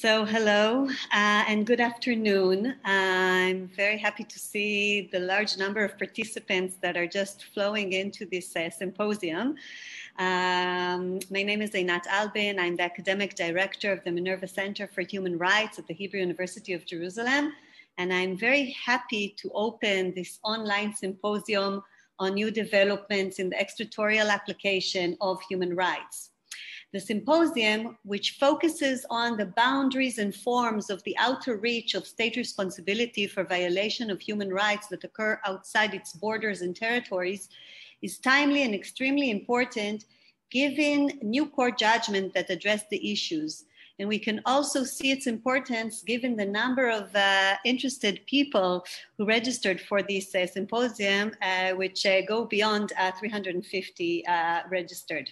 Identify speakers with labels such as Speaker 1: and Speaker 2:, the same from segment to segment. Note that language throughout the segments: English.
Speaker 1: Hello and good afternoon. I'm very happy to see the large number of participants that are just flowing into this symposium. My name is Einat Albin. I'm the academic director of the Minerva Center for Human Rights at the Hebrew University of Jerusalem. And I'm very happy to open this online symposium on new developments in the extraterritorial application of human rights. The symposium, which focuses on the boundaries and forms of the outer reach of state responsibility for violation of human rights that occur outside its borders and territories, is timely and extremely important given new court judgment that address the issues. And we can also see its importance given the number of interested people who registered for this symposium, which go beyond 350 registered.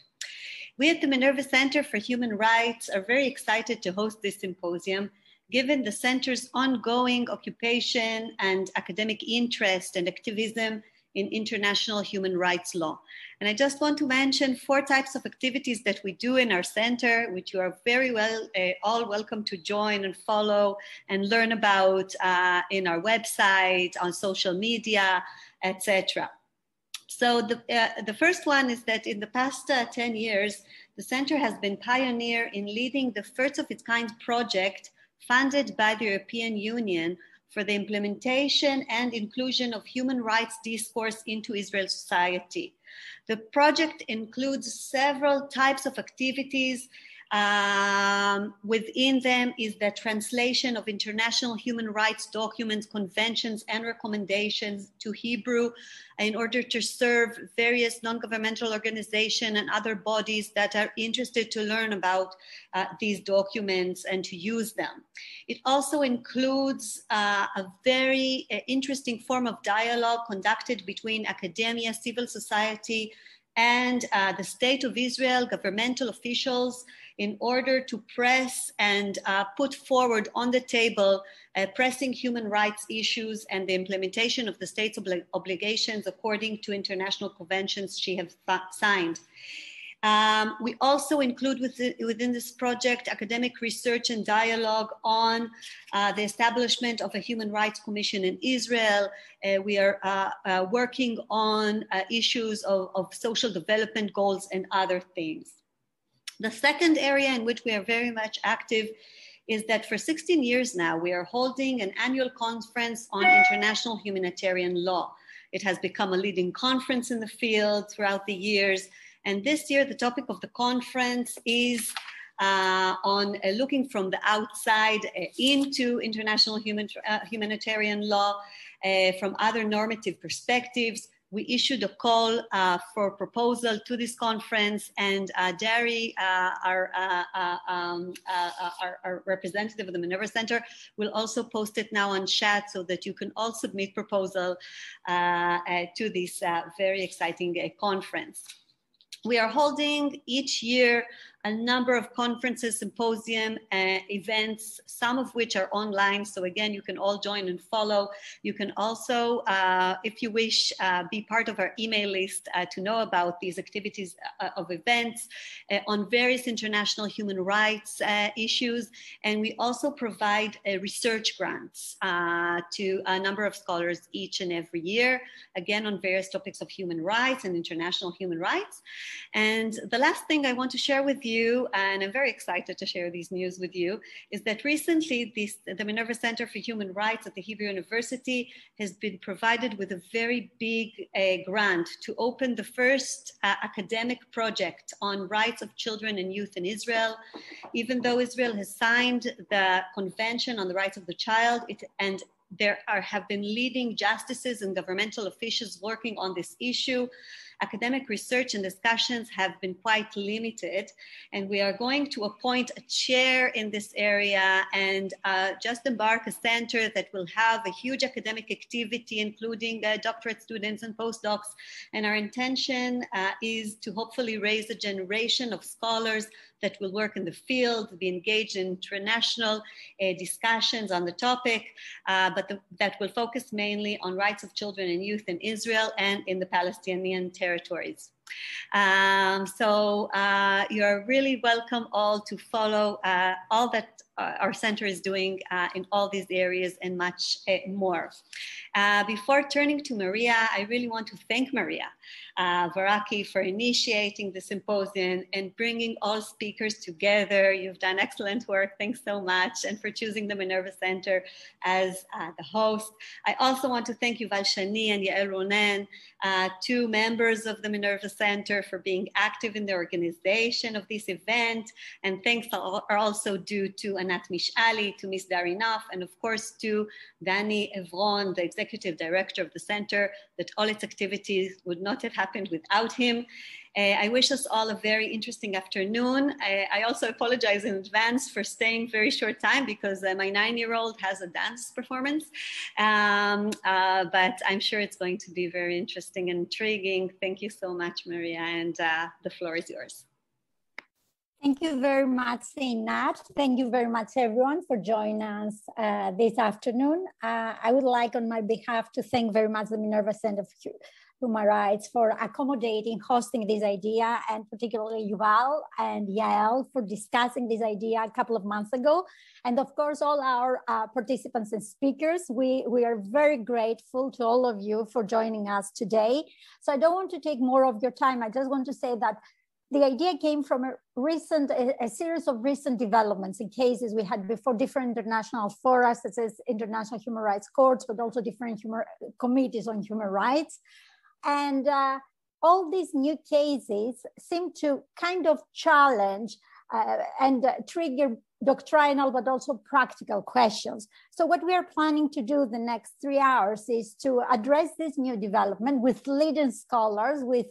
Speaker 1: We at the Minerva Center for Human Rights are very excited to host this symposium, given the center's ongoing occupation and academic interest and activism in international human rights law. And I just want to mention 4 types of activities that we do in our center, which you are very well all welcome to join and follow and learn about in our website, on social media, etc. So the first one is that in the past 10 years, the center has been pioneer in leading the first of its kind project funded by the European Union for the implementation and inclusion of human rights discourse into Israel society. The project includes several types of activities. Within them is the translation of international human rights documents, conventions, and recommendations to Hebrew in order to serve various non-governmental organizations and other bodies that are interested to learn about these documents and to use them. It also includes a very interesting form of dialogue conducted between academia, civil society, and the State of Israel, governmental officials, in order to press and put forward on the table pressing human rights issues and the implementation of the state's obligations according to international conventions she has signed. We also include within this project academic research and dialogue on the establishment of a Human Rights Commission in Israel. We are working on issues of social development goals and other things. The second area in which we are very much active is that for 16 years now, we are holding an annual conference on international humanitarian law. It has become a leading conference in the field throughout the years. And this year, the topic of the conference is on looking from the outside into international humanitarian law from other normative perspectives. We issued a call for proposal to this conference, and Dari, our representative of the Minerva Center, will also post it now on chat so that you can all submit proposal to this very exciting conference. We are holding each year a number of conferences, symposium, events, some of which are online. So again, you can all join and follow. You can also, if you wish, be part of our email list to know about these activities of events on various international human rights issues. And we also provide research grants to a number of scholars each and every year, again, on various topics of human rights and international human rights. And the last thing I want to share with you, and I'm very excited to share these news with you, is that recently the Minerva Center for Human Rights at the Hebrew University has been provided with a very big grant to open the first academic project on rights of children and youth in Israel. Even though Israel has signed the Convention on the Rights of the Child, there have been leading justices and governmental officials working on this issue. Academic research and discussions have been quite limited, and we are going to appoint a chair in this area and just embark a center that will have a huge academic activity, including doctorate students and postdocs. And our intention is to hopefully raise a generation of scholars that will work in the field, be engaged in international discussions on the topic, but that will focus mainly on rights of children and youth in Israel and in the Palestinian territories. You are really welcome all to follow all that our center is doing in all these areas and much more. Before turning to Maria, I really want to thank Maria Varaki for initiating the symposium and bringing all speakers together. You've done excellent work. Thanks so much. And for choosing the Minerva Center as the host. I also want to thank Yuval Shani and Yael Ronen, two members of the Minerva Center, for being active in the organization of this event. And thanks are also due to Anat Mishali, to Ms. Darinoff, and of course to Danny Evron, the Executive Director of the Center, that all its activities would not have happened without him. I wish us all a very interesting afternoon. I also apologize in advance for staying very short time because my 9-year-old has a dance performance, but I'm sure it's going to be very interesting and intriguing. Thank you so much, Maria, and the floor is yours.
Speaker 2: Thank you very much, Einat. Thank you very much, everyone, for joining us this afternoon. I would like, on my behalf, to thank very much the Minerva Center for Human Rights for accommodating, hosting this idea, and particularly Yuval and Yael for discussing this idea a couple of months ago. And of course, all our participants and speakers, we are very grateful to all of you for joining us today. So I don't want to take more of your time. I just want to say that the idea came from a series of recent developments in cases we had before, different international fora, such as International Human Rights Courts, but also different committees on human rights. And all these new cases seem to kind of challenge and trigger doctrinal, but also practical questions. So what we are planning to do the next 3 hours is to address this new development with leading scholars, with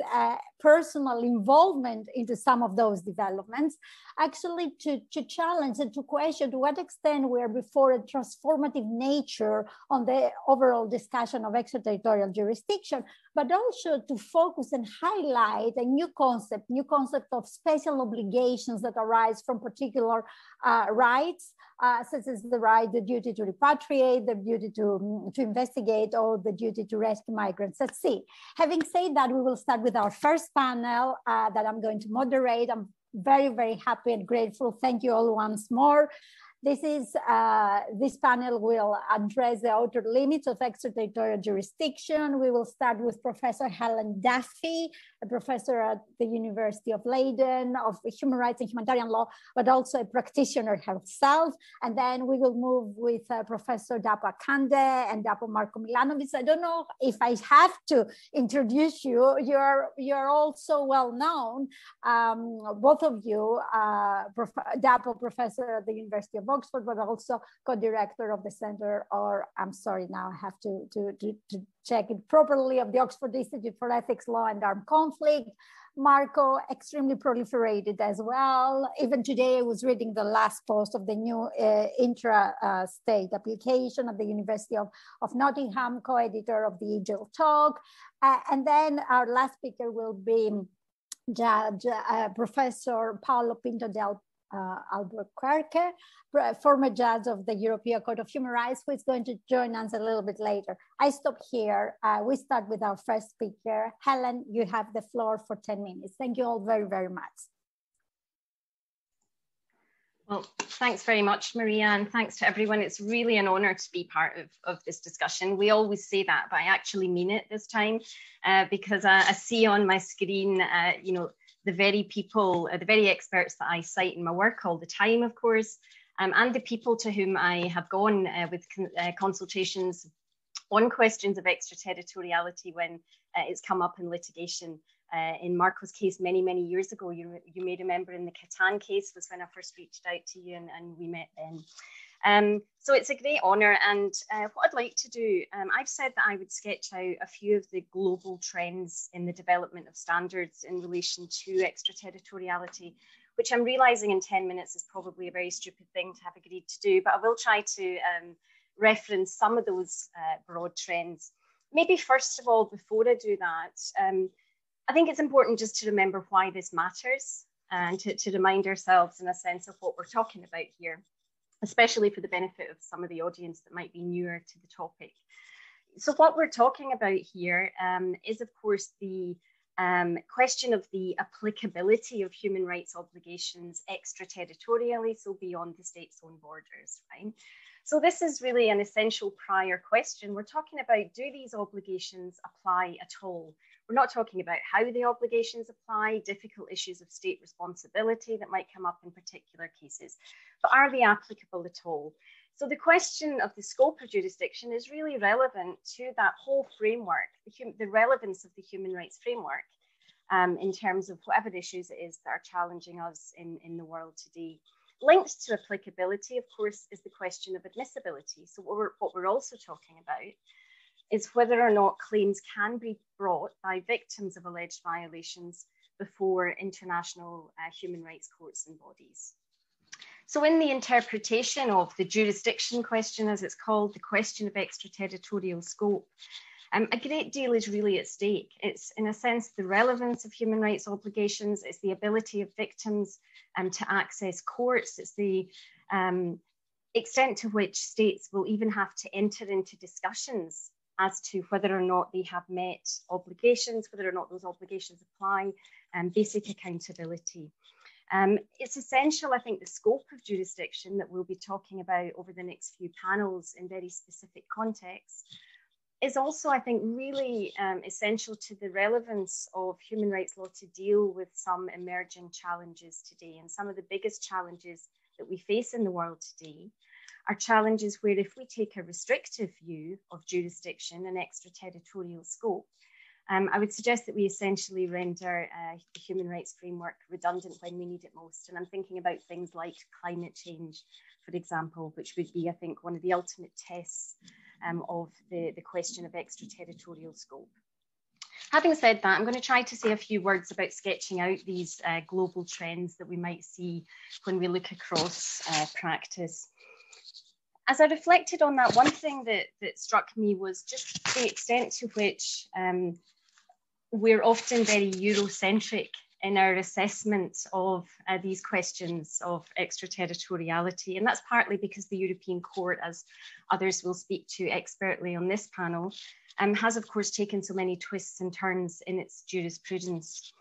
Speaker 2: personal involvement into some of those developments, actually to challenge and to question to what extent we are before a transformative nature on the overall discussion of extraterritorial jurisdiction, but also to focus and highlight a new concept of special obligations that arise from particular rights, such as the duty to repatriate, the duty to investigate, or the duty to rescue migrants at sea. Having said that, we will start with our first panel that I'm going to moderate. I'm very, very happy and grateful. Thank you all once more. This panel will address the outer limits of extraterritorial jurisdiction. We will start with Professor Helen Duffy, a professor at the University of Leiden of human rights and humanitarian law, but also a practitioner herself. And then we will move with Professor Dapo Akande and Dapo Marko Milanovic. I don't know if I have to introduce you. You're all so well known, both of you, Dapo, professor at the University of Oxford, but also co-director of the Center, or I'm sorry, now I have to check it properly, of the Oxford Institute for Ethics, Law and Armed Conflict. Marco, extremely proliferated as well. Even today, I was reading the last post of the new intra-state application at the University of Nottingham, co-editor of the Eagle Talk. And then our last speaker will be Judge Professor Paolo Pinto del Albuquerque, former judge of the European Court of Human Rights, who is going to join us a little bit later. I stop here. We start with our first speaker. Helen, you have the floor for 10 minutes. Thank you all very, very much.
Speaker 3: Well, thanks very much, Maria, and thanks to everyone. It's really an honor to be part of this discussion. We always say that, but I actually mean it this time, because I see on my screen, you know, the very people, the very experts that I cite in my work all the time, of course, and the people to whom I have gone with consultations on questions of extraterritoriality when it's come up in litigation. In Marco's case many, many years ago, you may remember in the Catan case was when I first reached out to you and we met then. So it's a great honor, and what I'd like to do, I've said that I would sketch out a few of the global trends in the development of standards in relation to extraterritoriality, which I'm realizing in 10 minutes is probably a very stupid thing to have agreed to do, but I will try to reference some of those broad trends. Maybe first of all, before I do that, I think it's important just to remember why this matters and to remind ourselves in a sense of what we're talking about here, especially for the benefit of some of the audience that might be newer to the topic. So what we're talking about here is, of course, the question of the applicability of human rights obligations extraterritorially, so beyond the state's own borders, right? So this is really an essential prior question. We're talking about, do these obligations apply at all? We're not talking about how the obligations apply, difficult issues of state responsibility that might come up in particular cases, but are they applicable at all? So the question of the scope of jurisdiction is really relevant to that whole framework, the relevance of the human rights framework in terms of whatever issues it is that are challenging us in the world today. Linked to applicability, of course, is the question of admissibility. So what we're also talking about is whether or not claims can be brought by victims of alleged violations before international human rights courts and bodies. So in the interpretation of the jurisdiction question, as it's called, the question of extraterritorial scope, a great deal is really at stake. It's, in a sense, the relevance of human rights obligations. It's the ability of victims to access courts. It's the extent to which states will even have to enter into discussions as to whether or not they have met obligations, whether or not those obligations apply, and basic accountability. It's essential, I think, the scope of jurisdiction that we'll be talking about over the next few panels in very specific contexts is also, I think, really essential to the relevance of human rights law to deal with some emerging challenges today. And some of the biggest challenges that we face in the world today are challenges where, if we take a restrictive view of jurisdiction and extraterritorial scope, I would suggest that we essentially render the human rights framework redundant when we need it most. And I'm thinking about things like climate change, for example, which would be, I think, one of the ultimate tests of the question of extraterritorial scope. Having said that, I'm going to try to say a few words about sketching out these global trends that we might see when we look across practice. As I reflected on that, one thing that struck me was just the extent to which we're often very Eurocentric in our assessment of these questions of extraterritoriality. And that's partly because the European Court, as others will speak to expertly on this panel, has of course taken so many twists and turns in its jurisprudence.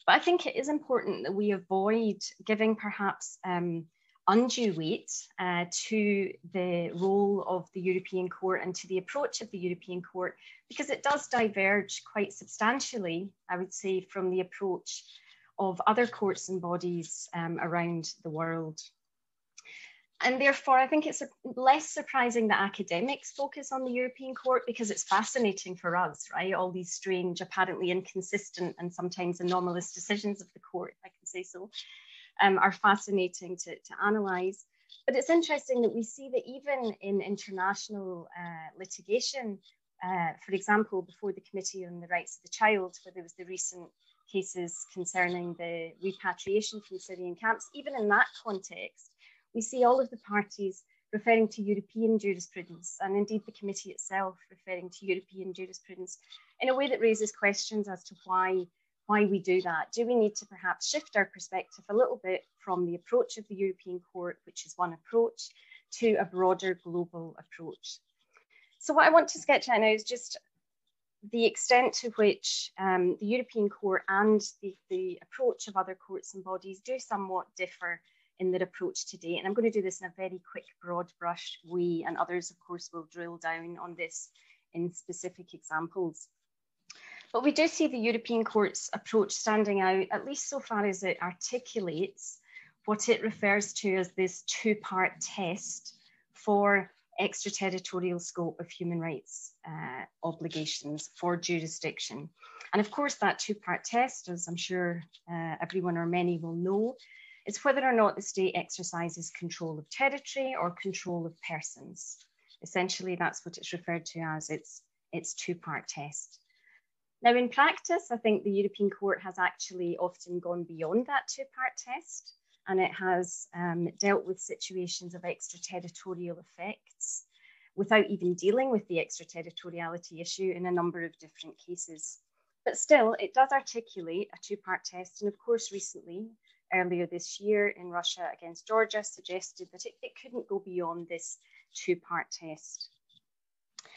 Speaker 3: But I think it is important that we avoid giving perhaps undue weight to the role of the European Court and to the approach of the European Court, because it does diverge quite substantially, I would say, from the approach of other courts and bodies around the world. And therefore, I think it's less surprising that academics focus on the European Court, because it's fascinating for us, right? All these strange, apparently inconsistent and sometimes anomalous decisions of the court, if I can say so, are fascinating to analyse. But it's interesting that we see that even in international litigation, for example, before the Committee on the Rights of the Child, where there was the recent cases concerning the repatriation from Syrian camps, even in that context, we see all of the parties referring to European jurisprudence, and indeed the committee itself referring to European jurisprudence in a way that raises questions as to why we do that. Do we need to perhaps shift our perspective a little bit from the approach of the European Court, which is one approach, to a broader global approach? So what I want to sketch out now is just the extent to which the European Court and the approach of other courts and bodies do somewhat differ in their approach today. And I'm going to do this in a very quick, broad brush way, and others, of course, will drill down on this in specific examples. But we do see the European Court's approach standing out, at least so far as it articulates what it refers to as this two-part test for extraterritorial scope of human rights obligations for jurisdiction. And of course, that two-part test, as I'm sure everyone or many will know, is whether or not the state exercises control of territory or control of persons. Essentially, that's what it's referred to as its two-part test. Now, in practice, I think the European Court has actually often gone beyond that two-part test, and it has dealt with situations of extraterritorial effects without even dealing with the extraterritoriality issue in a number of different cases. But still, it does articulate a two-part test, and of course, recently, earlier this year in Russia against Georgia, suggested that it couldn't go beyond this two-part test.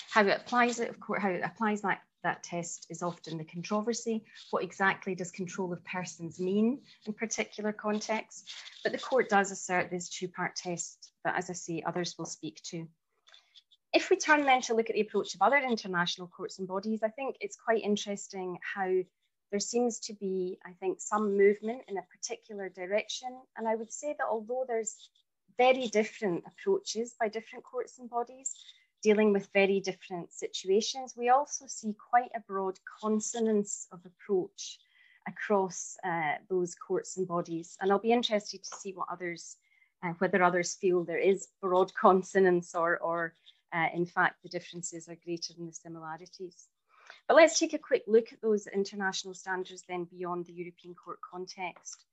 Speaker 3: How it applies it, of course, how it applies that That test is often the controversy. What exactly does control of persons mean in particular contexts? But the court does assert this two-part test that, as I say, others will speak to. If we turn then to look at the approach of other international courts and bodies, I think it's quite interesting how there seems to be, I think, some movement in a particular direction. And I would say that although there's very different approaches by different courts and bodies dealing with very different situations, we also see quite a broad consonance of approach across those courts and bodies. And I'll be interested to see what others, whether others feel there is broad consonance or in fact, the differences are greater than the similarities. But let's take a quick look at those international standards then beyond the European Court context.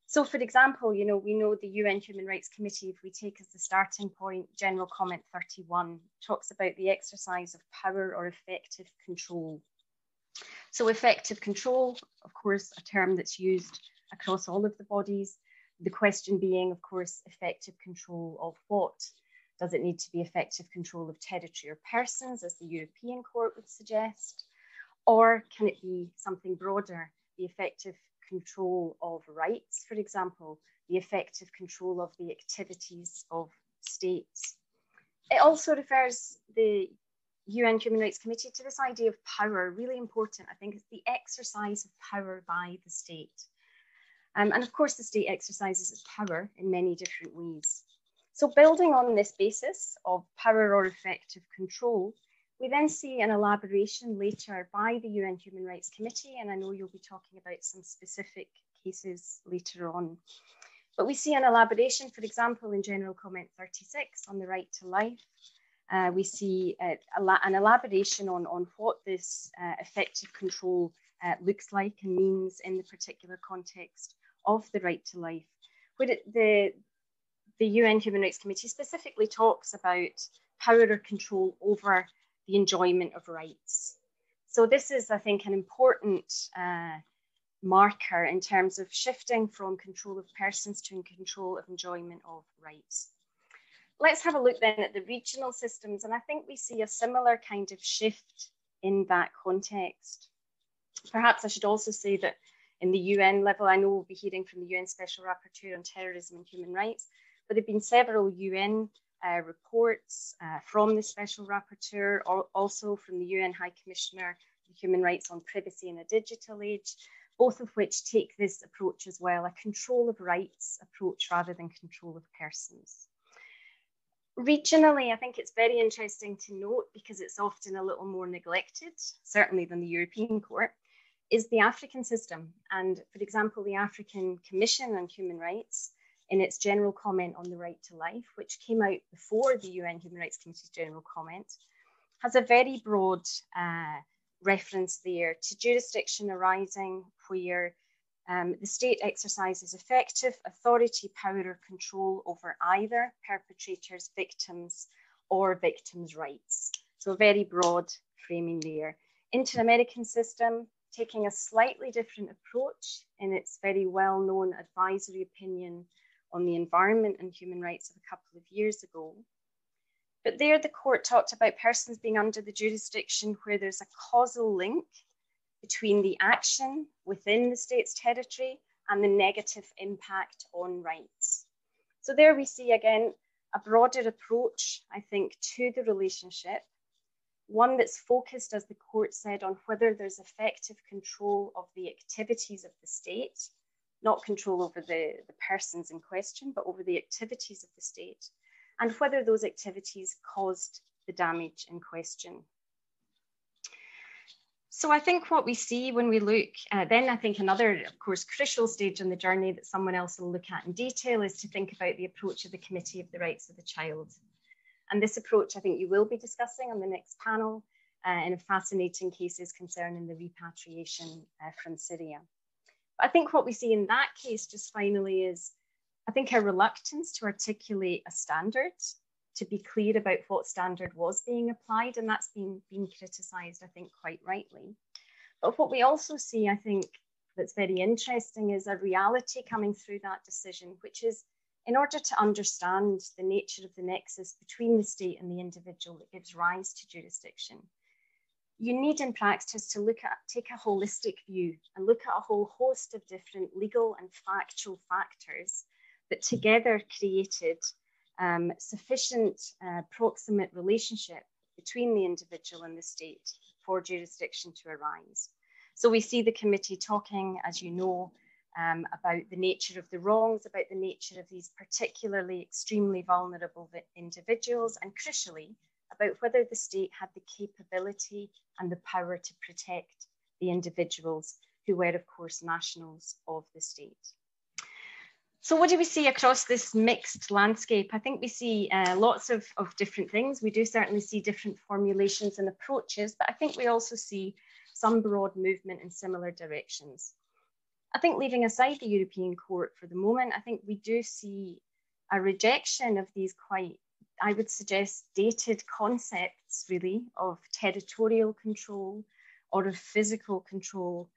Speaker 3: So for example, you know, we know the UN Human Rights Committee, if we take as the starting point, General Comment 31, talks about the exercise of power or effective control. So effective control, of course, a term that's used across all of the bodies. The question being, of course, effective control of what? Does it need to be effective control of territory or persons, as the European Court would suggest? Or can it be something broader, the effective control of rights, for example, the effective control of the activities of states? It also refers the UN Human Rights Committee to this idea of power, really important. I think it's the exercise of power by the state. And of course, the state exercises its power in many different ways. So building on this basis of power or effective control, we then see an elaboration later by the UN Human Rights Committee, and I know you'll be talking about some specific cases later on. But we see an elaboration, for example, in General Comment 36 on the right to life. We see an elaboration on what this effective control looks like and means in the particular context of the right to life, where the UN Human Rights Committee specifically talks about power or control over the enjoyment of rights. So this is, I think, an important marker in terms of shifting from control of persons to control of enjoyment of rights. Let's have a look then at the regional systems, and I think we see a similar kind of shift in that context. Perhaps I should also say that in the UN level, I know we'll be hearing from the UN Special Rapporteur on Terrorism and Human Rights, but there have been several UN reports from the Special Rapporteur, or also from the UN High Commissioner for Human Rights on Privacy in a Digital Age, both of which take this approach as well, a control of rights approach rather than control of persons. Regionally, I think it's very interesting to note, because it's often a little more neglected, certainly than the European Court, is the African system. And for example, the African Commission on Human Rights, in its general comment on the right to life, which came out before the UN Human Rights Committee's general comment, has a very broad reference there to jurisdiction arising where the state exercises effective authority, power, or control over either perpetrators, victims, or victims' rights. So a very broad framing there. Inter-American system, taking a slightly different approach in its very well-known advisory opinion on the environment and human rights of a couple of years ago. But there the court talked about persons being under the jurisdiction where there's a causal link between the action within the state's territory and the negative impact on rights. So there we see again a broader approach, I think, to the relationship, one that's focused, as the court said, on whether there's effective control of the activities of the state, not control over the persons in question, but over the activities of the state, and whether those activities caused the damage in question. So I think what we see when we look, then I think another, of course, crucial stage in the journey that someone else will look at in detail is to think about the approach of the Committee of the Rights of the Child. And this approach, I think you will be discussing on the next panel in a fascinating cases concerning the repatriation from Syria. But I think what we see in that case, just finally, is I think a reluctance to articulate a standard, to be clear about what standard was being applied, and that's been criticised, I think, quite rightly. But what we also see, I think, that's very interesting is a reality coming through that decision, which is in order to understand the nature of the nexus between the state and the individual that gives rise to jurisdiction, you need in practice to take a holistic view and look at a whole host of different legal and factual factors that together created sufficient proximate relationship between the individual and the state for jurisdiction to arise. So we see the committee talking, as you know, about the nature of the wrongs, about the nature of these particularly extremely vulnerable individuals, and crucially, about whether the state had the capability and the power to protect the individuals who were, of course, nationals of the state. So what do we see across this mixed landscape? I think we see lots of different things. We do certainly see different formulations and approaches, but I think we also see some broad movement in similar directions. I think leaving aside the European Court for the moment, I think we do see a rejection of these quite, I would suggest, dated concepts really of territorial control or of physical control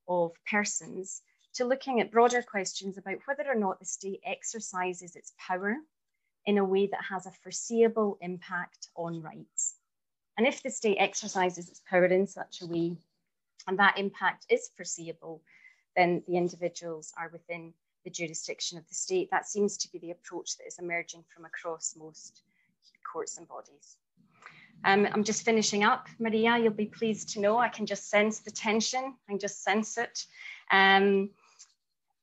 Speaker 3: of persons, to looking at broader questions about whether or not the state exercises its power in a way that has a foreseeable impact on rights. And if the state exercises its power in such a way, and that impact is foreseeable, then the individuals are within the jurisdiction of the state. That seems to be the approach that is emerging from across most courts and bodies. I'm just finishing up. Maria, you'll be pleased to know I can just sense the tension. I can just sense it.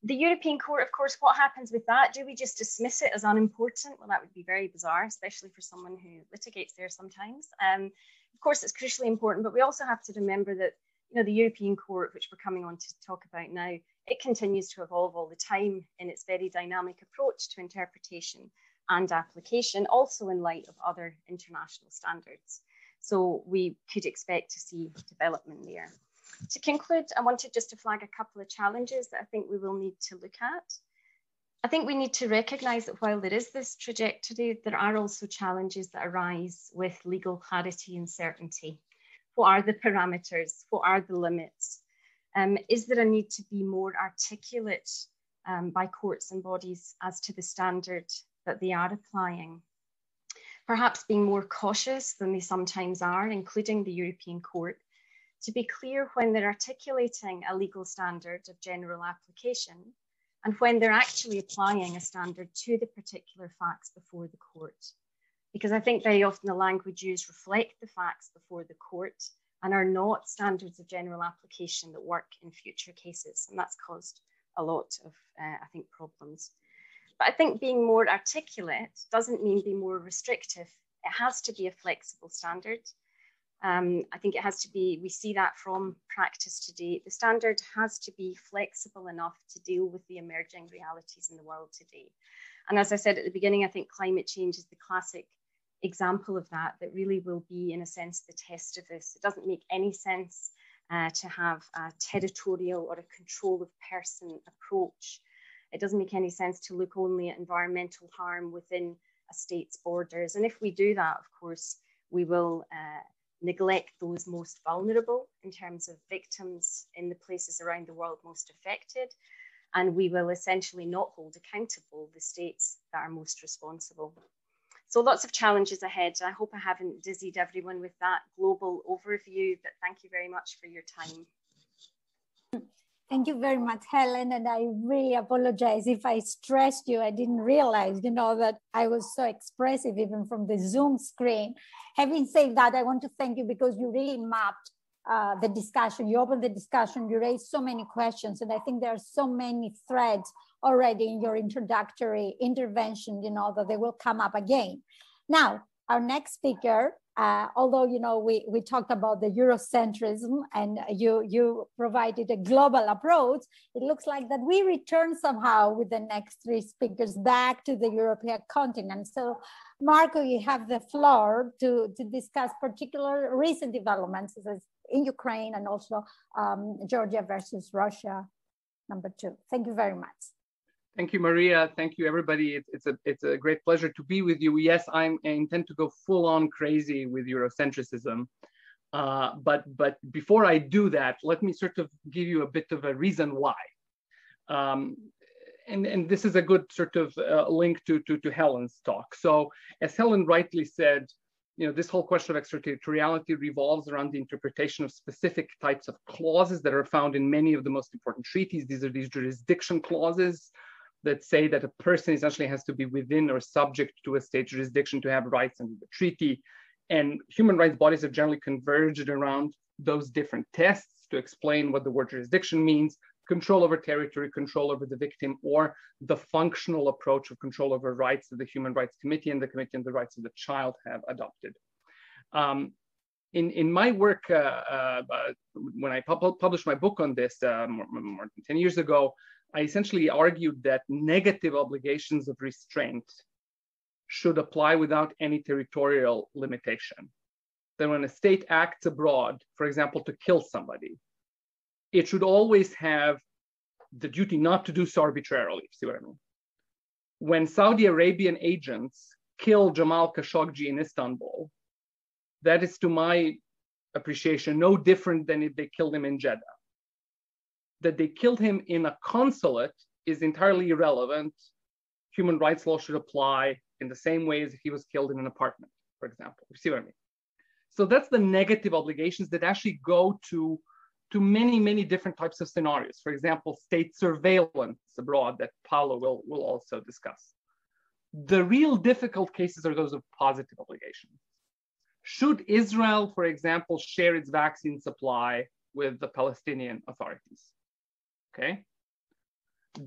Speaker 3: The European Court, of course, what happens with that? Do we just dismiss it as unimportant? Well, that would be very bizarre, especially for someone who litigates there sometimes. Of course, it's crucially important, but we also have to remember that the European Court, which we're coming on to talk about now, it continues to evolve all the time in its very dynamic approach to interpretation and application, also in light of other international standards. So we could expect to see development there. To conclude, I wanted just to flag a couple of challenges that I think we will need to look at. I think we need to recognise that while there is this trajectory, there are also challenges that arise with legal clarity and certainty. What are the parameters? What are the limits? Is there a need to be more articulate by courts and bodies as to the standard that they are applying? Perhaps being more cautious than they sometimes are, including the European Court, to be clear when they're articulating a legal standard of general application and when they're actually applying a standard to the particular facts before the court. Because I think very often the language used reflect the facts before the court and are not standards of general application that work in future cases. And that's caused a lot of, I think, problems. But I think being more articulate doesn't mean be more restrictive. It has to be a flexible standard. I think it has to be, we see that from practice today, the standard has to be flexible enough to deal with the emerging realities in the world today. And as I said at the beginning, I think climate change is the classic example of that, that really will be, in a sense, the test of this. It doesn't make any sense to have a territorial or a control of person approach. It doesn't make any sense to look only at environmental harm within a state's borders. And if we do that, of course, we will neglect those most vulnerable in terms of victims in the places around the world most affected. And we will essentially not hold accountable the states that are most responsible. So lots of challenges ahead. I hope I haven't dizzied everyone with that global overview, but thank you very much for your time.
Speaker 2: Thank you very much, Helen. And I really apologize if I stressed you. I didn't realize, that I was so expressive even from the Zoom screen. Having said that, I want to thank you because you really mapped the discussion. You opened the discussion, you raised so many questions. And I think there are so many threads already in your introductory intervention, that they will come up again. Now, our next speaker, although, we talked about the Eurocentrism and you provided a global approach, it looks like that we return somehow with the next three speakers back to the European continent. So Marco, you have the floor to discuss particular recent developments in Ukraine and also Georgia versus Russia, #2. Thank you very much.
Speaker 4: Thank you, Maria. Thank you, everybody. It's a great pleasure to be with you. Yes, I intend to go full on crazy with Eurocentrism. But before I do that, let me sort of give you a bit of a reason why. And this is a good sort of link to Helen's talk. So as Helen rightly said, this whole question of extraterritoriality revolves around the interpretation of specific types of clauses that are found in many of the most important treaties. These are these jurisdiction clauses that say that a person essentially has to be within or subject to a state jurisdiction to have rights under the treaty. And human rights bodies have generally converged around those different tests to explain what the word jurisdiction means: control over territory, control over the victim, or the functional approach of control over rights that the Human Rights Committee and the Committee on the Rights of the Child have adopted. In my work, when I published my book on this more than 10 years ago, I essentially argued that negative obligations of restraint should apply without any territorial limitation. That when a state acts abroad, for example, to kill somebody, it should always have the duty not to do so arbitrarily, see what I mean? When Saudi Arabian agents kill Jamal Khashoggi in Istanbul, that is, to my appreciation, no different than if they killed him in Jeddah. That they killed him in a consulate is entirely irrelevant. Human rights law should apply in the same way as if he was killed in an apartment, for example. You see what I mean? So that's the negative obligations that actually go to many, many different types of scenarios. For example, state surveillance abroad that Paolo will also discuss. The real difficult cases are those of positive obligations. Should Israel, for example, share its vaccine supply with the Palestinian authorities? Okay.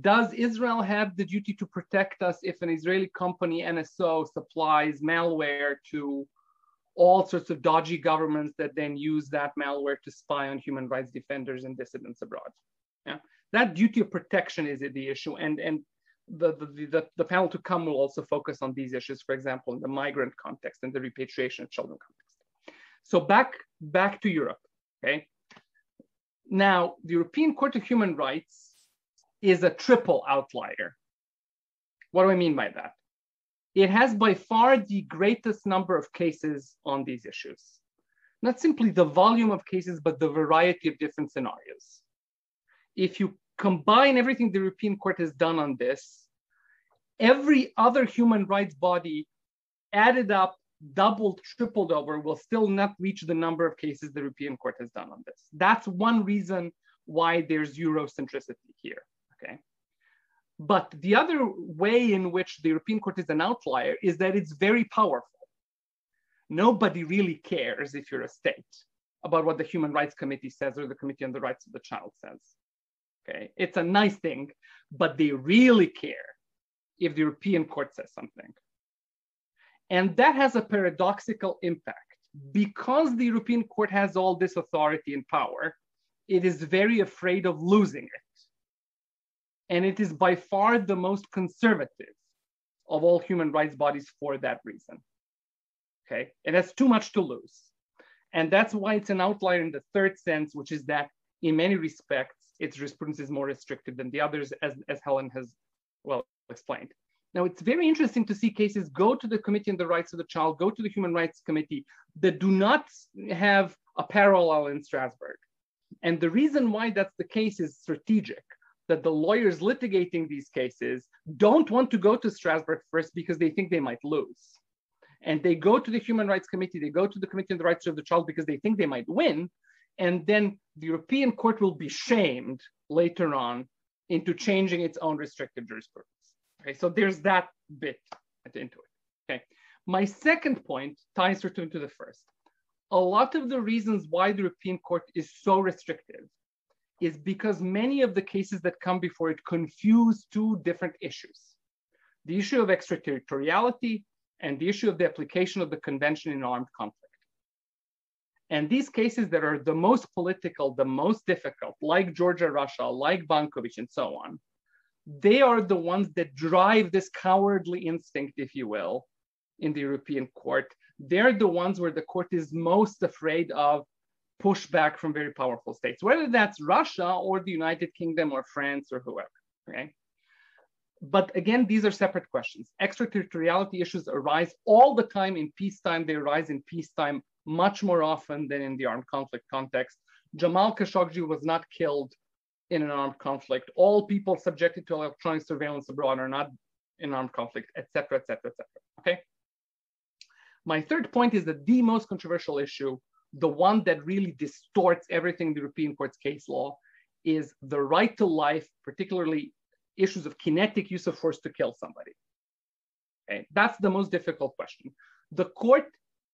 Speaker 4: Does Israel have the duty to protect us if an Israeli company, NSO, supplies malware to all sorts of dodgy governments that then use that malware to spy on human rights defenders and dissidents abroad? Yeah. That duty of protection is the issue. And the panel to come will also focus on these issues, for example, in the migrant context and the repatriation of children context. So back to Europe, okay? Now, the European Court of Human Rights is a triple outlier. What do I mean by that? It has by far the greatest number of cases on these issues. Not simply the volume of cases, but the variety of different scenarios. If you combine everything the European Court has done on this, every other human rights body added up, doubled, tripled over, will still not reach the number of cases the European Court has done on this. That's one reason why there's Eurocentricity here, okay? But the other way in which the European Court is an outlier is that it's very powerful. Nobody really cares, if you're a state, about what the Human Rights Committee says or the Committee on the Rights of the Child says. Okay, it's a nice thing, but they really care if the European Court says something. And that has a paradoxical impact. Because the European Court has all this authority and power, it is very afraid of losing it. And it is by far the most conservative of all human rights bodies for that reason. Okay, it has too much to lose. And that's why it's an outlier in the third sense, which is that in many respects, its jurisprudence is more restricted than the others, as Helen has well explained. Now, it's very interesting to see cases go to the Committee on the Rights of the Child, go to the Human Rights Committee that do not have a parallel in Strasbourg. And the reason why that's the case is strategic, that the lawyers litigating these cases don't want to go to Strasbourg first because they think they might lose. And they go to the Human Rights Committee, they go to the Committee on the Rights of the Child because they think they might win. And then the European Court will be shamed later on into changing its own restrictive jurisprudence. Okay, so there's that bit into it. Okay, my second point ties return to the first. A lot of the reasons why the European Court is so restrictive is because many of the cases that come before it confuse two different issues: the issue of extraterritoriality and the issue of the application of the Convention in Armed Conflict. And these cases that are the most political, the most difficult, like Georgia, Russia, like Bankovic, and so on, they are the ones that drive this cowardly instinct, if you will, in the European Court. They're the ones where the court is most afraid of pushback from very powerful states, whether that's Russia or the United Kingdom or France or whoever, okay? But again, these are separate questions. Extraterritoriality issues arise all the time in peacetime. They arise in peacetime much more often than in the armed conflict context. Jamal Khashoggi was not killed in an armed conflict. All people subjected to electronic surveillance abroad are not in armed conflict, et cetera, et cetera, et cetera, okay? My third point is that the most controversial issue, the one that really distorts everything in the European Court's case law, is the right to life, particularly issues of kinetic use of force to kill somebody. Okay? That's the most difficult question. The court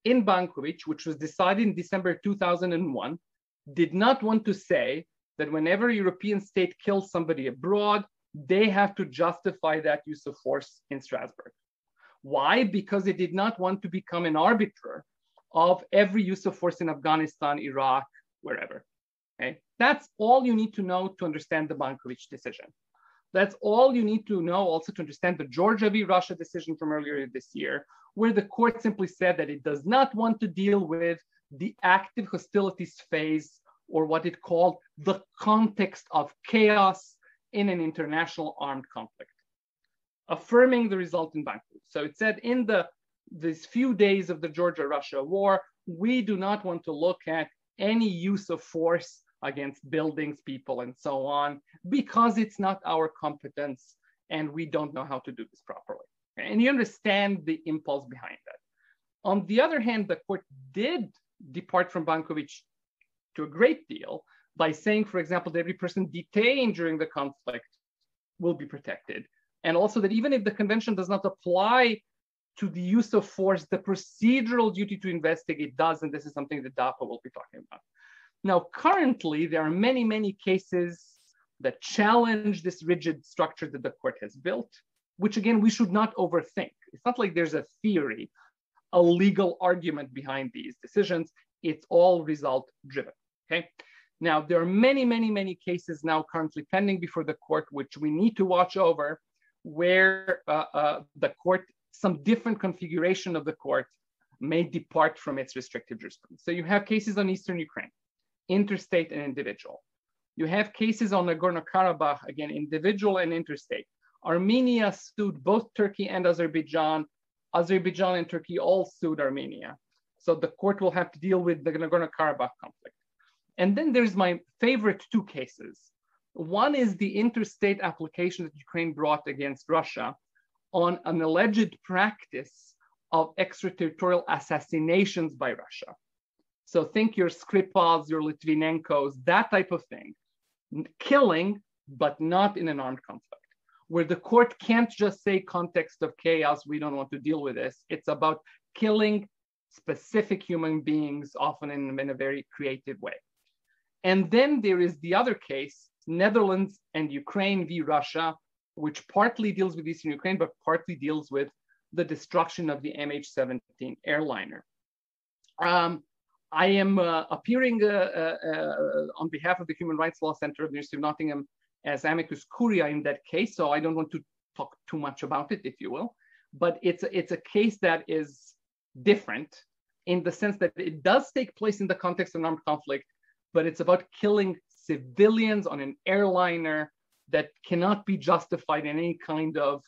Speaker 4: in Bankovic, which was decided in December 2001, did not want to say that whenever a European state kills somebody abroad, they have to justify that use of force in Strasbourg. Why? Because it did not want to become an arbiter of every use of force in Afghanistan, Iraq, wherever. Okay? That's all you need to know to understand the Bankovic decision. That's all you need to know also to understand the Georgia v. Russia decision from earlier this year, where the court simply said that it does not want to deal with the active hostilities phase, or what it called the context of chaos in an international armed conflict, affirming the result in Bankovic. So it said in these few days of the Georgia-Russia war, we do not want to look at any use of force against buildings, people, and so on, because it's not our competence and we don't know how to do this properly. And you understand the impulse behind that. On the other hand, the court did depart from Bankovic to a great deal by saying, for example, that every person detained during the conflict will be protected. And also that even if the convention does not apply to the use of force, the procedural duty to investigate does, and this is something that DAPA will be talking about. Now, currently, there are many, many cases that challenge this rigid structure that the court has built, which again, we should not overthink. It's not like there's a theory, a legal argument behind these decisions. It's all result driven, okay? Now, there are many, many, many cases now currently pending before the court, which we need to watch over, where the court, some different configuration of the court may depart from its restrictive jurisprudence. So you have cases on Eastern Ukraine, interstate and individual. You have cases on Nagorno-Karabakh, again, individual and interstate. Armenia sued both Turkey and Azerbaijan. Azerbaijan and Turkey all sued Armenia. So the court will have to deal with the Nagorno-Karabakh conflict. And then there's my favorite two cases. One is the interstate application that Ukraine brought against Russia on an alleged practice of extraterritorial assassinations by Russia. So think your Skripals, your Litvinenkos, that type of thing. Killing, but not in an armed conflict, where the court can't just say context of chaos, we don't want to deal with this. It's about killing specific human beings, often in a very creative way. And then there is the other case, Netherlands and Ukraine v. Russia, which partly deals with Eastern Ukraine, but partly deals with the destruction of the MH17 airliner. I am appearing on behalf of the Human Rights Law Center of the University of Nottingham as amicus curiae in that case, so I don't want to talk too much about it, if you will. But it's a case that is different in the sense that it does take place in the context of an armed conflict, but it's about killing civilians on an airliner that cannot be justified in any kind of,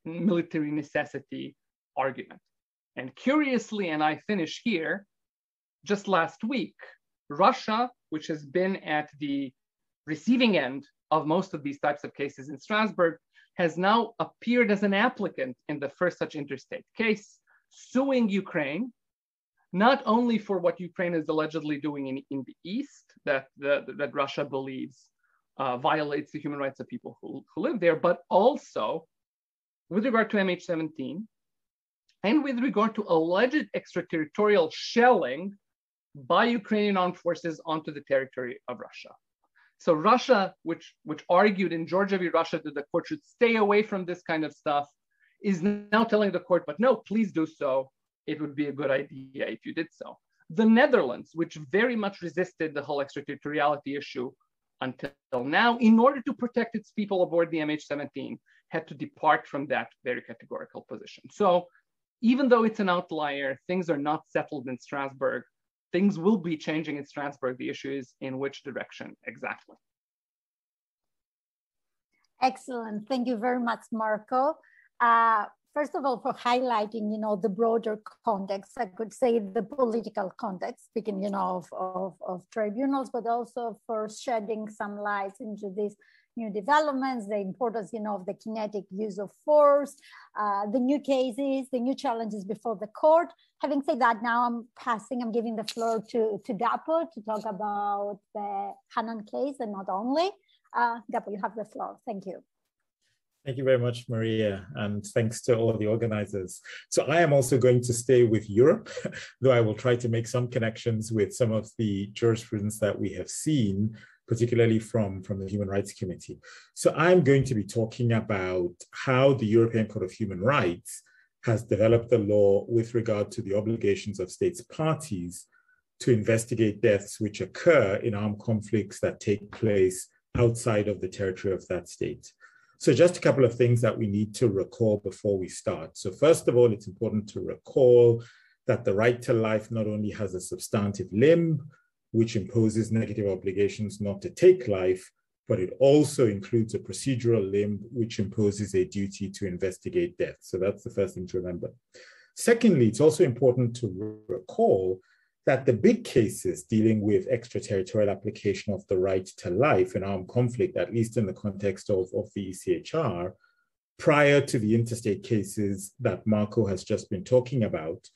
Speaker 4: military necessity argument. And curiously, and I finish here, just last week, Russia, which has been at the receiving end of most of these types of cases in Strasbourg, has now appeared as an applicant in the first such interstate case, suing Ukraine, not only for what Ukraine is allegedly doing in the East, that Russia believes violates the human rights of people who live there, but also with regard to MH17 and with regard to alleged extraterritorial shelling by Ukrainian armed forces onto the territory of Russia. So Russia, which argued in Georgia v. Russia that the court should stay away from this kind of stuff, is now telling the court, but no, please do so. It would be a good idea if you did so. The Netherlands, which very much resisted the whole extraterritoriality issue until now, in order to protect its people aboard the MH17, had to depart from that very categorical position. So even though it's an outlier, things are not settled in Strasbourg. Things will be changing in Strasbourg. The issue is in which direction exactly.
Speaker 2: Excellent. Thank you very much, Marco. First of all, for highlighting, the broader context, I could say the political context, speaking, of tribunals, but also for shedding some light into this, new developments, the importance, of the kinetic use of force, the new cases, the new challenges before the court. Having said that, now I'm giving the floor to Gapo to talk about the Hanan case and not only. Gapo, you have the floor. Thank you.
Speaker 5: Thank you very much, Maria, and thanks to all of the organizers. So I am also going to stay with Europe, though I will try to make some connections with some of the jurisprudence that we have seen, particularly from the Human Rights Committee. So I'm going to be talking about how the European Court of Human Rights has developed the law with regard to the obligations of states parties to investigate deaths which occur in armed conflicts that take place outside of the territory of that state. So just a couple of things that we need to recall before we start. So first of all, it's important to recall that the right to life not only has a substantive limb, which imposes negative obligations not to take life, but it also includes a procedural limb, which imposes a duty to investigate death. So that's the first thing to remember. Secondly, it's also important to recall that the big cases dealing with extraterritorial application of the right to life in armed conflict, at least in the context of the ECHR, prior to the interstate cases that Marco has just been talking about,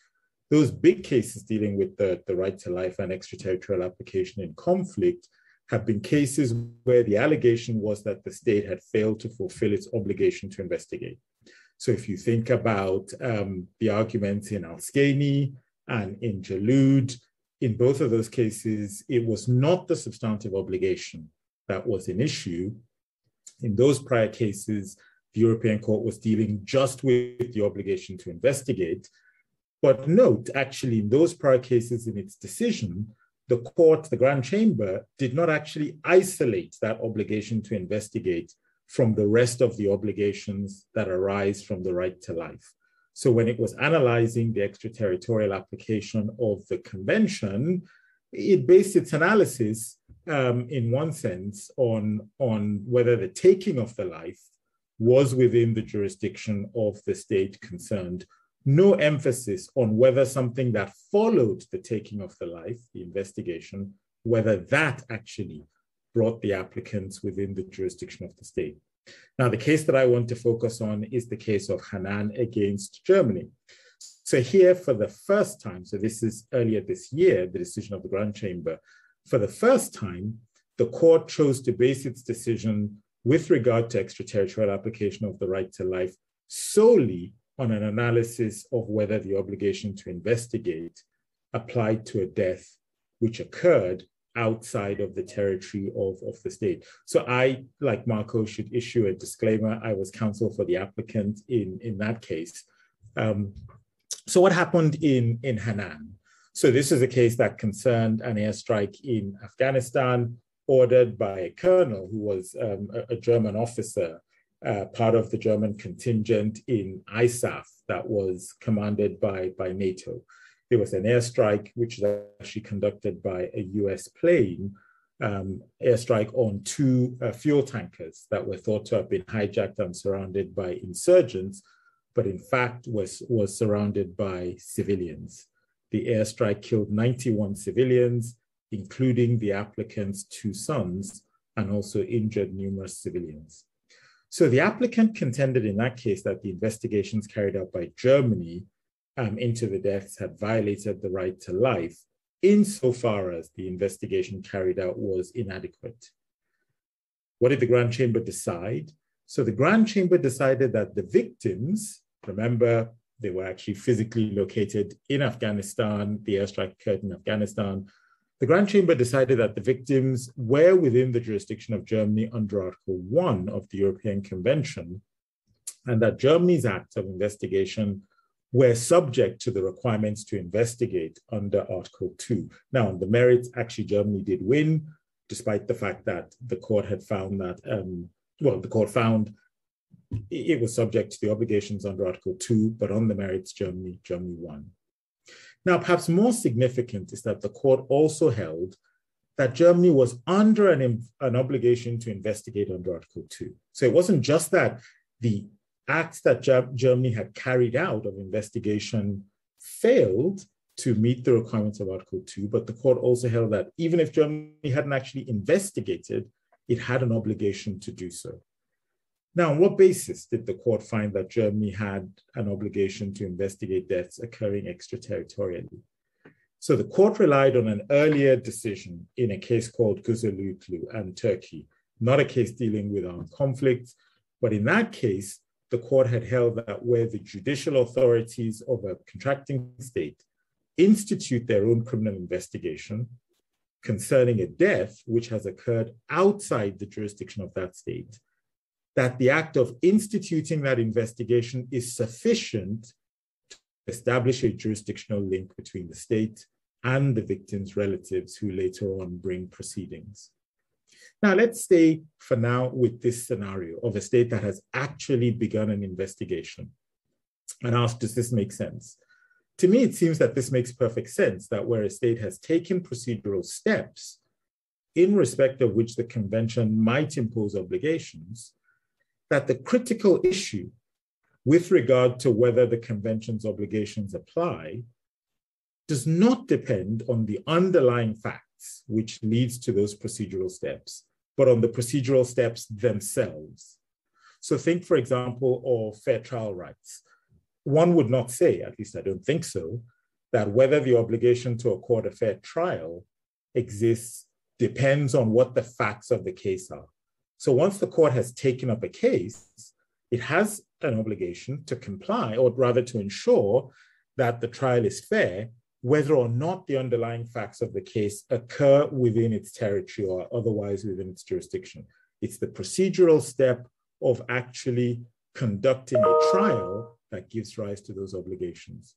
Speaker 5: those big cases dealing with the right to life and extraterritorial application in conflict have been cases where the allegation was that the state had failed to fulfill its obligation to investigate. So if you think about the arguments in Al-Skani and in Jalud, in both of those cases, it was not the substantive obligation that was an issue. In those prior cases, the European Court was dealing just with the obligation to investigate. But note, actually, in those prior cases in its decision, the court, the Grand Chamber, did not actually isolate that obligation to investigate from the rest of the obligations that arise from the right to life. So when it was analyzing the extraterritorial application of the convention, it based its analysis in one sense on whether the taking of the life was within the jurisdiction of the state concerned. No emphasis on whether something that followed the taking of the life, the investigation, whether that actually brought the applicants within the jurisdiction of the state. Now, the case that I want to focus on is the case of Hanan against Germany. So here for the first time, so this is earlier this year, the decision of the Grand Chamber, for the first time, the court chose to base its decision with regard to extraterritorial application of the right to life solely on an analysis of whether the obligation to investigate applied to a death which occurred outside of the territory of the state. So I, like Marco, should issue a disclaimer. I was counsel for the applicant in that case. So what happened in Hanan? So this is a case that concerned an airstrike in Afghanistan ordered by a colonel who was a German officer, part of the German contingent in ISAF that was commanded by NATO. There was an airstrike which was actually conducted by a US plane, airstrike on two fuel tankers that were thought to have been hijacked and surrounded by insurgents, but in fact was surrounded by civilians. The airstrike killed 91 civilians, including the applicant's two sons, and also injured numerous civilians. So the applicant contended in that case that the investigations carried out by Germany into the deaths had violated the right to life, insofar as the investigation carried out was inadequate. What did the Grand Chamber decide? So the Grand Chamber decided that the victims, remember, they were actually physically located in Afghanistan, the airstrike occurred in Afghanistan. The Grand Chamber decided that the victims were within the jurisdiction of Germany under Article 1 of the European Convention, and that Germany's acts of investigation were subject to the requirements to investigate under Article 2. Now, on the merits, actually, Germany did win, despite the fact that the court had found that, the court found it was subject to the obligations under Article 2, but on the merits, Germany won. Now, perhaps more significant is that the court also held that Germany was under an obligation to investigate under Article 2. So it wasn't just that the acts that Germany had carried out of investigation failed to meet the requirements of Article 2, but the court also held that even if Germany hadn't actually investigated, it had an obligation to do so. Now, on what basis did the court find that Germany had an obligation to investigate deaths occurring extraterritorially? So the court relied on an earlier decision in a case called Güzelüklü and Turkey, not a case dealing with armed conflicts, but in that case, the court had held that where the judicial authorities of a contracting state institute their own criminal investigation concerning a death which has occurred outside the jurisdiction of that state, that the act of instituting that investigation is sufficient to establish a jurisdictional link between the state and the victim's relatives who later on bring proceedings. Now, let's stay for now with this scenario of a state that has actually begun an investigation and ask, does this make sense? To me, it seems that this makes perfect sense, that where a state has taken procedural steps in respect of which the convention might impose obligations, that the critical issue with regard to whether the convention's obligations apply does not depend on the underlying facts which leads to those procedural steps, but on the procedural steps themselves. So think, for example, of fair trial rights. One would not say, at least I don't think so, that whether the obligation to accord a fair trial exists depends on what the facts of the case are. So once the court has taken up a case, it has an obligation to comply, or rather to ensure that the trial is fair, whether or not the underlying facts of the case occur within its territory or otherwise within its jurisdiction. It's the procedural step of actually conducting a trial that gives rise to those obligations.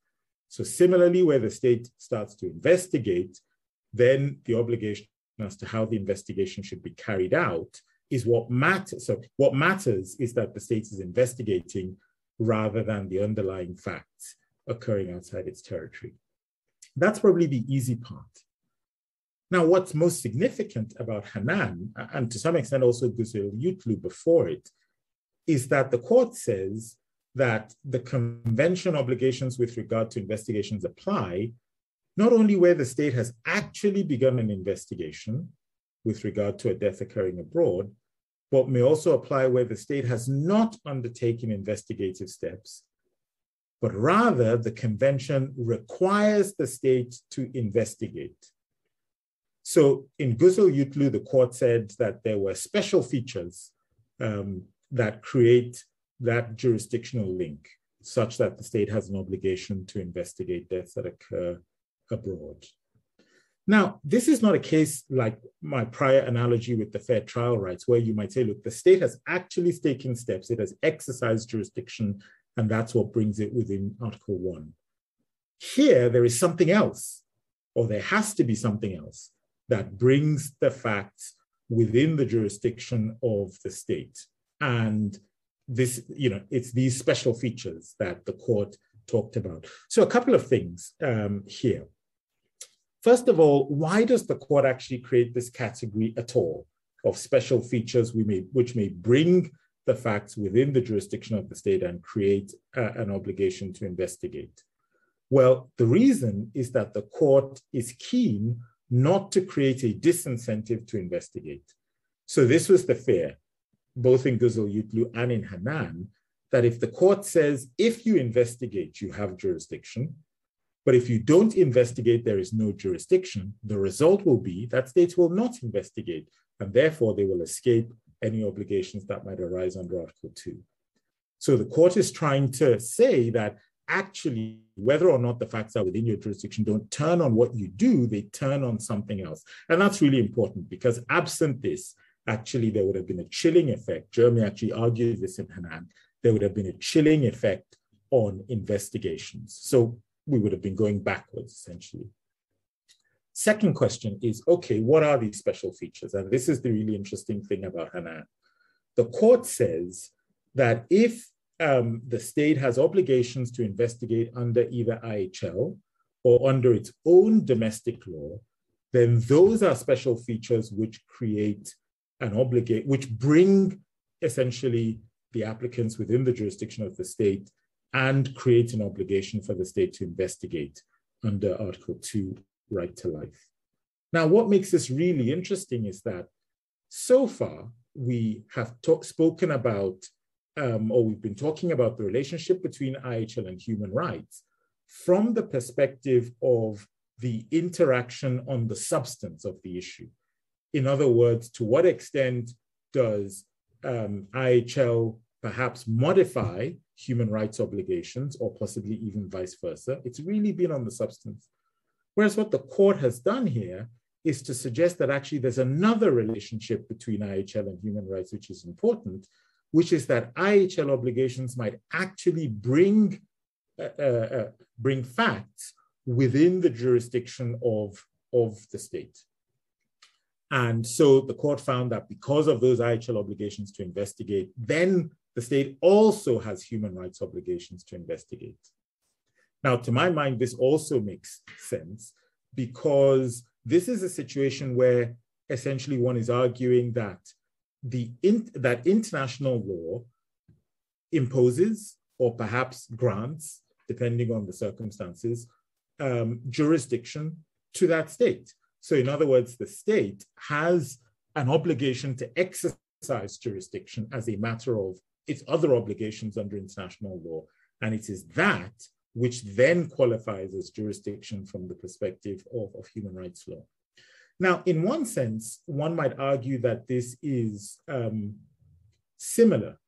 Speaker 5: So similarly, where the state starts to investigate, then the obligation as to how the investigation should be carried out is what matters. So what matters is that the state is investigating rather than the underlying facts occurring outside its territory. That's probably the easy part. Now, what's most significant about Hanan, and to some extent also Güzelüklü before it, is that the court says that the convention obligations with regard to investigations apply not only where the state has actually begun an investigation with regard to a death occurring abroad, but may also apply where the state has not undertaken investigative steps, but rather the convention requires the state to investigate. So in Güzelüklü, the court said that there were special features that create that jurisdictional link, such that the state has an obligation to investigate deaths that occur abroad. Now, this is not a case like my prior analogy with the fair trial rights, where you might say, look, the state has actually taken steps, it has exercised jurisdiction, and that's what brings it within Article 1. Here, there is something else, or there has to be something else, that brings the facts within the jurisdiction of the state. And this, it's these special features that the court talked about. So a couple of things here. First of all, why does the court actually create this category at all of special features which may bring the facts within the jurisdiction of the state and create an obligation to investigate? Well, the reason is that the court is keen not to create a disincentive to investigate. So this was the fear, both in Güzelüklü and in Hanan, that if the court says, if you investigate, you have jurisdiction, but if you don't investigate, there is no jurisdiction, the result will be that states will not investigate, and therefore they will escape any obligations that might arise under Article 2. So the court is trying to say that actually, whether or not the facts are within your jurisdiction don't turn on what you do, they turn on something else. And that's really important, because absent this, actually, there would have been a chilling effect. Germany actually argued this in Hanan. There would have been a chilling effect on investigations. So we would have been going backwards, essentially. Second question is, okay, what are these special features? And this is the really interesting thing about Hanan. The court says that if the state has obligations to investigate under either IHL or under its own domestic law, then those are special features which create which bring essentially the applicants within the jurisdiction of the state and create an obligation for the state to investigate under Article 2, right to life. Now, what makes this really interesting is that So far, we have spoken about, or we've been talking about the relationship between IHL and human rights from the perspective of the interaction on the substance of the issue. In other words, to what extent does IHL perhaps modify human rights obligations, or possibly even vice versa? It's really been on the substance. Whereas what the court has done here is to suggest that actually there's another relationship between IHL and human rights, which is important, which is that IHL obligations might actually bring facts within the jurisdiction of the state. And so the court found that because of those IHL obligations to investigate, then the state also has human rights obligations to investigate. Now, to my mind, this also makes sense because this is a situation where essentially one is arguing that that international law imposes or perhaps grants, depending on the circumstances, jurisdiction to that state. So in other words, the state has an obligation to exercise jurisdiction as a matter of its other obligations under international law. And it is that which then qualifies as jurisdiction from the perspective of human rights law. Now, in one sense, one might argue that this is similar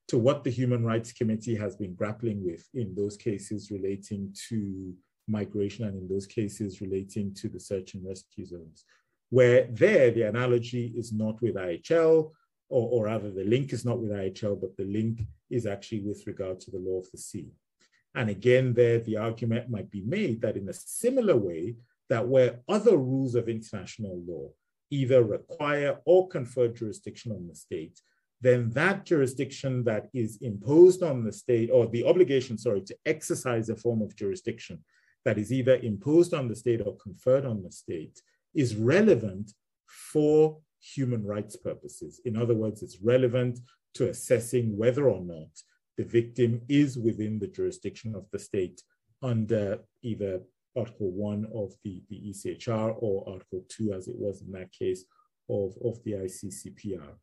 Speaker 5: to what the Human Rights Committee has been grappling with in those cases relating to migration and in those cases relating to the search and rescue zones, where there the analogy is not with IHL, or rather the link is not with IHL, but the link is actually with regard to the law of the sea. And again, there the argument might be made that in a similar way, that where other rules of international law either require or confer jurisdiction on the state, then that jurisdiction that is imposed on the state, or the obligation, sorry, to exercise a form of jurisdiction that is either imposed on the state or conferred on the state, is relevant for human rights purposes. In other words, it's relevant to assessing whether or not the victim is within the jurisdiction of the state under either Article 1 of the ECHR or Article 2, as it was in that case, of the ICCPR.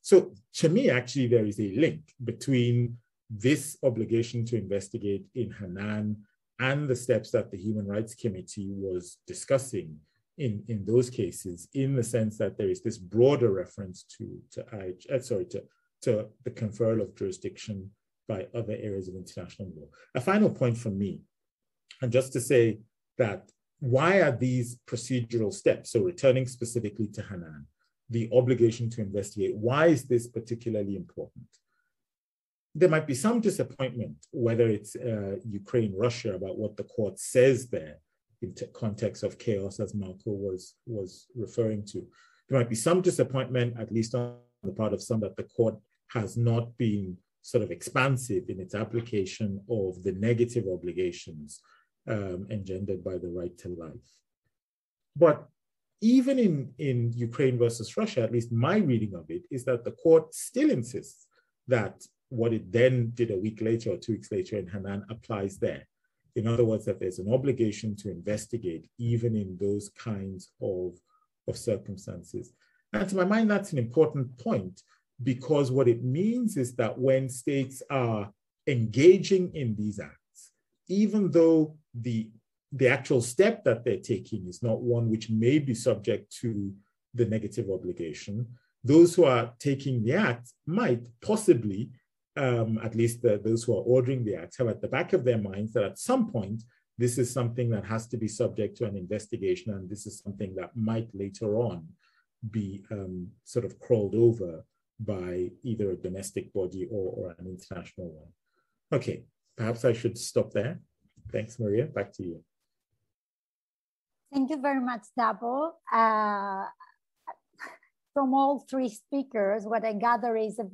Speaker 5: So to me, actually, there is a link between this obligation to investigate in Hanan and the steps that the Human Rights Committee was discussing in those cases, in the sense that there is this broader reference to the conferral of jurisdiction by other areas of international law. A final point from me, and just to say that why are these procedural steps, so returning specifically to Hanan, the obligation to investigate, why is this particularly important? There might be some disappointment, whether it's Ukraine, Russia, about what the court says there in context of chaos, as Marco was referring to. There might be some disappointment, at least on the part of some, that the court has not been sort of expansive in its application of the negative obligations engendered by the right to life. But even in Ukraine versus Russia, at least my reading of it, is that the court still insists that what it then did a week later or 2 weeks later in Hanan applies there. In other words, that there's an obligation to investigate even in those kinds of circumstances. And to my mind, that's an important point, because what it means is that when states are engaging in these acts, even though the actual step that they're taking is not one which may be subject to the negative obligation, those who are taking the act might possibly, at least those who are ordering the acts, have at the back of their minds that at some point, this is something that has to be subject to an investigation, and this is something that might later on be sort of crawled over by either a domestic body or an international one. Okay, perhaps I should stop there. Thanks, Maria. Back to you.
Speaker 2: Thank you very much, Dabo. From all three speakers, what I gather is a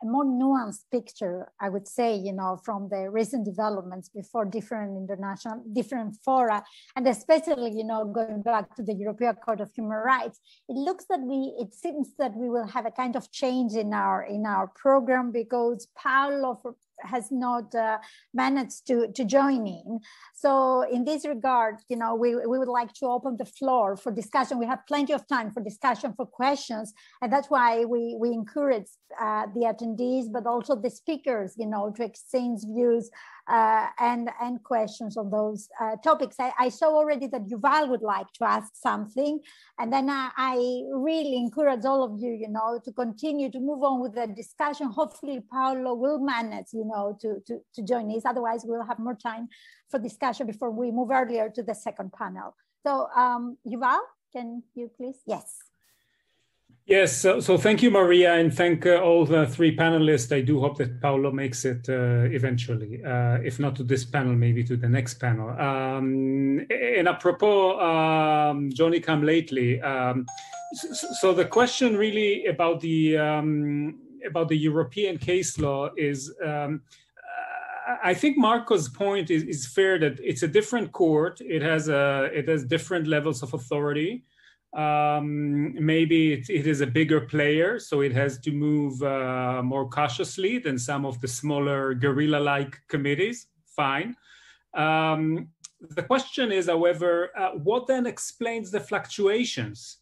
Speaker 2: more nuanced picture, I would say, from the recent developments before different fora, and especially, going back to the European Court of Human Rights. It seems that we will have a kind of change in our program, because Paolo has not managed to join in. So in this regard, we would like to open the floor for discussion. We have plenty of time for discussion, for questions, and that's why we encourage the attendees, but also the speakers, to exchange views and questions on those topics. I saw already that Yuval would like to ask something, and then I really encourage all of you, to continue to move on with the discussion. Hopefully, Paolo will manage, to join us. Otherwise, we'll have more time for discussion before we move earlier to the second panel. So, Yuval, can you please? Yes.
Speaker 6: Yes, so thank you, Maria, and thank all the three panelists. I do hope that Paolo makes it eventually, if not to this panel, maybe to the next panel. And apropos Johnny come lately, so the question really about the European case law is, I think Marco's point is fair, that it's a different court. It has different levels of authority. Maybe it is a bigger player, so it has to move more cautiously than some of the smaller guerrilla-like committees. Fine. The question is, however, what then explains the fluctuations?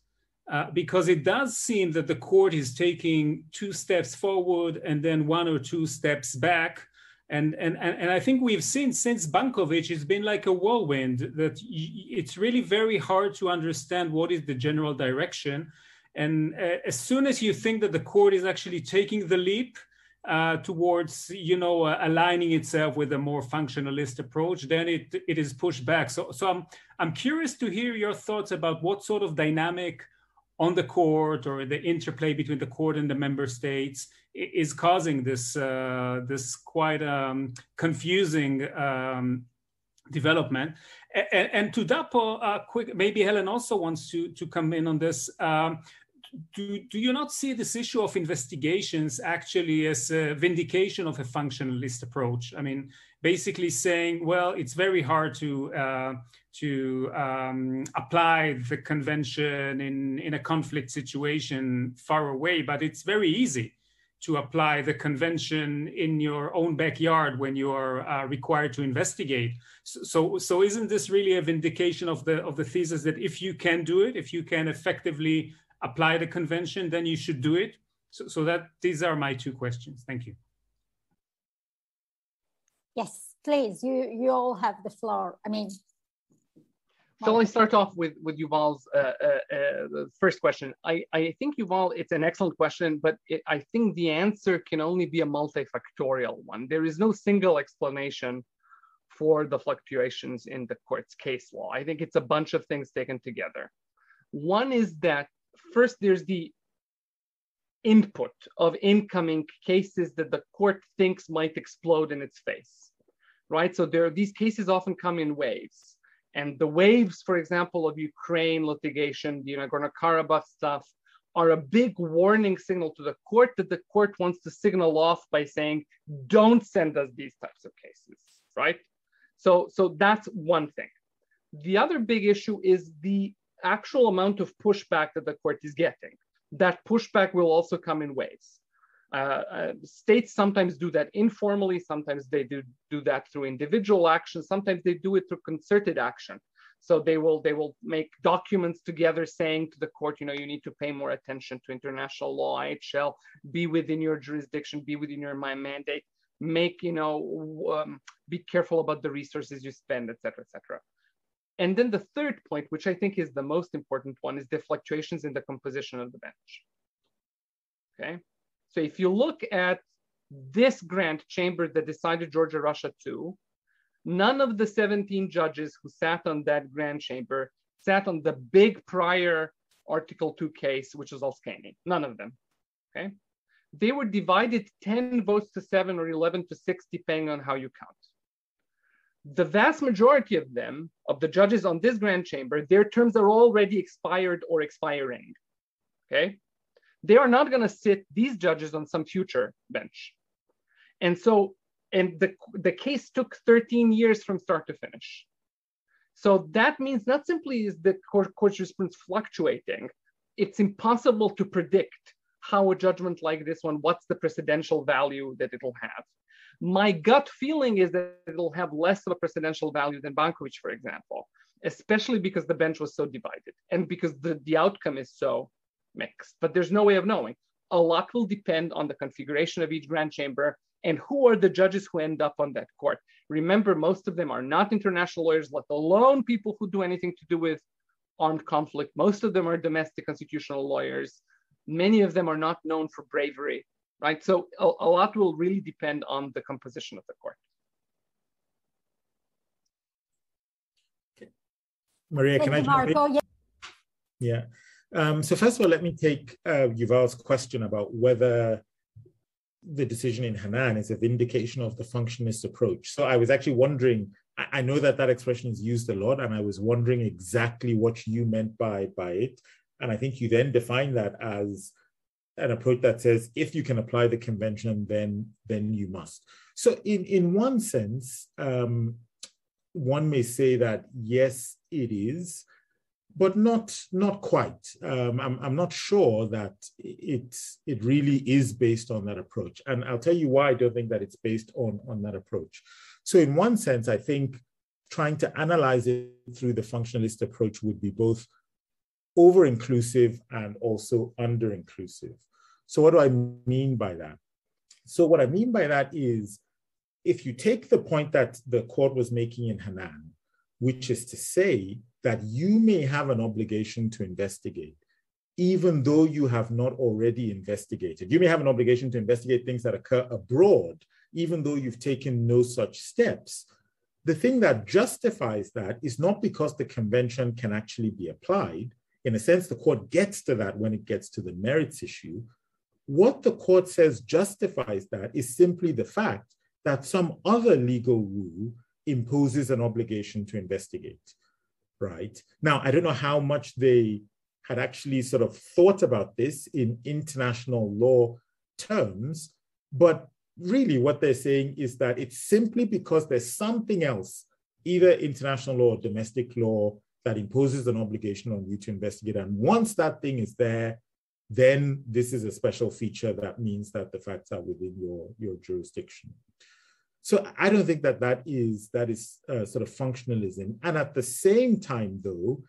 Speaker 6: Because it does seem that the court is taking 2 steps forward and then 1 or 2 steps back. And I think we've seen since Bankovic, it's been like a whirlwind, that it's really very hard to understand what is the general direction. And as soon as you think that the court is actually taking the leap towards, aligning itself with a more functionalist approach, then it is pushed back. So I'm curious to hear your thoughts about what sort of dynamic on the court, or the interplay between the court and the member states, is causing this quite confusing development. And to that quick, maybe Helen also wants to come in on this. Do you not see this issue of investigations actually as a vindication of a functionalist approach? I mean, basically saying, well, it's very hard to apply the convention in a conflict situation far away, but it's very easy to apply the convention in your own backyard when you are required to investigate. So isn't this really a vindication of the thesis that if you can do it, if you can effectively apply the convention, then you should do it? So that these are my 2 questions. Thank you.
Speaker 2: Yes, please. You all have the floor. I mean.
Speaker 4: So let me start off with Yuval's the first question. I think, Yuval, it's an excellent question, but I think the answer can only be a multifactorial one. There is no single explanation for the fluctuations in the court's case law. I think it's a bunch of things taken together. One is that first there's the input of incoming cases that the court thinks might explode in its face, right? So these cases often come in waves. And the waves, for example, of Ukraine litigation, the Nagorno-Karabakh stuff, are a big warning signal to the court that the court wants to signal off by saying, don't send us these types of cases, right? So that's one thing. The other big issue is the actual amount of pushback that the court is getting. That pushback will also come in waves. States sometimes do that informally, sometimes they do that through individual action, sometimes they do it through concerted action. So they will make documents together saying to the court, you need to pay more attention to international law, IHL, be within your jurisdiction, be within your mandate, make, be careful about the resources you spend, et cetera, et cetera. And then the third point, which I think is the most important one, is the fluctuations in the composition of the bench. Okay. So if you look at this grand chamber that decided Georgia Russia 2, none of the 17 judges who sat on that grand chamber sat on the big prior Article 2 case, which was Alskany. None of them. Okay. They were divided 10 votes to 7 or 11 to 6, depending on how you count. The vast majority of them, of the judges on this grand chamber, their terms are already expired or expiring. Okay. They are not going to sit, these judges, on some future bench. And so, the case took 13 years from start to finish. So that means not simply is the court jurisprudence fluctuating, it's impossible to predict how a judgment like this one, what's the precedential value that it'll have. My gut feeling is that it'll have less of a precedential value than Bankovic, for example, especially because the bench was so divided and because the outcome is so mixed. But there's no way of knowing. A lot will depend on the configuration of each grand chamber and who are the judges who end up on that court. Remember, most of them are not international lawyers, let alone people who do anything to do with armed conflict. Most of them are domestic constitutional lawyers. Many of them are not known for bravery, right? So a lot will really depend on the composition of the court.
Speaker 5: Okay. Maria, can I jump in? Yeah. So first of all, let me take Yuval's question about whether the decision in Hanan is a vindication of the functionalist approach. So I was actually wondering, I know that that expression is used a lot, and I was wondering exactly what you meant by it. And I think you then define that as an approach that says, if you can apply the convention, then you must. So in one sense, one may say that, yes, it is, but not quite. I'm not sure that it really is based on that approach. And I'll tell you why I don't think that it's based on that approach. So in one sense, I think trying to analyze it through the functionalist approach would be both over-inclusive and also under-inclusive. So what do I mean by that? So what I mean by that is, if you take the point that the court was making in Hanan, which is to say that you may have an obligation to investigate, even though you have not already investigated. You may have an obligation to investigate things that occur abroad, even though you've taken no such steps. The thing that justifies that is not because the convention can actually be applied. In a sense, the court gets to that when it gets to the merits issue. What the court says justifies that is simply the fact that some other legal rule imposes an obligation to investigate, right? Now, I don't know how much they had actually sort of thought about this in international law terms, but really what they're saying is that it's simply because there's something else, either international law or domestic law, that imposes an obligation on you to investigate. And once that thing is there, then this is a special feature that means that the facts are within your jurisdiction. So I don't think that is sort of functionalism. And at the same time, though,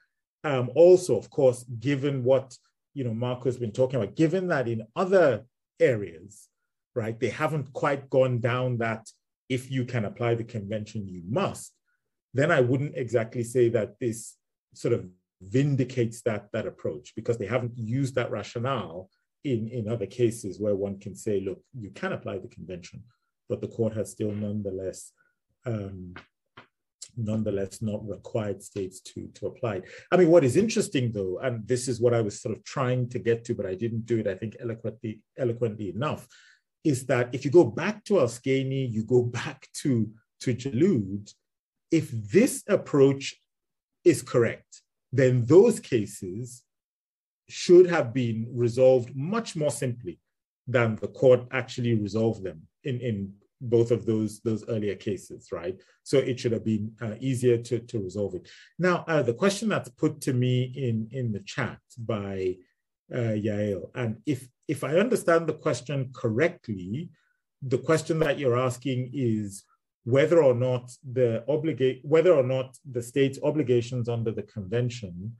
Speaker 5: also, of course, given what Marco's been talking about, given that in other areas, right, they haven't quite gone down that if you can apply the convention, you must, then I wouldn't exactly say that this sort of vindicates that approach, because they haven't used that rationale in other cases where one can say, look, you can apply the convention, but the court has still nonetheless not required states to apply it. I mean, what is interesting though, and this is what I was sort of trying to get to, but I didn't do it, I think, eloquently enough, is that if you go back to Alsgany, you go back to Jalud, if this approach is correct, then those cases should have been resolved much more simply than the court actually resolved them in both of those earlier cases, right? So it should have been easier to resolve it. Now, the question that's put to me in the chat by Yael, and if I understand the question correctly, the question that you're asking is whether or not the state's obligations under the convention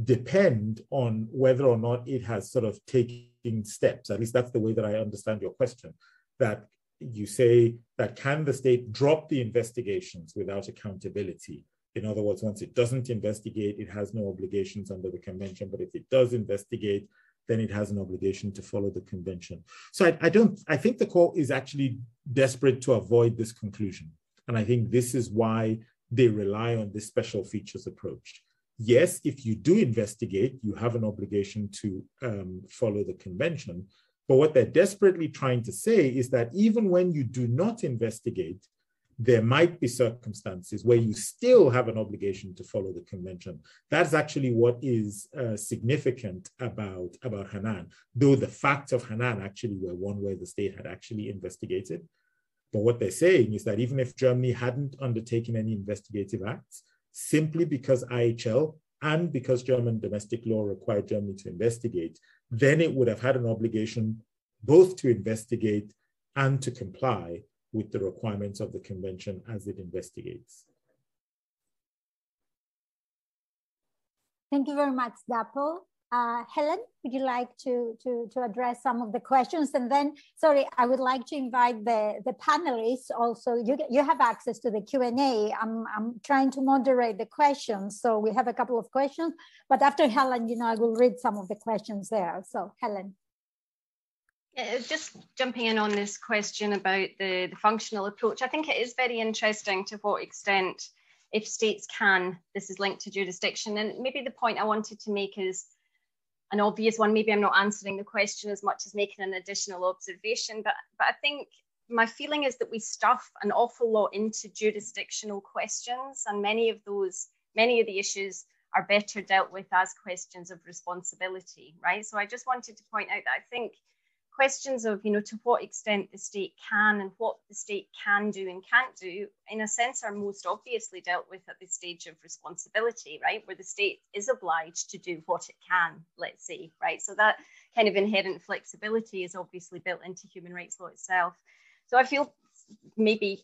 Speaker 5: depend on whether or not it has sort of taken steps. At least that's the way that I understand your question, that you say that can the state drop the investigations without accountability? In other words, once it doesn't investigate, it has no obligations under the convention, but if it does investigate, then it has an obligation to follow the convention. So I think the court is actually desperate to avoid this conclusion. And I think this is why they rely on this special features approach. Yes, if you do investigate, you have an obligation to follow the convention. But what they're desperately trying to say is that even when you do not investigate, there might be circumstances where you still have an obligation to follow the convention. That's actually what is significant about Hanan, though the facts of Hanan actually were one where the state had actually investigated. But what they're saying is that even if Germany hadn't undertaken any investigative acts, simply because IHL and because German domestic law required Germany to investigate, then it would have had an obligation both to investigate and to comply with the requirements of the convention as it investigates.
Speaker 2: Thank you very much, Dapo. Helen, would you like to address some of the questions? And then, sorry, I would like to invite the panelists also. You have access to the Q&A. I'm trying to moderate the questions. So we have a couple of questions, but after Helen, I will read some of the questions there. So Helen.
Speaker 3: Just jumping in on this question about the functional approach, I think it is very interesting to what extent, if states can, this is linked to jurisdiction. And maybe the point I wanted to make is an obvious one. Maybe I'm not answering the question as much as making an additional observation, but I think my feeling is that we stuff an awful lot into jurisdictional questions, and many of the issues are better dealt with as questions of responsibility, right? So I just wanted to point out that I think questions of, to what extent the state can and what the state can do and can't do, in a sense, are most obviously dealt with at the stage of responsibility, right? Where the state is obliged to do what it can, let's say, right? So that kind of inherent flexibility is obviously built into human rights law itself. So I feel maybe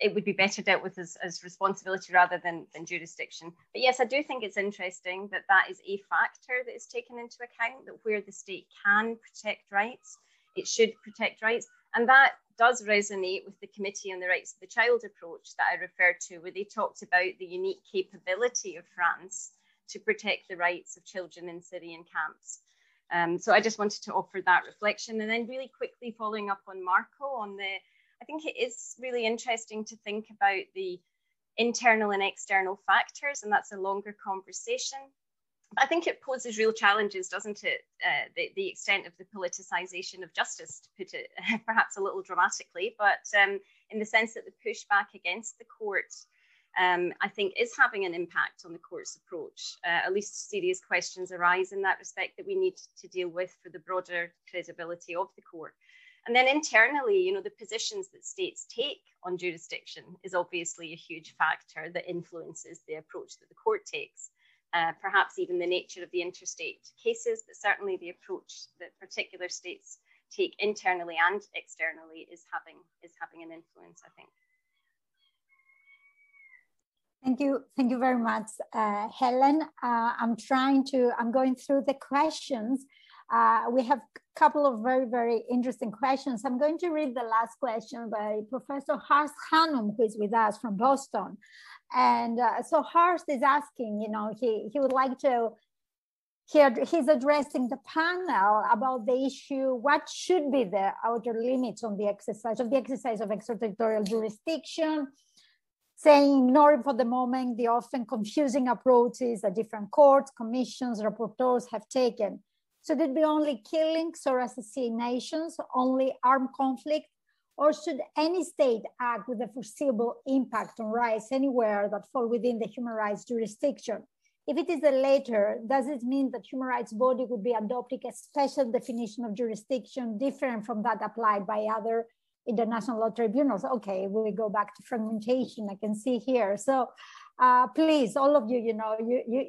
Speaker 3: it would be better dealt with as responsibility rather than jurisdiction. But yes, I do think it's interesting that that is a factor that is taken into account, that where the state can protect rights, it should protect rights. And that does resonate with the Committee on the Rights of the Child approach that I referred to, where they talked about the unique capability of France to protect the rights of children in Syrian camps. So I just wanted to offer that reflection. And then really quickly following up on Marco on I think it is really interesting to think about the internal and external factors, and that's a longer conversation. I think it poses real challenges, doesn't it? The extent of the politicization of justice, to put it perhaps a little dramatically, but in the sense that the pushback against the court, I think, is having an impact on the court's approach. At least serious questions arise in that respect that we need to deal with for the broader credibility of the court. And then internally, the positions that states take on jurisdiction is obviously a huge factor that influences the approach that the court takes. Perhaps even the nature of the interstate cases, but certainly the approach that particular states take internally and externally is having an influence, I think.
Speaker 2: Thank you very much, Helen. I'm going through the questions. We have a couple of very, very interesting questions. I'm going to read the last question by Professor Horst Hanum, who is with us from Boston. And so Horst is asking, he would like to, he's addressing the panel about the issue, what should be the outer limits on the exercise of extraterritorial jurisdiction, saying, ignoring for the moment the often confusing approaches that different courts, commissions, rapporteurs have taken. Should it be only killings or assassinations, only armed conflict, or should any state act with a foreseeable impact on rights anywhere that fall within the human rights jurisdiction? If it is the latter, does it mean that human rights body would be adopting a special definition of jurisdiction different from that applied by other international law tribunals? Okay, we go back to fragmentation, I can see here. So please, all of you,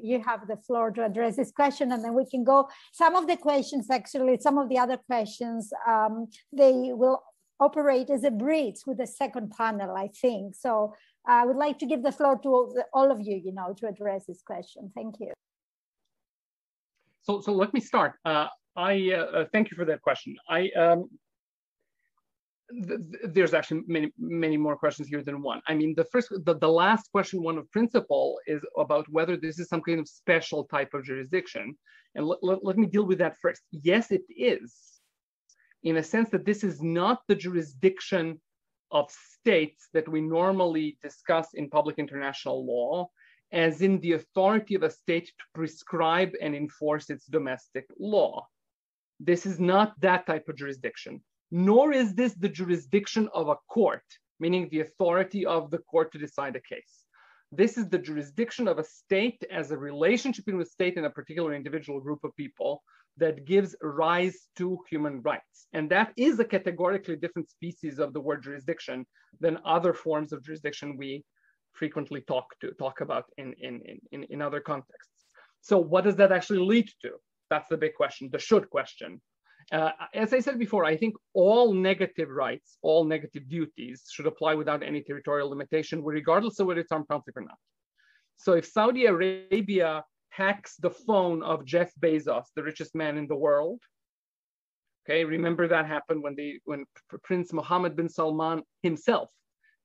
Speaker 2: you have the floor to address this question, and then we can go. Some of the questions, actually, some of the other questions, they will operate as a bridge with the second panel, I think. So I would like to give the floor to all of you, to address this question. Thank you.
Speaker 4: So let me start. Thank you for that question. There's actually many more questions here than one. I mean, the last question, one of principle, is about whether this is some kind of special type of jurisdiction. And let me deal with that first. Yes, it is, in a sense that this is not the jurisdiction of states that we normally discuss in public international law, as in the authority of a state to prescribe and enforce its domestic law. This is not that type of jurisdiction. Nor is this the jurisdiction of a court, meaning the authority of the court to decide a case. This is the jurisdiction of a state as a relationship between a state and a particular individual group of people that gives rise to human rights. And that is a categorically different species of the word jurisdiction than other forms of jurisdiction we frequently talk about in other contexts. So what does that actually lead to? That's the big question, the should question. as I said before, I think all negative rights, all negative duties should apply without any territorial limitation, regardless of whether it's armed conflict or not. So if Saudi Arabia hacks the phone of Jeff Bezos, the richest man in the world, okay, remember that happened when Prince Mohammed bin Salman himself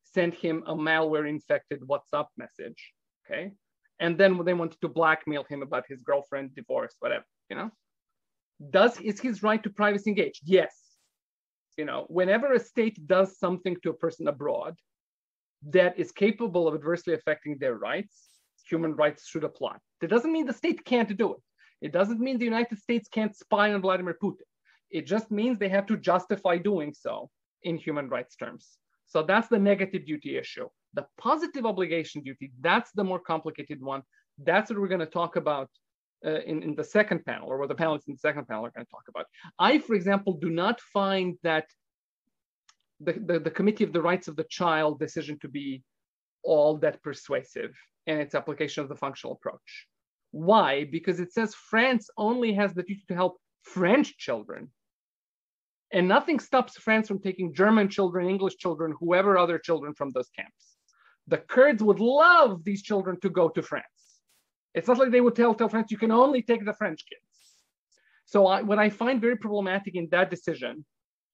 Speaker 4: sent him a malware-infected WhatsApp message, okay? And then they wanted to blackmail him about his girlfriend, divorce, whatever, you know? Is his right to privacy engaged? Yes. You know, whenever a state does something to a person abroad that is capable of adversely affecting their rights, human rights should apply. That doesn't mean the state can't do it. It doesn't mean the United States can't spy on Vladimir Putin. It just means they have to justify doing so in human rights terms. So that's the negative duty issue. The positive obligation duty, that's the more complicated one. That's what we're going to talk about in the second panel, or what the panelists in the second panel are going to talk about. I, for example, do not find that the Committee of the Rights of the Child decision to be all that persuasive in its application of the functional approach. Why? Because it says France only has the duty to help French children. And nothing stops France from taking German children, English children, whoever other children from those camps. The Kurds would love these children to go to France. It's not like they would tell France, you can only take the French kids. So what I find very problematic in that decision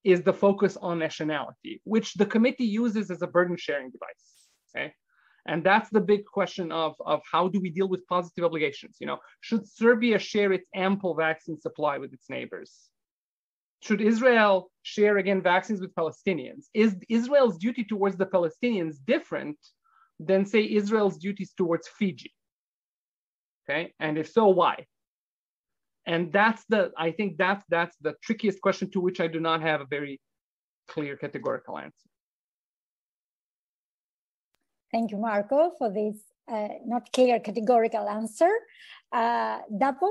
Speaker 4: is the focus on nationality, which the committee uses as a burden sharing device, okay? And that's the big question of how do we deal with positive obligations? You know, should Serbia share its ample vaccine supply with its neighbors? Should Israel share, again, vaccines with Palestinians? Is Israel's duty towards the Palestinians different than, say, Israel's duties towards Fiji? Okay, and if so, why? And I think that's the trickiest question to which I do not have a very clear categorical answer.
Speaker 2: Thank you, Marco, for this not clear categorical answer. Dapo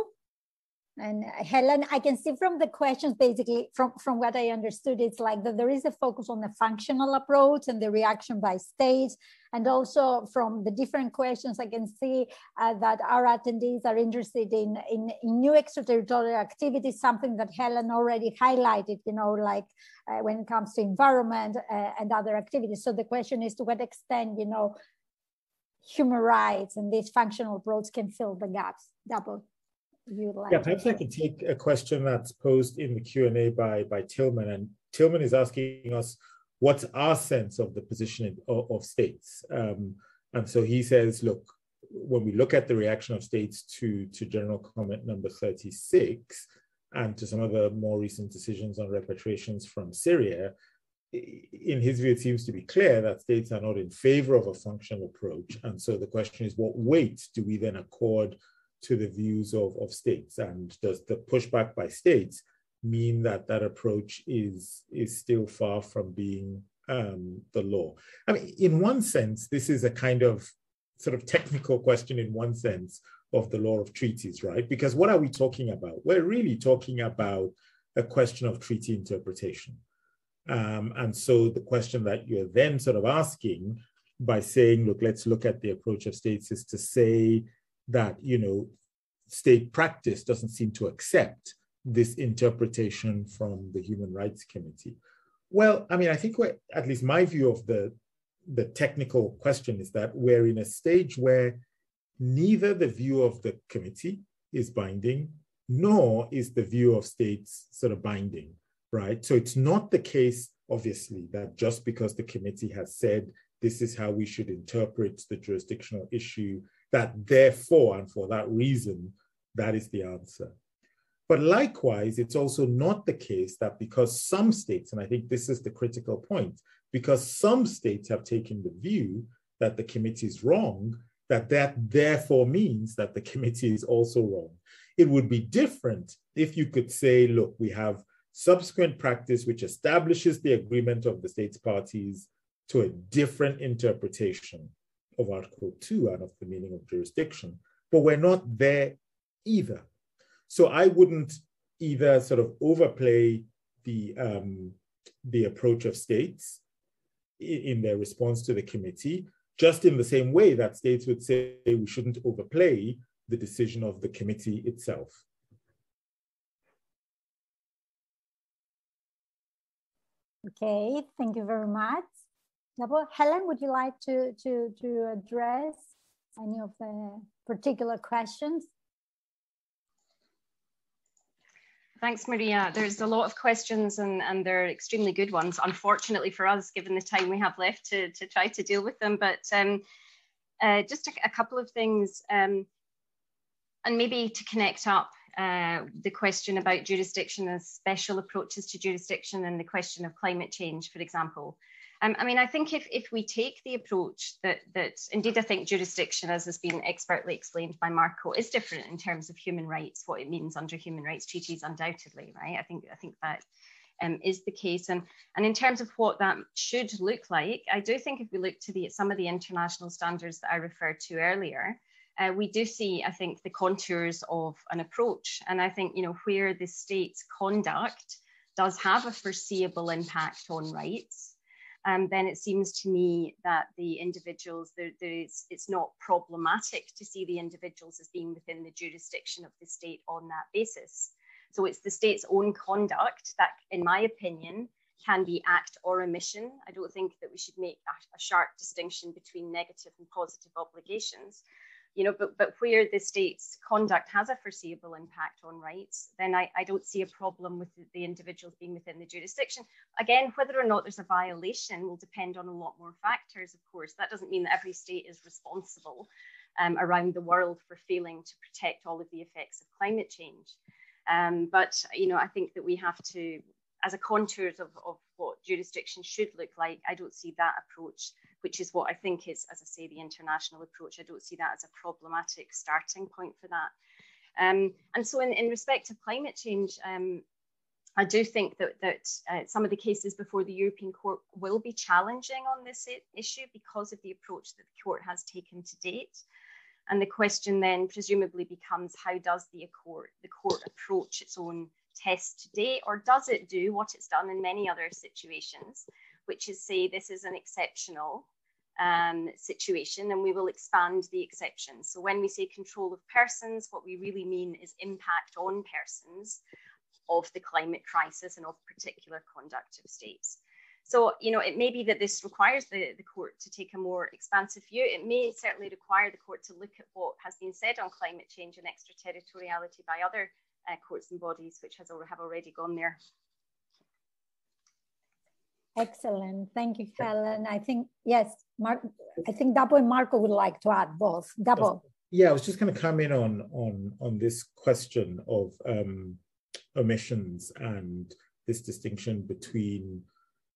Speaker 2: and Helen, I can see from the questions, basically from what I understood, it's like that there is a focus on the functional approach and the reaction by states. And also from the different questions, I can see that our attendees are interested in new extraterritorial activities, something that Helen already highlighted, you know, like when it comes to environment and other activities. So the question is to what extent, you know, human rights and this functional approach can fill the gaps. Dapo.
Speaker 5: Yeah, perhaps I can take a question that's posed in the Q&A by Tillman. And Tillman is asking us, what's our sense of the position of states? And so he says, look, when we look at the reaction of states to general comment number 36 and to some of the more recent decisions on repatriations from Syria, in his view, it seems to be clear that states are not in favor of a functional approach. And so the question is, what weight do we then accord to the views of states? And does the pushback by states mean that that approach is still far from being the law? I mean, in one sense, this is a kind of sort of technical question in one sense of the law of treaties, right? Because what are we talking about? We're really talking about a question of treaty interpretation. And so the question that you're then sort of asking by saying, look, let's look at the approach of states, is to say that, you know, state practice doesn't seem to accept this interpretation from the Human Rights Committee. Well, I mean, I think at least my view of the technical question is that we're in a stage where neither the view of the committee is binding, nor is the view of states sort of binding, right? So it's not the case, obviously, that just because the committee has said this is how we should interpret the jurisdictional issue, that therefore, and for that reason, that is the answer. But likewise, it's also not the case that because some states, and I think this is the critical point, because some states have taken the view that the committee is wrong, that therefore means that the committee is also wrong. It would be different if you could say, look, we have subsequent practice which establishes the agreement of the states parties to a different interpretation of Article 2 and of the meaning of jurisdiction, but we're not there either. So I wouldn't either sort of overplay the approach of states in their response to the committee, just in the same way that states would say we shouldn't overplay the decision of the committee itself.
Speaker 2: Okay, thank you very much. Helen, would you like to address any of the particular questions?
Speaker 3: Thanks, Maria. There's a lot of questions and they're extremely good ones, unfortunately for us, given the time we have left to try to deal with them. But just a couple of things, and maybe to connect up the question about jurisdiction and special approaches to jurisdiction and the question of climate change, for example. I mean, I think if we take the approach that indeed I think jurisdiction, as has been expertly explained by Marco, is different in terms of human rights, what it means under human rights treaties, undoubtedly, right? I think that is the case. And in terms of what that should look like, I do think if we look to some of the international standards that I referred to earlier, we do see, I think, the contours of an approach. And I think, you know, where the state's conduct does have a foreseeable impact on rights, then it seems to me that the individuals, it's not problematic to see the individuals as being within the jurisdiction of the state on that basis. So it's the state's own conduct that, in my opinion, can be act or omission. I don't think that we should make a sharp distinction between negative and positive obligations. You know, but where the state's conduct has a foreseeable impact on rights, then I don't see a problem with the individuals being within the jurisdiction. Again, whether or not there's a violation will depend on a lot more factors, of course. That doesn't mean that every state is responsible around the world for failing to protect all of the effects of climate change. But, you know, I think that we have to, as a contours of what jurisdiction should look like, I don't see that approach, which is what I think is, as I say, the international approach. I don't see that as a problematic starting point for that. And so in respect of climate change, I do think that some of the cases before the European Court will be challenging on this issue because of the approach that the court has taken to date. And the question then presumably becomes, how does the court approach its own test to date, or does it do what it's done in many other situations, which is say this is an exceptional situation and we will expand the exception. So when we say control of persons, what we really mean is impact on persons of the climate crisis and of particular conduct of states. So, you know, it may be that this requires the court to take a more expansive view. It may certainly require the court to look at what has been said on climate change and extraterritoriality by other courts and bodies which have already gone there.
Speaker 2: Excellent, thank you, Helen. I think, yes, I think Dabo and Marco would like to add both. Dabo.
Speaker 5: Yeah, I was just going to come in on this question of omissions and this distinction between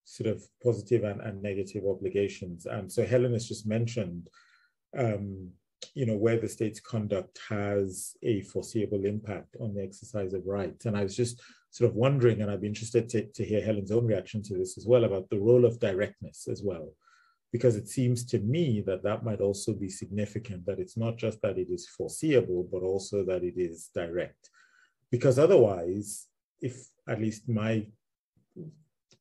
Speaker 5: sort of positive and negative obligations. And so Helen has just mentioned, you know, where the state's conduct has a foreseeable impact on the exercise of rights. And I was just sort of wondering, and I'd be interested to hear Helen's own reaction to this as well, about the role of directness as well, because it seems to me that that might also be significant, that it's not just that it is foreseeable, but also that it is direct. Because otherwise, if at least my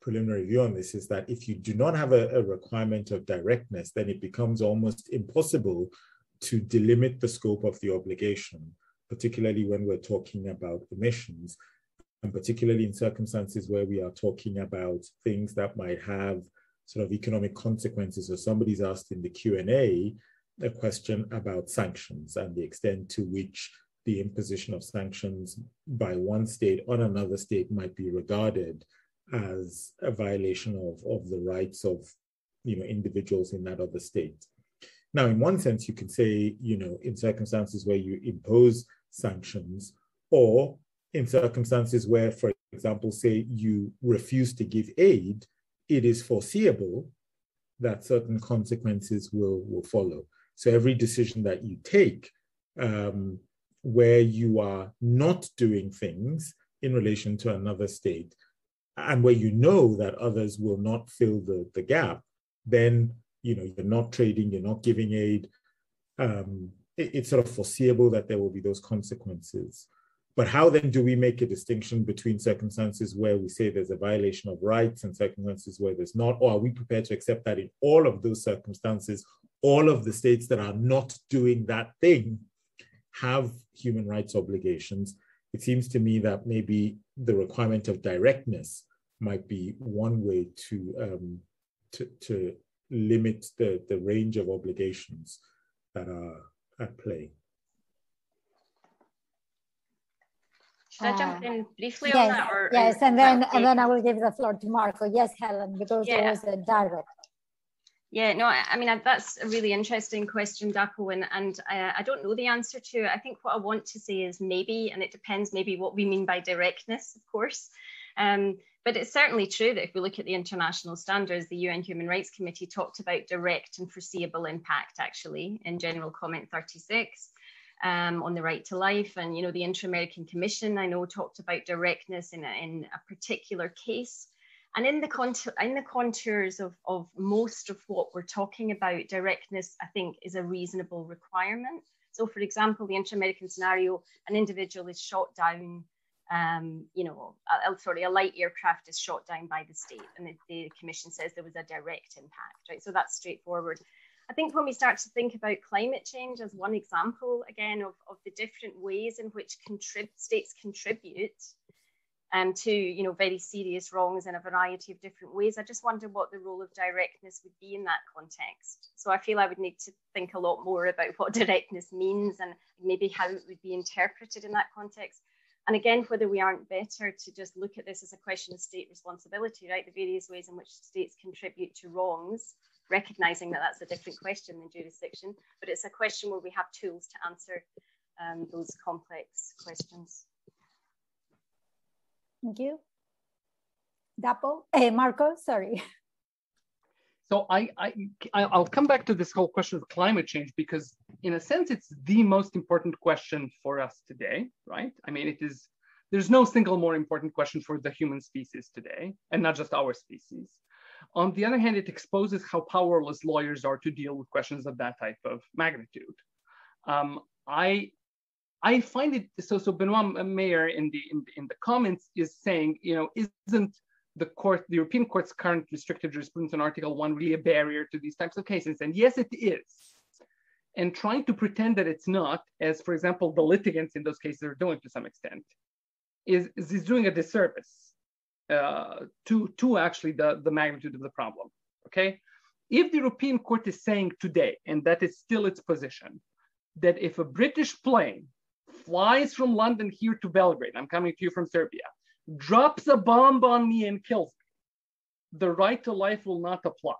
Speaker 5: preliminary view on this is that if you do not have a requirement of directness, then it becomes almost impossible to delimit the scope of the obligation, particularly when we're talking about emissions, and particularly in circumstances where we are talking about things that might have sort of economic consequences. Or somebody's asked in the Q&A a question about sanctions and the extent to which the imposition of sanctions by one state on another state might be regarded as a violation of the rights of, you know, individuals in that other state. Now, in one sense, you can say, you know, in circumstances where you impose sanctions, or in circumstances where, for example, say you refuse to give aid, it is foreseeable that certain consequences will follow. So every decision that you take where you are not doing things in relation to another state, and where you know that others will not fill the gap, then, you know, you're not trading, you're not giving aid. It's sort of foreseeable that there will be those consequences. But how then do we make a distinction between circumstances where we say there's a violation of rights and circumstances where there's not? Or are we prepared to accept that in all of those circumstances, all of the states that are not doing that thing have human rights obligations? It seems to me that maybe the requirement of directness might be one way to limit the range of obligations that are at play.
Speaker 3: Should I jump in briefly
Speaker 2: yes,
Speaker 3: on that? Or,
Speaker 2: yes, and then I will give the floor to Marco. Yes, Helen, because it was a direct.
Speaker 3: Yeah, no, I mean, that's a really interesting question, Dapo, and I don't know the answer to it. I think what I want to say is maybe, and it depends maybe what we mean by directness, of course. But it's certainly true that if we look at the international standards, the UN Human Rights Committee talked about direct and foreseeable impact, actually, in General Comment 36 on the right to life. And, you know, the Inter-American Commission, I know, talked about directness in a particular case. And in the contours of most of what we're talking about, directness, I think, is a reasonable requirement. So, for example, the Inter-American scenario, an individual is shot down, you know, a light aircraft is shot down by the state, and the Commission says there was a direct impact, right? So that's straightforward. I think when we start to think about climate change as one example, again, of the different ways in which states contribute to, you know, very serious wrongs in a variety of different ways, I just wonder what the role of directness would be in that context. So I feel I would need to think a lot more about what directness means and maybe how it would be interpreted in that context. And again, whether we aren't better to just look at this as a question of state responsibility, right? The various ways in which states contribute to wrongs, recognizing that that's a different question than jurisdiction, but it's a question where we have tools to answer those complex questions.
Speaker 2: Thank you. Dapo, Marco, sorry.
Speaker 4: So I'll come back to this whole question of climate change, because in a sense, it's the most important question for us today, right? I mean, there's no single more important question for the human species today, and not just our species. On the other hand, it exposes how powerless lawyers are to deal with questions of that type of magnitude. I find it, so Benoit Mayer in the comments is saying, you know, isn't the European Court's current restrictive jurisprudence in Article 1 really a barrier to these types of cases? And yes, it is. And trying to pretend that it's not, as for example, the litigants in those cases are doing to some extent, is doing a disservice to actually the magnitude of the problem, okay? If the European Court is saying today, and that is still its position, that if a British plane flies from London here to Belgrade, I'm coming to you from Serbia, drops a bomb on me and kills me, the right to life will not apply.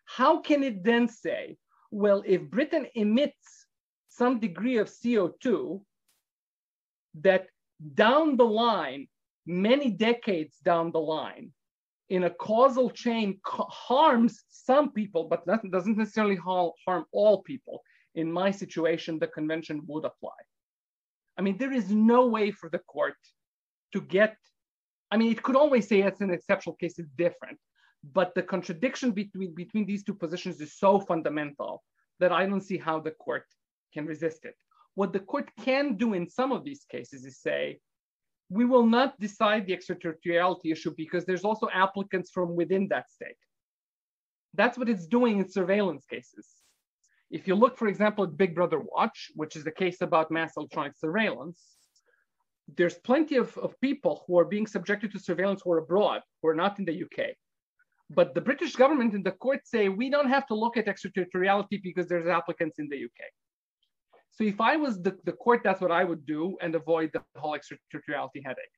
Speaker 4: How can it then say, well, if Britain emits some degree of CO2 that down the line, many decades down the line, in a causal chain harms some people, but doesn't necessarily harm all people, in my situation, the convention would apply. I mean, there is no way for the court to get, I mean, it could always say it's an exceptional case, it's different, but the contradiction between these two positions is so fundamental that I don't see how the court can resist it. What the court can do in some of these cases is say, we will not decide the extraterritoriality issue because there's also applicants from within that state. That's what it's doing in surveillance cases. If you look, for example, at Big Brother Watch, which is the case about mass electronic surveillance, there's plenty of people who are being subjected to surveillance who are abroad, who are not in the UK. But the British government and the court say, we don't have to look at extraterritoriality because there's applicants in the UK. So if I was the court, that's what I would do and avoid the whole extraterritoriality headache.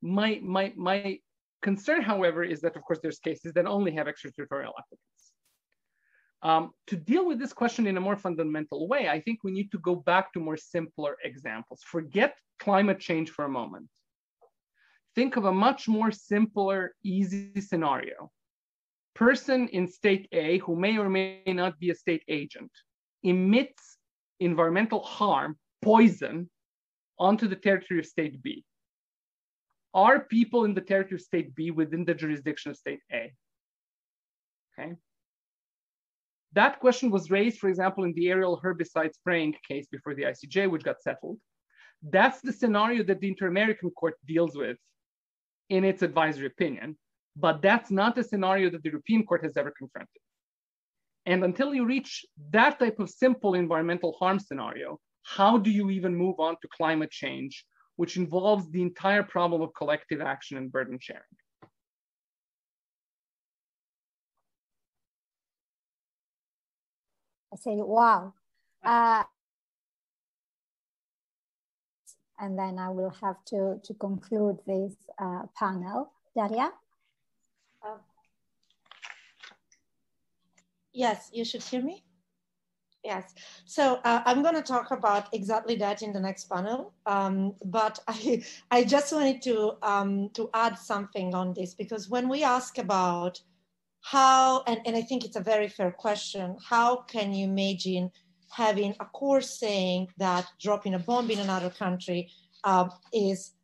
Speaker 4: My concern, however, is that, of course, there's cases that only have extraterritorial applicants. To deal with this question in a more fundamental way, I think we need to go back to more simpler examples. Forget climate change for a moment. Think of a much more simpler, easy scenario. Person in state A, who may or may not be a state agent, emits environmental harm, poison, onto the territory of state B. Are people in the territory of state B within the jurisdiction of state A? Okay. That question was raised, for example, in the aerial herbicide spraying case before the ICJ, which got settled. That's the scenario that the Inter-American Court deals with in its advisory opinion, but that's not a scenario that the European Court has ever confronted. And until you reach that type of simple environmental harm scenario, how do you even move on to climate change, which involves the entire problem of collective action and burden sharing?
Speaker 2: say, wow. And then I will have to conclude this panel. Daria?
Speaker 7: Yes, you should hear me? Yes, so I'm going to talk about exactly that in the next panel, but I just wanted to add something on this, because when we ask about how, and I think it's a very fair question, how can you imagine having a course saying that dropping a bomb in another country is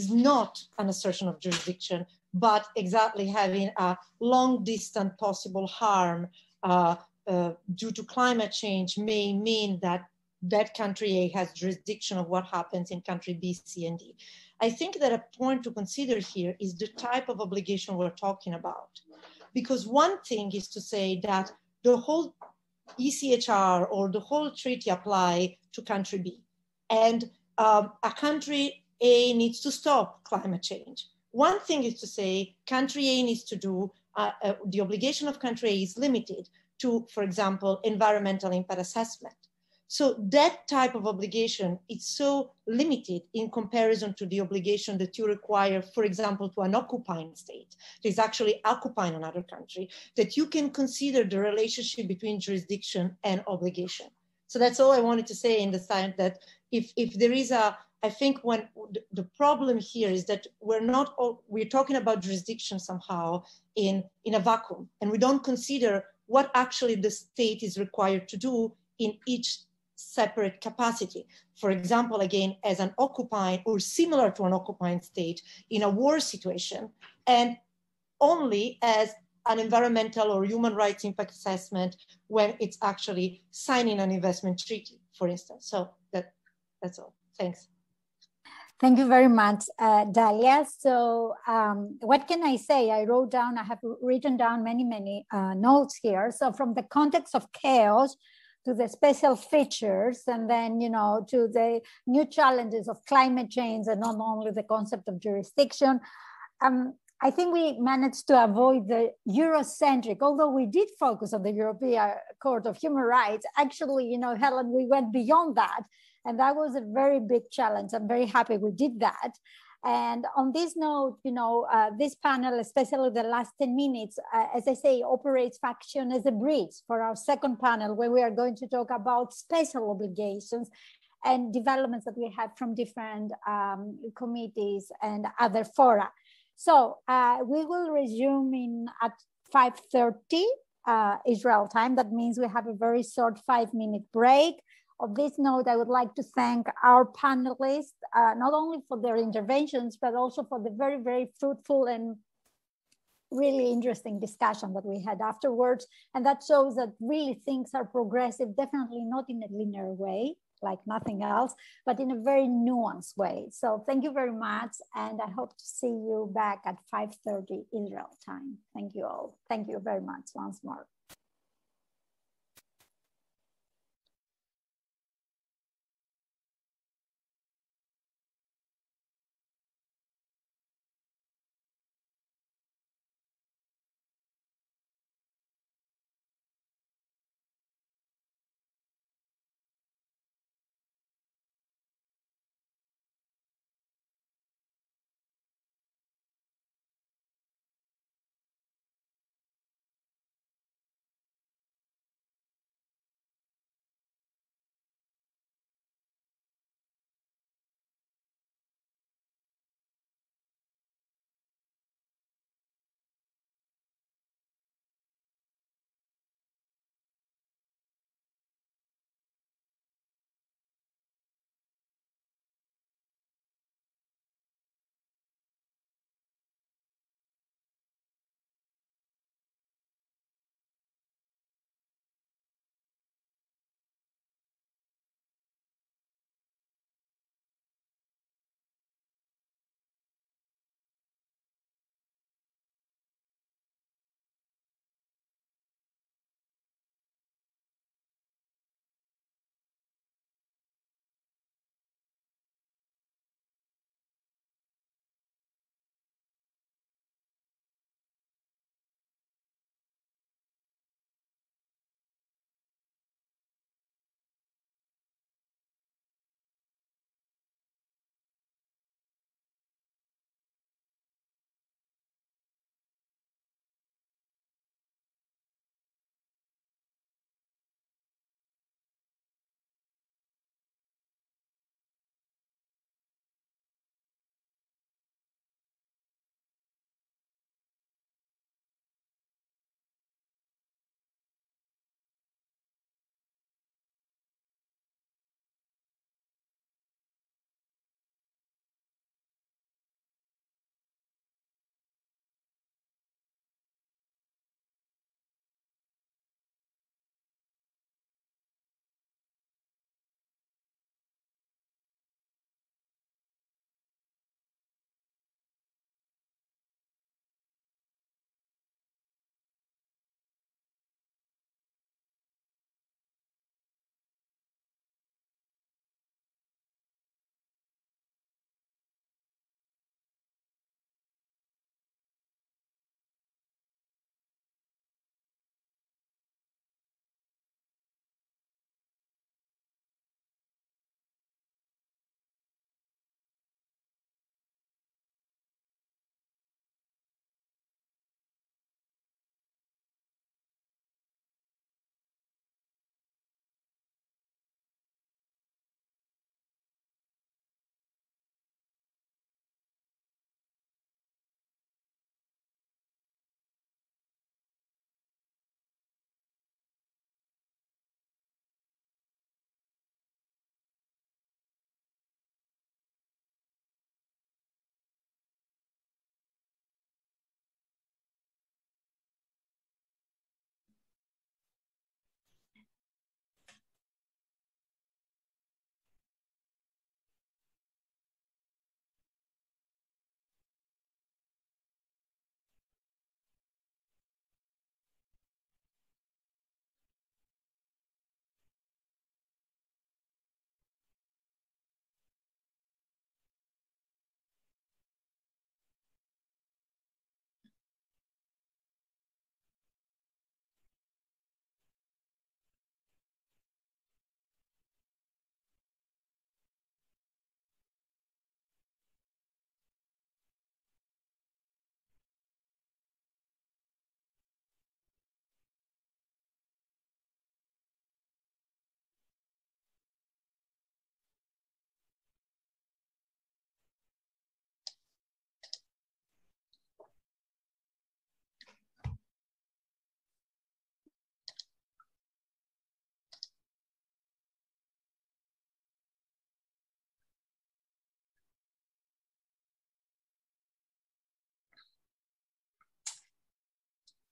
Speaker 7: not an assertion of jurisdiction, but exactly having a long distance possible harm due to climate change may mean that that country A has jurisdiction of what happens in country B, C, and D. I think that a point to consider here is the type of obligation we're talking about. Because one thing is to say that the whole ECHR or the whole treaty apply to country B. And a country A needs to stop climate change. One thing is to say country A needs to do, the obligation of country A is limited to, for example, environmental impact assessment. So that type of obligation is so limited in comparison to the obligation that you require, for example, to an occupying state that is actually occupying another country, that you can consider the relationship between jurisdiction and obligation. So that's all I wanted to say in the sense that if there is I think when the problem here is that we're talking about jurisdiction somehow in a vacuum, and we don't consider what actually the state is required to do in each separate capacity. For example, again, as an occupying or similar to an occupying state in a war situation, and only as an environmental or human rights impact assessment when it's actually signing an investment treaty, for instance. So that's all. Thanks.
Speaker 2: Thank you very much, Dalia. So what can I say? I have written down many notes here. So from the context of chaos to the special features, and then, to the new challenges of climate change, and not only the concept of jurisdiction, I think we managed to avoid the Eurocentric, although we did focus on the European Court of Human Rights. Actually, Helen, we went beyond that. And that was a very big challenge. I'm very happy we did that. And on this note, this panel, especially the last 10 minutes, as I say, operates function as a bridge for our second panel, where we are going to talk about special obligations and developments that we have from different committees and other fora. So we will resume at 5:30 Israel time. That means we have a very short 5-minute break. On this note, I would like to thank our panelists, not only for their interventions, but also for the very, very fruitful and really interesting discussion that we had afterwards. And that shows that really things are progressive, definitely not in a linear way, like nothing else, but in a very nuanced way. So thank you very much. And I hope to see you back at 5:30 Israel time. Thank you all. Thank you very much once more.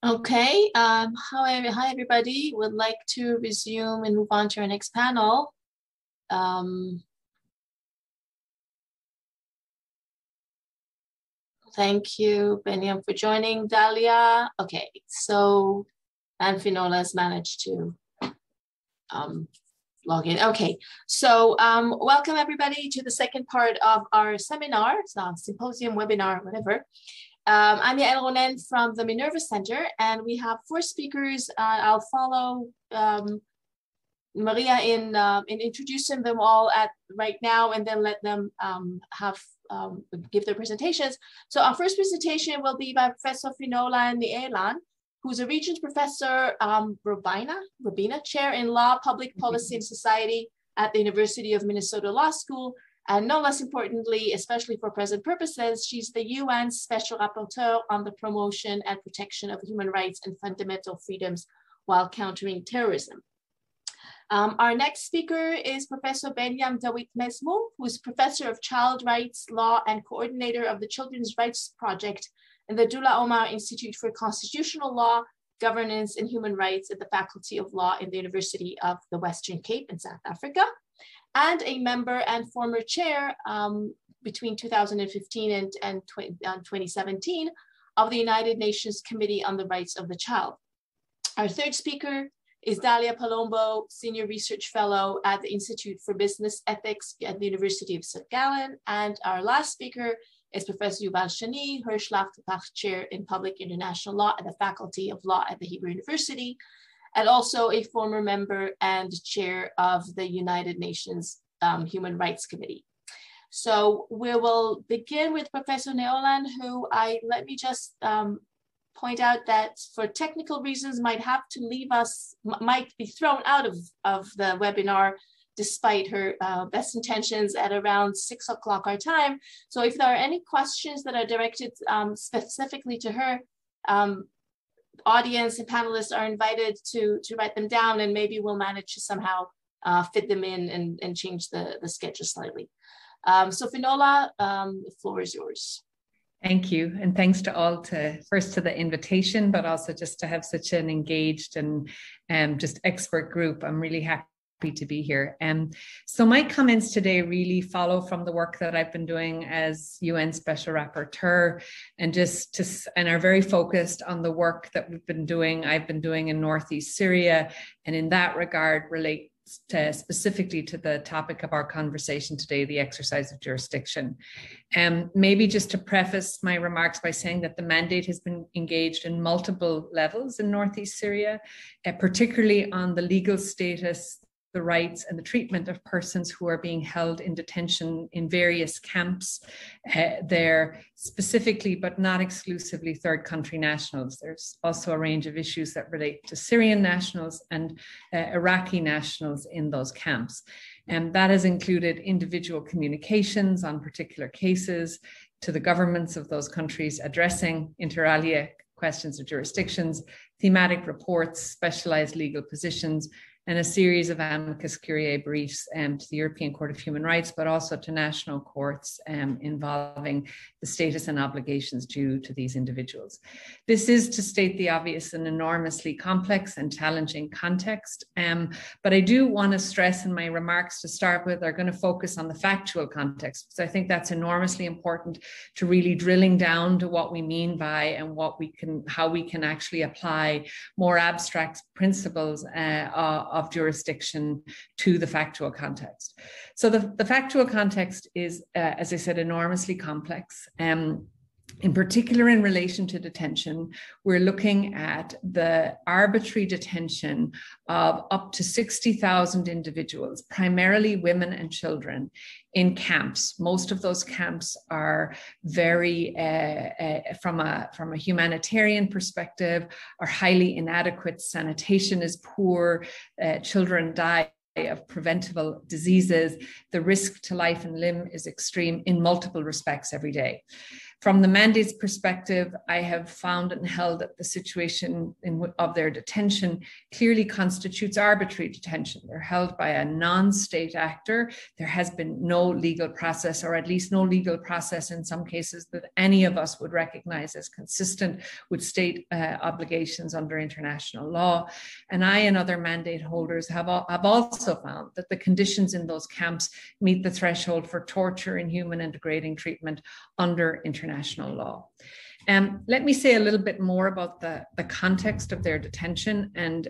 Speaker 8: Okay, hi everybody. Would like to resume and move on to our next panel. Thank you, Benyam, for joining. Dalia. Okay, so, and Finola has managed to log in. Okay, so welcome everybody to the second part of our seminar. It's not symposium, webinar, whatever. I'm Yael Ronen from the Minerva Center, and we have 4 speakers. I'll follow Maria in introducing them all right now, and then let them give their presentations. So our first presentation will be by Professor Finola Nielan, who's a Regents Professor, Robina Chair in Law, Public Policy and Society at the University of Minnesota Law School. And no less importantly, especially for present purposes, she's the UN Special Rapporteur on the promotion and protection of human rights and fundamental freedoms while countering terrorism. Our next speaker is Professor Benyam Dawit Mesmoum, who's Professor of Child Rights Law and coordinator of the Children's Rights Project in the Dula Omar Institute for Constitutional Law, Governance and Human Rights at the Faculty of Law in the University of the Western Cape in South Africa, and a member and former chair between 2015 and 2017 of the United Nations Committee on the Rights of the Child. Our third speaker is Dalia Palombo, Senior Research Fellow at the Institute for Business Ethics at the University of St. Gallen. And our last speaker is Professor Yuval Shani, Hirsch Lauterbach Chair in Public International Law at the Faculty of Law at the Hebrew University, and also a former member and chair of the United Nations Human Rights Committee. So we will begin with Professor Neolan, who let me just point out that for technical reasons might be thrown out of the webinar despite her best intentions at around 6 o'clock our time. So if there are any questions that are directed specifically to her, audience and panelists are invited to write them down, and maybe we'll manage to somehow fit them in and change the schedule slightly. So Finola, the floor is yours.
Speaker 9: Thank you. And thanks to all first to the invitation, but also just to have such an engaged and just expert group. I'm really happy to be here. So my comments today really follow from the work that I've been doing as UN Special Rapporteur, and and are very focused on the work that I've been doing in Northeast Syria, and in that regard relate specifically to the topic of our conversation today, the exercise of jurisdiction. Maybe just to preface my remarks by saying that the mandate has been engaged in multiple levels in Northeast Syria, particularly on the legal status, the rights and the treatment of persons who are being held in detention in various camps there, specifically but not exclusively third country nationals. There's also a range of issues that relate to Syrian nationals and Iraqi nationals in those camps. And that has included individual communications on particular cases to the governments of those countries addressing inter alia questions of jurisdictions, thematic reports, specialized legal positions, and a series of amicus curiae briefs to the European Court of Human Rights, but also to national courts involving the status and obligations due to these individuals. This is, to state the obvious, an enormously complex and challenging context, but I do want to stress in my remarks to start with are going to focus on the factual context, because I think that's enormously important to really drilling down to what we mean by and how we can actually apply more abstract principles of jurisdiction to the factual context. So the factual context is, as I said, enormously complex. In particular, in relation to detention, we're looking at the arbitrary detention of up to 60,000 individuals, primarily women and children, in camps. Most of those camps are very, from a humanitarian perspective, are highly inadequate. Sanitation is poor. Children die of preventable diseases. The risk to life and limb is extreme in multiple respects every day. From the mandate's perspective, I have found and held that the situation of their detention clearly constitutes arbitrary detention. They're held by a non-state actor. There has been no legal process, or at least no legal process in some cases that any of us would recognize as consistent with state obligations under international law. And I and other mandate holders have also found that the conditions in those camps meet the threshold for torture, inhuman and degrading treatment under international law. Let me say a little bit more about the context of their detention and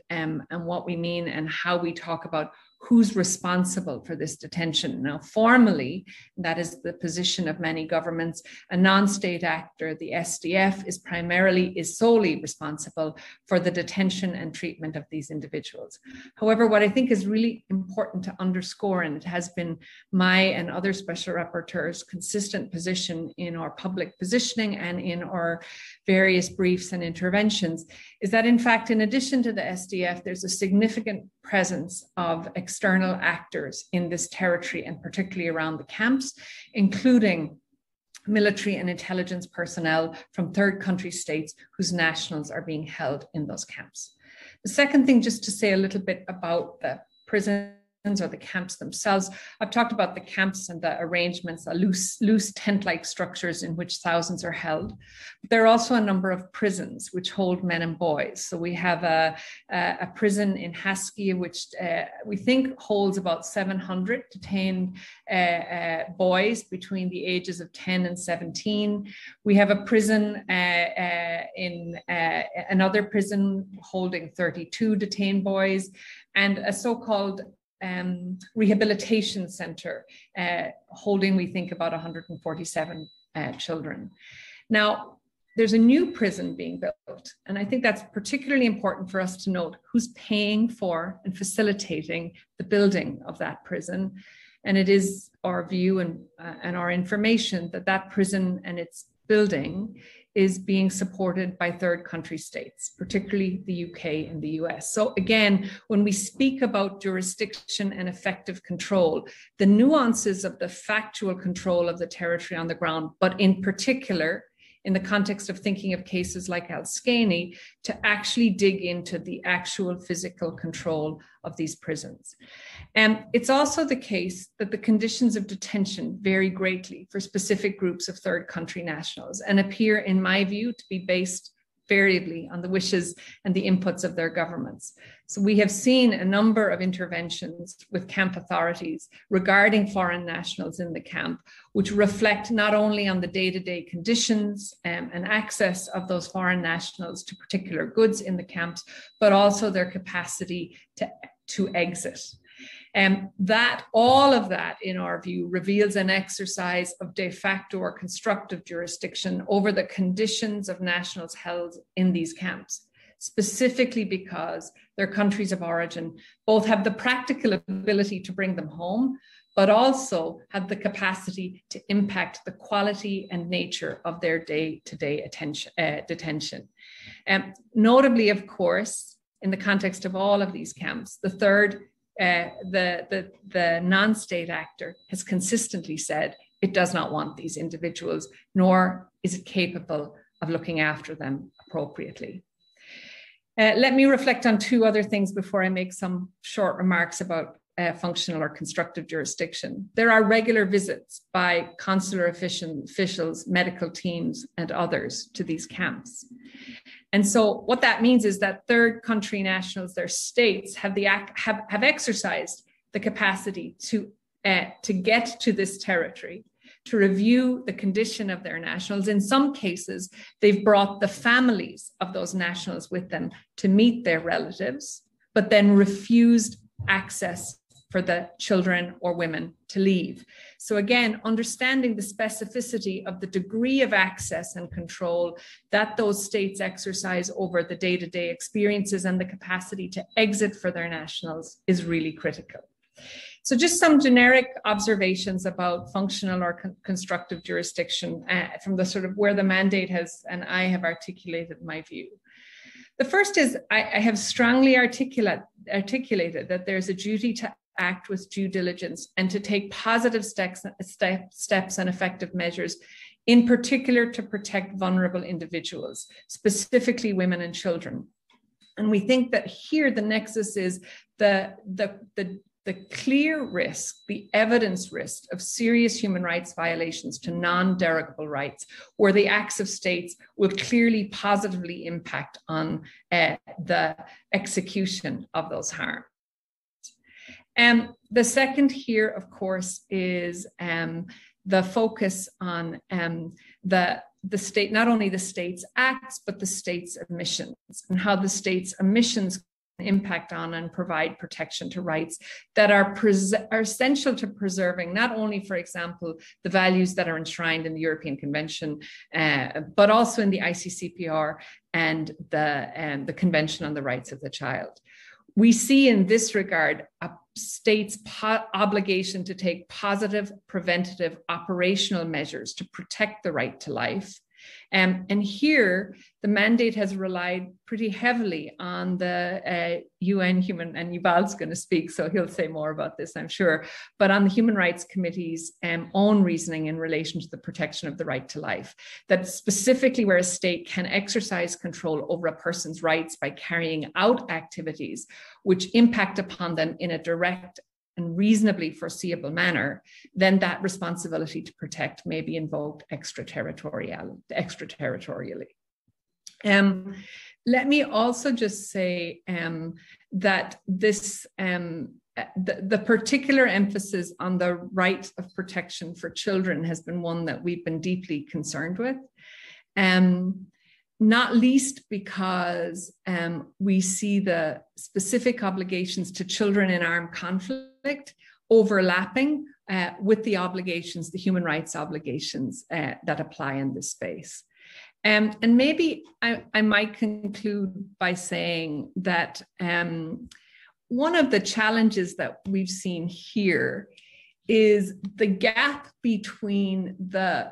Speaker 9: what we mean and how we talk about who's responsible for this detention. Now, formally, that is the position of many governments, a non-state actor, the SDF, is solely responsible for the detention and treatment of these individuals. However, what I think is really important to underscore, and it has been my and other special rapporteurs' consistent position in our public positioning and in our various briefs and interventions, is that in fact, in addition to the SDF, there's a significant presence of external actors in this territory, and particularly around the camps, including military and intelligence personnel from third country states whose nationals are being held in those camps. The second thing, just to say a little bit about the prisons or the camps themselves. I've talked about the camps and the arrangements, loose tent-like structures in which thousands are held. But there are also a number of prisons which hold men and boys. So we have a prison in Haskell, which we think holds about 700 detained boys between the ages of 10 and 17. We have a prison in another prison holding 32 detained boys, and a so-called rehabilitation center holding, we think, about 147 children. Now, there's a new prison being built, and I think that's particularly important for us to note who's paying for and facilitating the building of that prison. And it is our view and our information that that prison and its building is being supported by third country states, particularly the UK and the US. So again, when we speak about jurisdiction and effective control, the nuances of the factual control of the territory on the ground, but in particular, in the context of thinking of cases like Al-Skani, to actually dig into the actual physical control of these prisons. And it's also the case that the conditions of detention vary greatly for specific groups of third country nationals and appear, in my view, to be based variably on the wishes and the inputs of their governments. So we have seen a number of interventions with camp authorities regarding foreign nationals in the camp, which reflect not only on the day-to-day conditions and access of those foreign nationals to particular goods in the camps, but also their capacity to exit. All of that, in our view, reveals an exercise of de facto or constructive jurisdiction over the conditions of nationals held in these camps, specifically because their countries of origin both have the practical ability to bring them home, but also have the capacity to impact the quality and nature of their day-to-day detention. Notably, of course, in the context of all of these camps, the non-state actor has consistently said it does not want these individuals, nor is it capable of looking after them appropriately. Let me reflect on two other things before I make some short remarks about functional or constructive jurisdiction. There are regular visits by consular officials, medical teams, and others to these camps. And so what that means is that third country nationals, their states, have exercised the capacity to get to this territory, to review the condition of their nationals. In some cases, they've brought the families of those nationals with them to meet their relatives, but then refused access for the children or women to leave. So again, understanding the specificity of the degree of access and control that those states exercise over the day-to-day experiences and the capacity to exit for their nationals is really critical. So just some generic observations about functional or constructive jurisdiction from the sort of where the mandate has, and I have articulated my view. The first is I have strongly articulated that there's a duty to act with due diligence and to take positive steps and effective measures in particular to protect vulnerable individuals, specifically women and children. And we think that here the nexus is the clear risk, the evidence risk of serious human rights violations to non-derogable rights, where the acts of states will clearly positively impact on the execution of those harms. The second here, of course, is the focus on the state, not only the state's acts, but the state's omissions, and how the state's omissions impact on and provide protection to rights that are essential to preserving not only, for example, the values that are enshrined in the European Convention, but also in the ICCPR and the Convention on the Rights of the Child. We see in this regard a state's obligation to take positive, preventative, operational measures to protect the right to life. And here, the mandate has relied pretty heavily on the UN Human, and Yuval's going to speak, so he'll say more about this, I'm sure, but on the Human Rights Committee's own reasoning in relation to the protection of the right to life, that specifically where a state can exercise control over a person's rights by carrying out activities which impact upon them in a direct and reasonably foreseeable manner, then that responsibility to protect may be invoked extraterritorially. Let me also just say that this the particular emphasis on the right of protection for children has been one that we've been deeply concerned with. Not least because we see the specific obligations to children in armed conflict overlapping with the obligations, the human rights obligations that apply in this space. And maybe I might conclude by saying that one of the challenges that we've seen here is the gap between the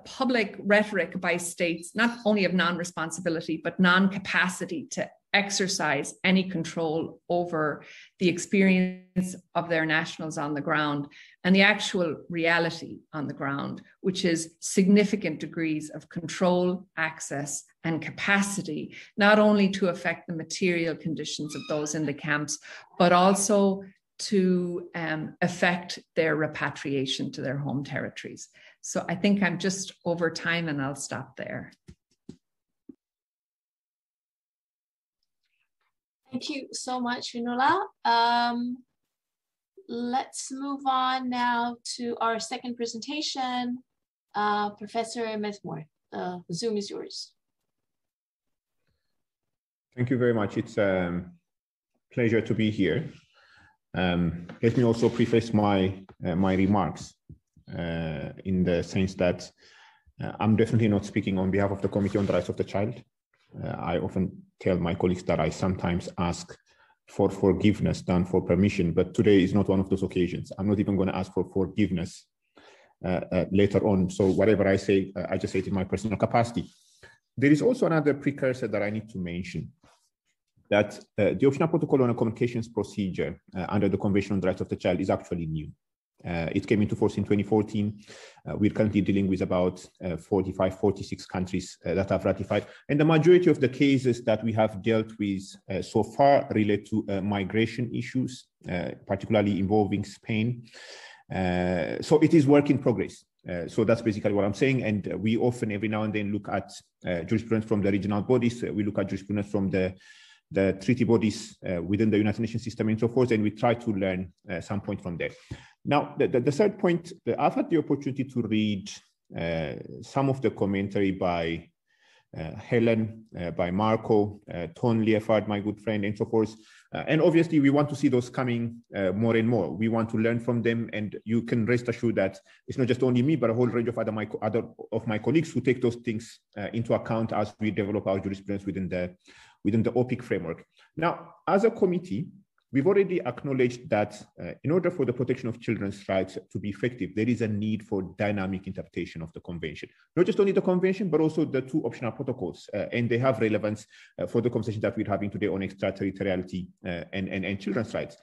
Speaker 9: public rhetoric by states, not only of non-responsibility, but non-capacity to exercise any control over the experience of their nationals on the ground, and the actual reality on the ground, which is significant degrees of control, access, and capacity, not only to affect the material conditions of those in the camps, but also to affect their repatriation to their home territories. So I think I'm just over time and I'll stop there.
Speaker 8: Thank you so much, Finola. Let's move on now to our second presentation. Professor Methmore, the Zoom is yours.
Speaker 10: Thank you very much. It's a pleasure to be here. Let me also preface my remarks in the sense that I'm definitely not speaking on behalf of the Committee on the Rights of the Child. I often tell my colleagues that I sometimes ask for forgiveness than for permission, but today is not one of those occasions. I'm not even going to ask for forgiveness later on. So whatever I say, I just say it in my personal capacity. There is also another precursor that I need to mention, that the optional protocol on a communications procedure under the Convention on the Rights of the Child is actually new. It came into force in 2014. We're currently dealing with about 45, 46 countries that have ratified. And the majority of the cases that we have dealt with so far relate to migration issues, particularly involving Spain. So it is work in progress. So that's basically what I'm saying. And we often, every now and then, look at jurisprudence from the regional bodies. We look at jurisprudence from the treaty bodies within the United Nations system and so forth, and we try to learn some point from there. Now, the third point, I've had the opportunity to read some of the commentary by Helen, by Marco, Ton Liefard, my good friend, and so forth. And obviously, we want to see those coming more and more. We want to learn from them, and you can rest assured that it's not just only me, but a whole range of other of my colleagues who take those things into account as we develop our jurisprudence within the OPIC framework. Now, as a committee, we've already acknowledged that in order for the protection of children's rights to be effective, there is a need for dynamic interpretation of the convention. Not just only the convention, but also the two optional protocols. And they have relevance for the conversation that we're having today on extraterritoriality and children's rights.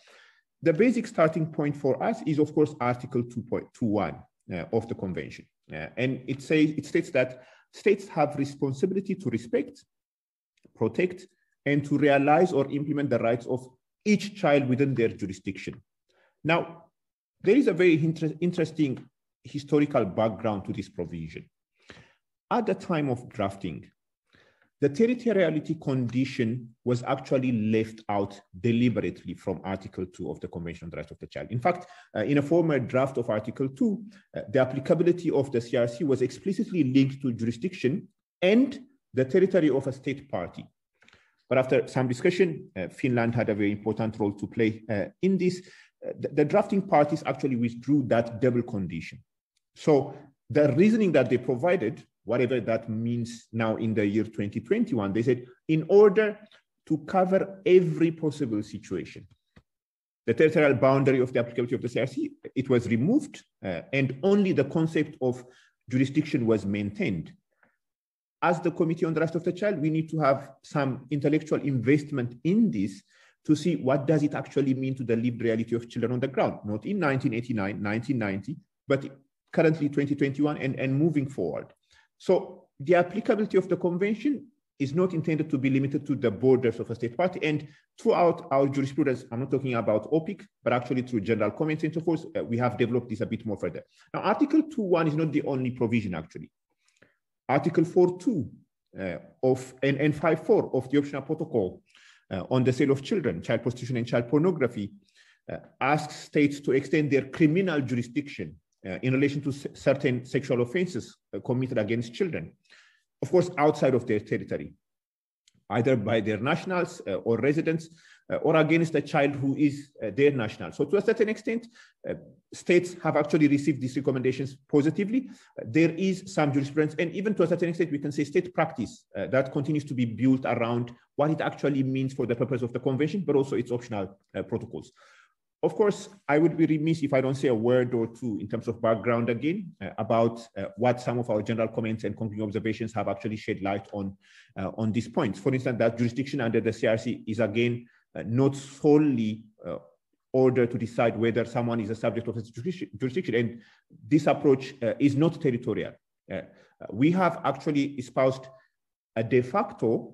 Speaker 10: The basic starting point for us is, of course, Article 2.21 of the convention. And it states that states have responsibility to respect, protect, and to realize or implement the rights of each child within their jurisdiction. Now, there is a very interesting historical background to this provision. At the time of drafting, the territoriality condition was actually left out deliberately from Article 2 of the Convention on the Rights of the Child. In fact, in a former draft of Article 2, the applicability of the CRC was explicitly linked to jurisdiction and the territory of a state party. But after some discussion, Finland had a very important role to play in this. The drafting parties actually withdrew that double condition. So the reasoning that they provided, whatever that means now in the year 2021, they said, in order to cover every possible situation, the territorial boundary of the applicability of the CRC, it was removed, and only the concept of jurisdiction was maintained. As the Committee on the Rights of the Child, we need to have some intellectual investment in this to see what does it actually mean to the lived reality of children on the ground, not in 1989, 1990, but currently 2021 and moving forward. So the applicability of the convention is not intended to be limited to the borders of a state party. And throughout our jurisprudence, I'm not talking about OPIC, but actually through general comments and so forth, we have developed this a bit more further. Now, Article 2.1 is not the only provision, actually. Article 4.2 and 5.4 of the optional protocol on the sale of children, child prostitution and child pornography, asks states to extend their criminal jurisdiction in relation to certain sexual offenses committed against children, of course, outside of their territory, either by their nationals or residents, or against a child who is their national. So to a certain extent, states have actually received these recommendations positively. There is some jurisprudence, and even to a certain extent, we can say state practice that continues to be built around what it actually means for the purpose of the convention, but also its optional protocols. Of course, I would be remiss if I don't say a word or two in terms of background again about what some of our general comments and concluding observations have actually shed light on these points. For instance, that jurisdiction under the CRC is again not solely ordered to decide whether someone is a subject of a jurisdiction, and this approach is not territorial. We have actually espoused a de facto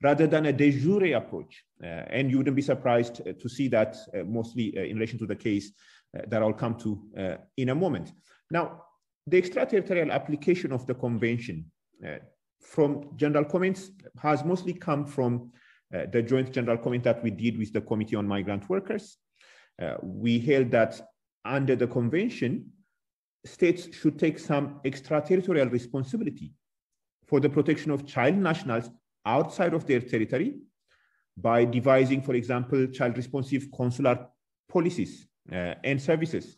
Speaker 10: rather than a de jure approach. And you wouldn't be surprised to see that mostly in relation to the case that I'll come to in a moment. Now, the extraterritorial application of the convention from general comments has mostly come from the joint general comment that we did with the Committee on Migrant Workers. We held that under the convention, states should take some extraterritorial responsibility for the protection of child nationals outside of their territory by devising, for example, child-responsive consular policies and services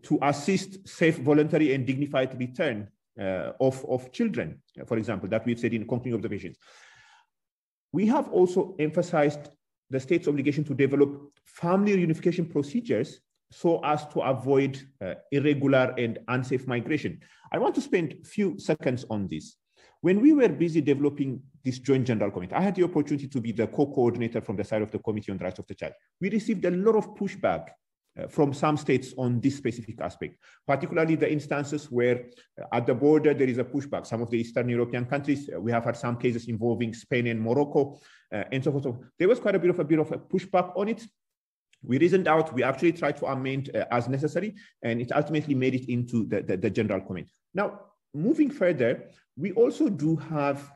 Speaker 10: to assist safe, voluntary, and dignified return of children, for example, that we've said in concluding observations. We have also emphasized the state's obligation to develop family reunification procedures so as to avoid irregular and unsafe migration. I want to spend a few seconds on this. When we were busy developing this joint general comment, I had the opportunity to be the co-coordinator from the side of the Committee on the Rights of the Child. We received a lot of pushback from some states on this specific aspect, particularly the instances where at the border there is a pushback. Some of the Eastern European countries, we have had some cases involving Spain and Morocco, and so forth. So there was quite a bit of a pushback on it. We reasoned out, we actually tried to amend as necessary, and it ultimately made it into the general comment. Now, moving further, we also do have,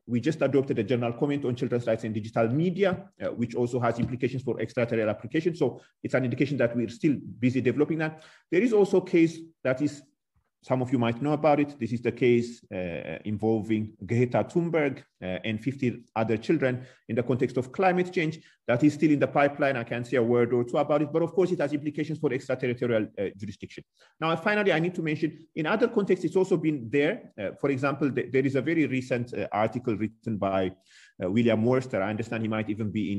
Speaker 10: we just adopted a general comment on children's rights in digital media, which also has implications for extraterritorial application. So it's an indication that we're still busy developing that. There is also a case that is, some of you might know about it. This is the case involving Greta Thunberg and 50 other children in the context of climate change. That is still in the pipeline. I can't say a word or two about it, but of course it has implications for extraterritorial jurisdiction. Now, finally, I need to mention, in other contexts, it's also been there. For example, there is a very recent article written by William Worster. I understand he might even be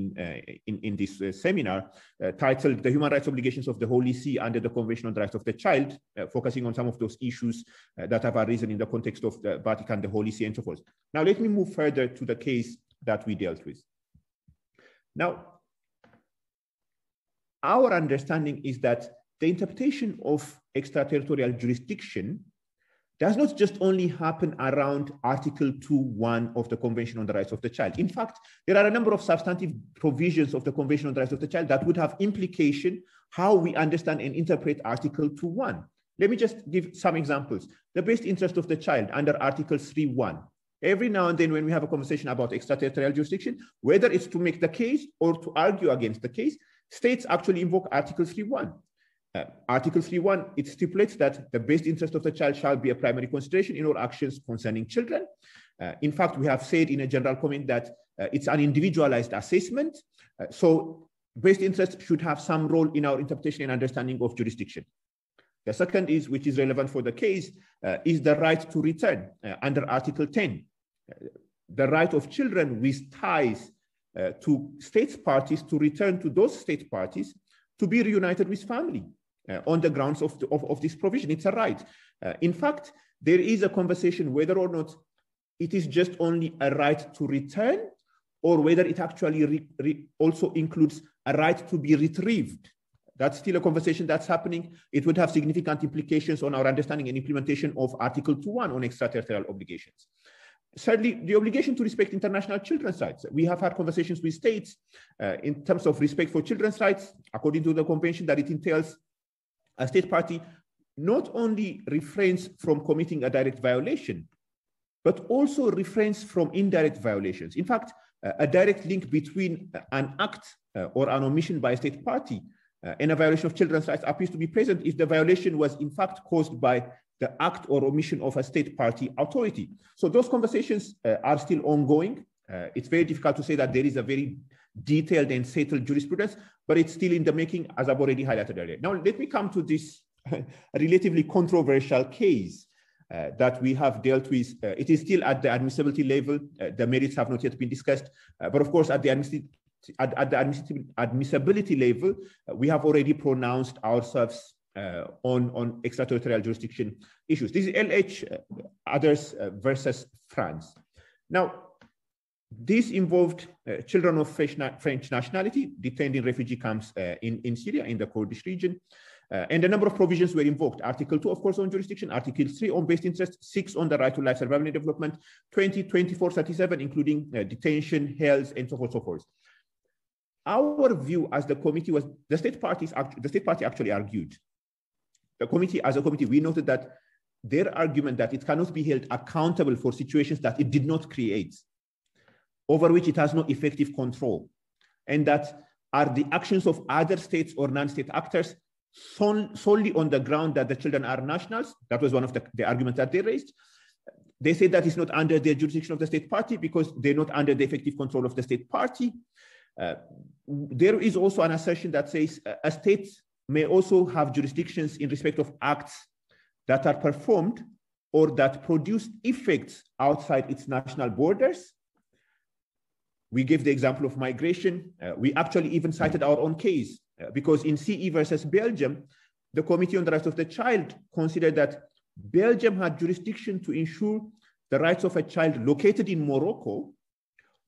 Speaker 10: in this seminar, titled "The Human Rights Obligations of the Holy See under the Convention on the Rights of the Child," focusing on some of those issues that have arisen in the context of the Vatican, the Holy See, and so forth. Now, let me move further to the case that we dealt with. Now, our understanding is that the interpretation of extraterritorial jurisdiction does not just only happen around Article 2.1 of the Convention on the Rights of the Child. In fact, there are a number of substantive provisions of the Convention on the Rights of the Child that would have implication how we understand and interpret Article 2.1. Let me just give some examples. The best interest of the child under Article 3.1. Every now and then when we have a conversation about extraterritorial jurisdiction, whether it's to make the case or to argue against the case, states actually invoke Article 3.1. Article 3.1, it stipulates that the best interest of the child shall be a primary consideration in all actions concerning children. In fact, we have said in a general comment that it's an individualized assessment. So best interest should have some role in our interpretation and understanding of jurisdiction. The second is, which is relevant for the case, is the right to return under Article 10. The right of children with ties to state parties to return to those state parties to be reunited with family. On the grounds of this provision. It's a right. In fact, there is a conversation whether or not it is just only a right to return or whether it actually also includes a right to be retrieved. That's still a conversation that's happening. It would have significant implications on our understanding and implementation of Article 2.1 on extraterritorial obligations. Thirdly, the obligation to respect international children's rights. We have had conversations with states in terms of respect for children's rights, according to the convention, that it entails a state party not only refrains from committing a direct violation, but also refrains from indirect violations. In fact, a direct link between an act or an omission by a state party and a violation of children's rights appears to be present if the violation was in fact caused by the act or omission of a state party authority. So those conversations are still ongoing. It's very difficult to say that there is a very detailed and settled jurisprudence, but it's still in the making, as I've already highlighted earlier. Now, let me come to this relatively controversial case that we have dealt with. It is still at the admissibility level. The merits have not yet been discussed, but of course, at the admissibility level, we have already pronounced ourselves on extraterritorial jurisdiction issues. This is LH others versus France. Now, this involved children of French nationality detained in refugee camps in Syria, in the Kurdish region. And a number of provisions were invoked. Article 2, of course, on jurisdiction, Article 3 on best interest, 6 on the right to life, survival and development, 20, 24, 37, including detention, health, and so forth, so forth. Our view as the committee was, the state party actually argued. The committee, as a committee, we noted that their argument that it cannot be held accountable for situations that it did not create, over which it has no effective control, and that are the actions of other states or non-state actors solely on the ground that the children are nationals. That was one of the arguments that they raised. They said that it's not under the jurisdiction of the state party because they're not under the effective control of the state party. There is also an assertion that says a state may also have jurisdictions in respect of acts that are performed or that produce effects outside its national borders. We gave the example of migration. We actually even cited our own case because in CE versus Belgium, the Committee on the Rights of the Child considered that Belgium had jurisdiction to ensure the rights of a child located in Morocco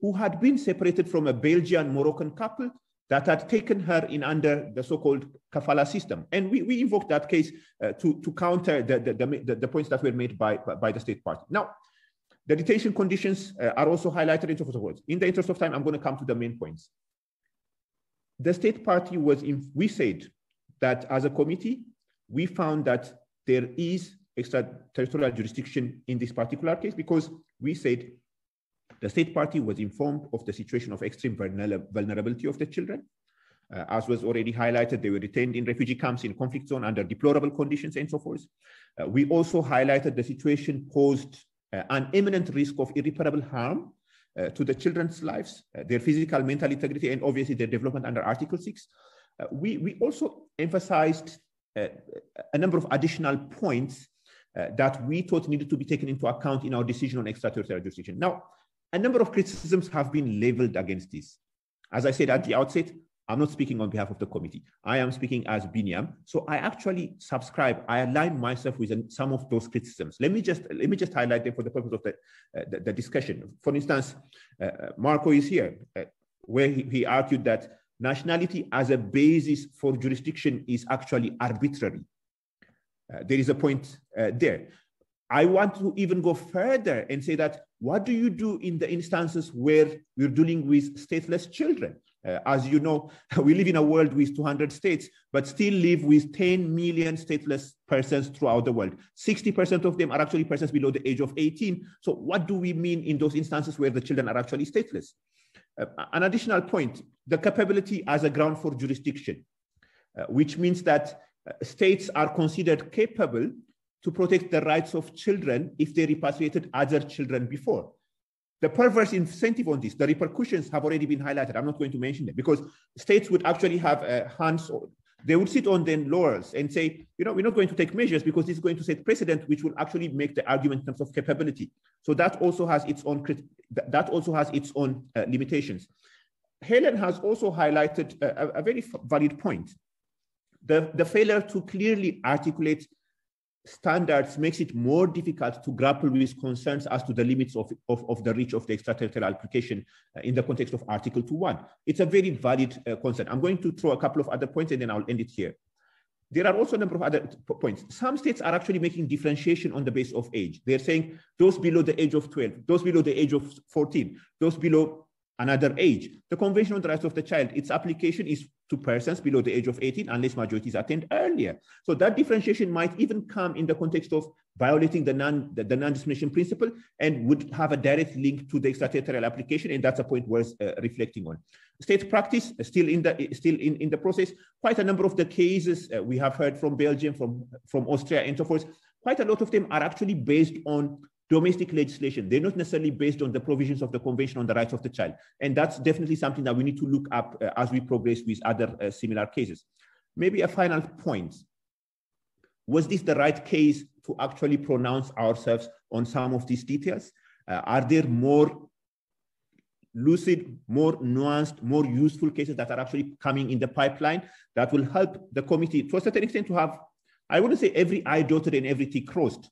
Speaker 10: who had been separated from a Belgian-Moroccan couple that had taken her in under the so-called kafala system. And we invoked that case to counter the points that were made by the state party. Now, the detention conditions are also highlighted in so forth. In the interest of time, I'm going to come to the main points. The state party we said that as a committee, we found that there is extraterritorial jurisdiction in this particular case because we said the state party was informed of the situation of extreme vulnerability of the children. As was already highlighted, they were detained in refugee camps in conflict zone under deplorable conditions and so forth. We also highlighted the situation posed an imminent risk of irreparable harm to the children's lives, their physical, mental integrity, and obviously their development under Article 6. We also emphasized a number of additional points that we thought needed to be taken into account in our decision on extraterritorial jurisdiction. Now, a number of criticisms have been leveled against this. As I said at the outset, I'm not speaking on behalf of the committee. I am speaking as Binyam. So I actually I align myself with some of those criticisms. Let me just highlight them for the purpose of the discussion. For instance, Marco is here, where he argued that nationality as a basis for jurisdiction is actually arbitrary. There is a point there. I want to even go further and say that what do you do in the instances where we're dealing with stateless children? As you know, we live in a world with 200 states, but still live with 10 million stateless persons throughout the world. 60% of them are actually persons below the age of 18. So what do we mean in those instances where the children are actually stateless? An additional point, the capability as a ground for jurisdiction, which means that states are considered capable to protect the rights of children if they repatriated other children before. The perverse incentive on this, the repercussions have already been highlighted. I'm not going to mention them because states would actually have hands, they would sit on their laurels and say, you know, we're not going to take measures because this is going to set precedent, which will actually make the argument in terms of capability. So that also has its own, limitations. Helen has also highlighted a very valid point. The failure to clearly articulate standards makes it more difficult to grapple with concerns as to the limits of the reach of the extraterritorial application in the context of Article 2.1. It's a very valid concern. I'm going to throw a couple of other points and then I'll end it here. There are also a number of other points. Some states are actually making differentiation on the basis of age. They're saying those below the age of 12, those below the age of 14, those below another age. The Convention on the Rights of the Child, its application is to persons below the age of 18 unless majorities attend earlier. So that differentiation might even come in the context of violating the non-discrimination principle and would have a direct link to the extraterritorial application, and that's a point worth reflecting on. State practice still in the process. Quite a number of the cases we have heard from Belgium, from Austria, and so forth. Quite a lot of them are actually based on domestic legislation. They're not necessarily based on the provisions of the Convention on the Rights of the Child. And that's definitely something that we need to look up as we progress with other similar cases. Maybe a final point. Was this the right case to actually pronounce ourselves on some of these details? Are there more lucid, more nuanced, more useful cases that are actually coming in the pipeline that will help the committee to a certain extent to have, I wouldn't say every I dotted and every T crossed,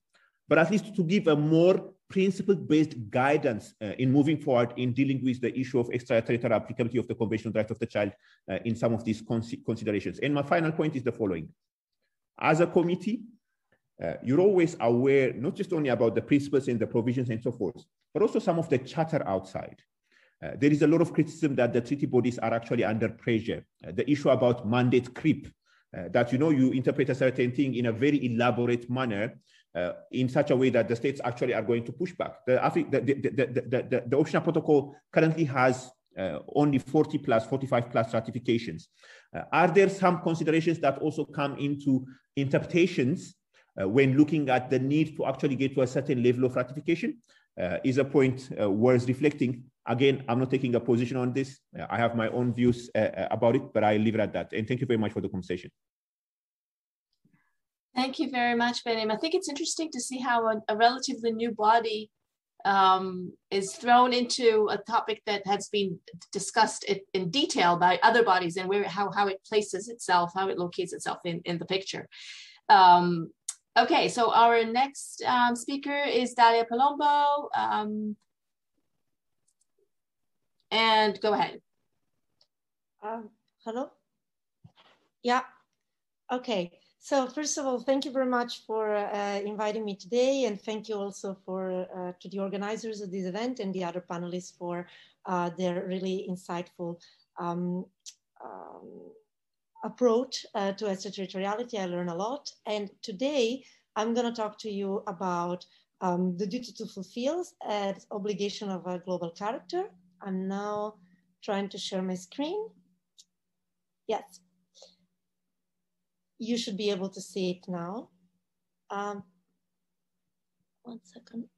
Speaker 10: but at least to give a more principle-based guidance in moving forward in dealing with the issue of extraterritorial applicability of the Convention on the Rights of the Child in some of these considerations. And my final point is the following. As a committee, you're always aware, not just only about the principles and the provisions and so forth, but also some of the chatter outside. There is a lot of criticism that the treaty bodies are actually under pressure. The issue about mandate creep, that you interpret a certain thing in a very elaborate manner, in such a way that the states actually are going to push back. The optional protocol currently has only 40 plus, 45 plus ratifications. Are there some considerations that also come into interpretations when looking at the need to actually get to a certain level of ratification? Is a point worth reflecting. Again, I'm not taking a position on this. I have my own views about it, but I'll leave it at that. And thank you very much for the conversation.
Speaker 8: Thank you very much, Benim. I think it's interesting to see how a relatively new body is thrown into a topic that has been discussed in detail by other bodies and how it places itself, how it locates itself in the picture. Okay, so our next speaker is Dalia Palombo. And go ahead.
Speaker 7: Hello? Yeah, okay. So first of all, thank you very much for inviting me today, and thank you also to the organizers of this event and the other panelists for their really insightful approach to extraterritoriality. I learned a lot, and today I'm going to talk to you about the duty to fulfill as obligation of a global character. I'm now trying to share my screen. Yes. You should be able to see it now. 1 second.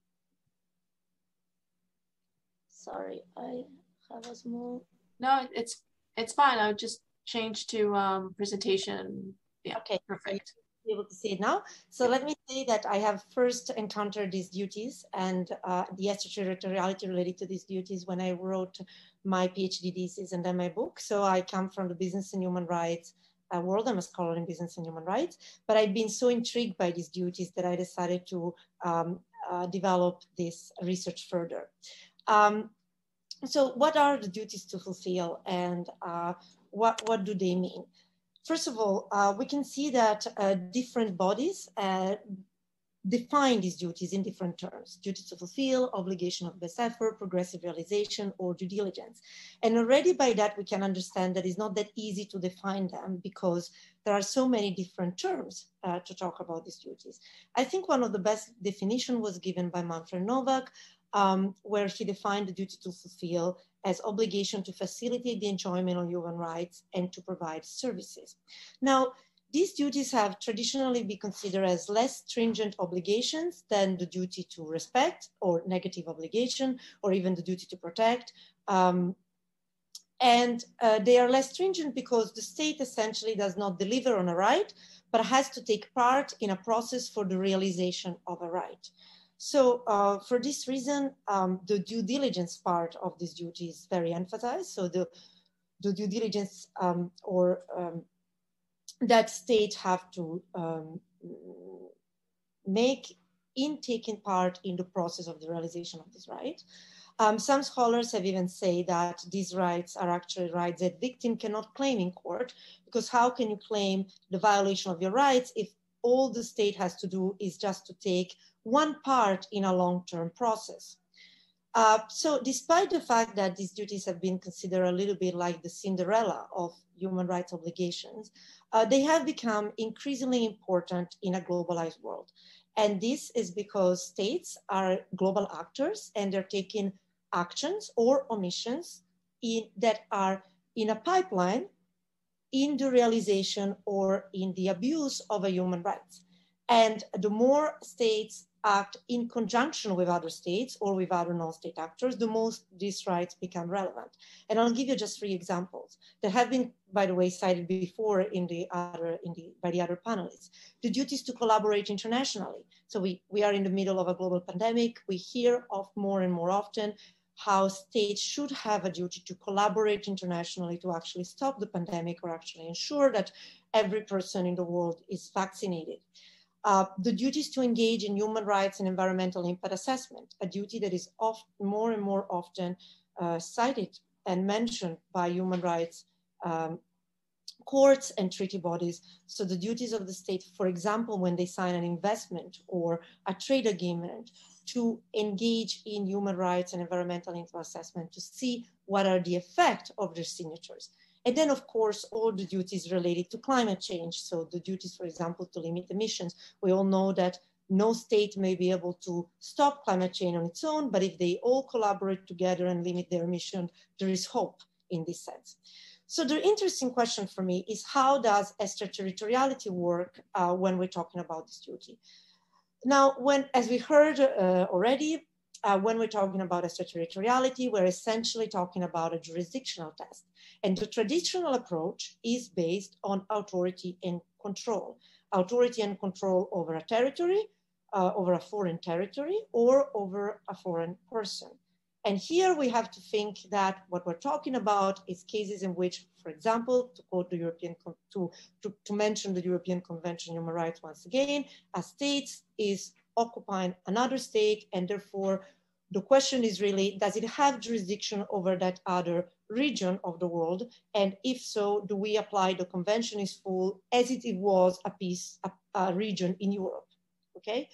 Speaker 7: Sorry, I have a small.
Speaker 8: No, it's fine. I would just change to presentation. Yeah, okay, perfect.
Speaker 7: Be able to see it now. So let me say that I have first encountered these duties and the extraterritoriality related to these duties when I wrote my PhD thesis and then my book. So I come from the business and human rights world. I'm a scholar in business and human rights, but I've been so intrigued by these duties that I decided to develop this research further. So what are the duties to fulfill, and what do they mean? First of all, we can see that different bodies define these duties in different terms: duty to fulfill, obligation of best effort, progressive realization, or due diligence. And already by that, we can understand that it's not that easy to define them because there are so many different terms to talk about these duties. I think one of the best definition was given by Manfred Novak, where he defined the duty to fulfill as obligation to facilitate the enjoyment of human rights and to provide services. Now, these duties have traditionally been considered as less stringent obligations than the duty to respect or negative obligation, or even the duty to protect. They are less stringent because the state essentially does not deliver on a right, but has to take part in a process for the realization of a right. So for this reason, the due diligence part of this duty is very emphasized. So the due diligence that states have to make in taking part in the process of the realization of this right. Some scholars have even said that these rights are actually rights that victim cannot claim in court, because how can you claim the violation of your rights if all the state has to do is just to take one part in a long-term process? So despite the fact that these duties have been considered a little bit like the Cinderella of human rights obligations, they have become increasingly important in a globalized world. And this is because states are global actors and they're taking actions or omissions that are in a pipeline in the realization or in the abuse of a human rights. And the more states act in conjunction with other states or with other non-state actors, the most these rights become relevant. And I'll give you just 3 examples that have been, by the way, cited before by the other panelists. The duties to collaborate internationally. So we are in the middle of a global pandemic. We hear of more and more often how states should have a duty to collaborate internationally to actually stop the pandemic or actually ensure that every person in the world is vaccinated. The duties to engage in human rights and environmental impact assessment, a duty that is more and more often cited and mentioned by human rights courts and treaty bodies. So the duties of the state, for example, when they sign an investment or a trade agreement, to engage in human rights and environmental impact assessment to see what are the effects of their signatures. And then, of course, all the duties related to climate change. So the duties, for example, to limit emissions. We all know that no state may be able to stop climate change on its own, but if they all collaborate together and limit their emission, there is hope in this sense. So the interesting question for me is, how does extraterritoriality work when we're talking about this duty? Now, as we heard already, when we're talking about extraterritoriality, we're essentially talking about a jurisdictional test. And the traditional approach is based on authority and control. Authority and control over a territory, over a foreign territory, or over a foreign person. And here we have to think that what we're talking about is cases in which, for example, to quote the European, to mention the European Convention on Human Rights once again, a state is occupying another state, and therefore the question is really, does it have jurisdiction over that other region of the world? And if so, do we apply the convention in full as it was a region in Europe, okay?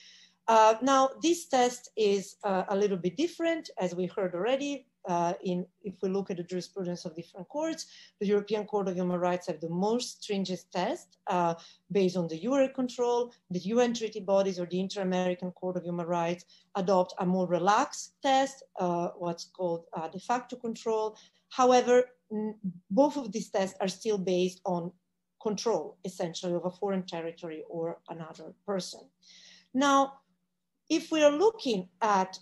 Speaker 7: Now, this test is a little bit different, as we heard already. If we look at the jurisprudence of different courts, the European Court of Human Rights have the most stringent test based on the Eurocontrol. The UN treaty bodies or the Inter-American Court of Human Rights adopt a more relaxed test, what's called de facto control. However, both of these tests are still based on control, essentially, of a foreign territory or another person. Now, if we are looking at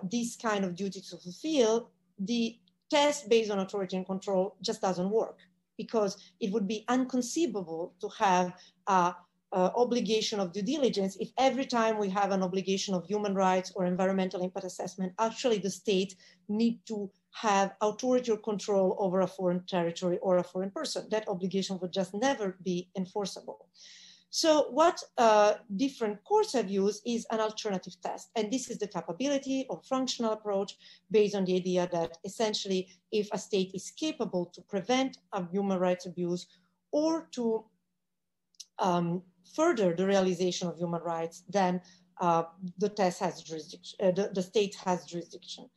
Speaker 7: this kind of duty to fulfill, the test based on authority and control just doesn't work, because it would be inconceivable to have an obligation of due diligence if every time we have an obligation of human rights or environmental impact assessment, actually the state need to have authority or control over a foreign territory or a foreign person. That obligation would just never be enforceable. So what different courts have used is an alternative test. And this is the capability or functional approach based on the idea that essentially if a state is capable to prevent a human rights abuse or to further the realization of human rights, then the test has jurisdiction, the state has jurisdiction.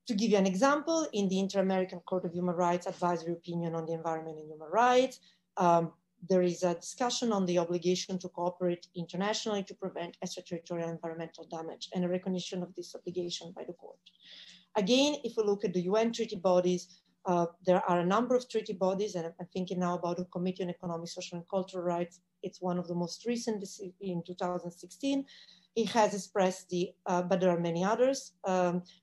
Speaker 7: To give you an example, in the Inter-American Court of Human Rights Advisory Opinion on the Environment and Human Rights, there is a discussion on the obligation to cooperate internationally to prevent extraterritorial environmental damage and a recognition of this obligation by the court. Again, if we look at the UN treaty bodies, there are a number of treaty bodies, and I'm thinking now about the Committee on Economic, Social, and Cultural Rights. It's one of the most recent in 2016. It has expressed the, but there are many others,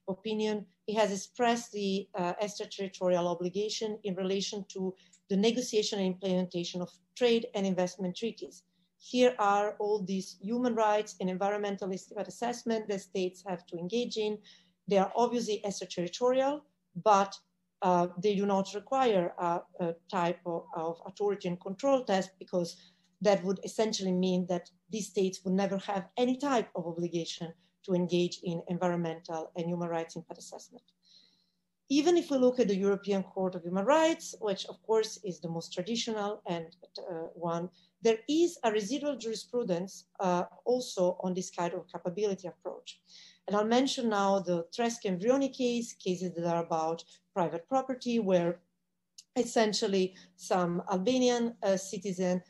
Speaker 7: opinion. It has expressed the extraterritorial obligation in relation to the negotiation and implementation of trade and investment treaties. Here are all these human rights and environmental assessment that states have to engage in. They are obviously extraterritorial, but they do not require a type of authority and control test, because that would essentially mean that these states would never have any type of obligation to engage in environmental and human rights impact assessment. Even if we look at the European Court of Human Rights, which of course is the most traditional and one, there is a residual jurisprudence also on this kind of capability approach. And I'll mention now the Tresca and Vrioni cases that are about private property, where essentially some Albanian citizen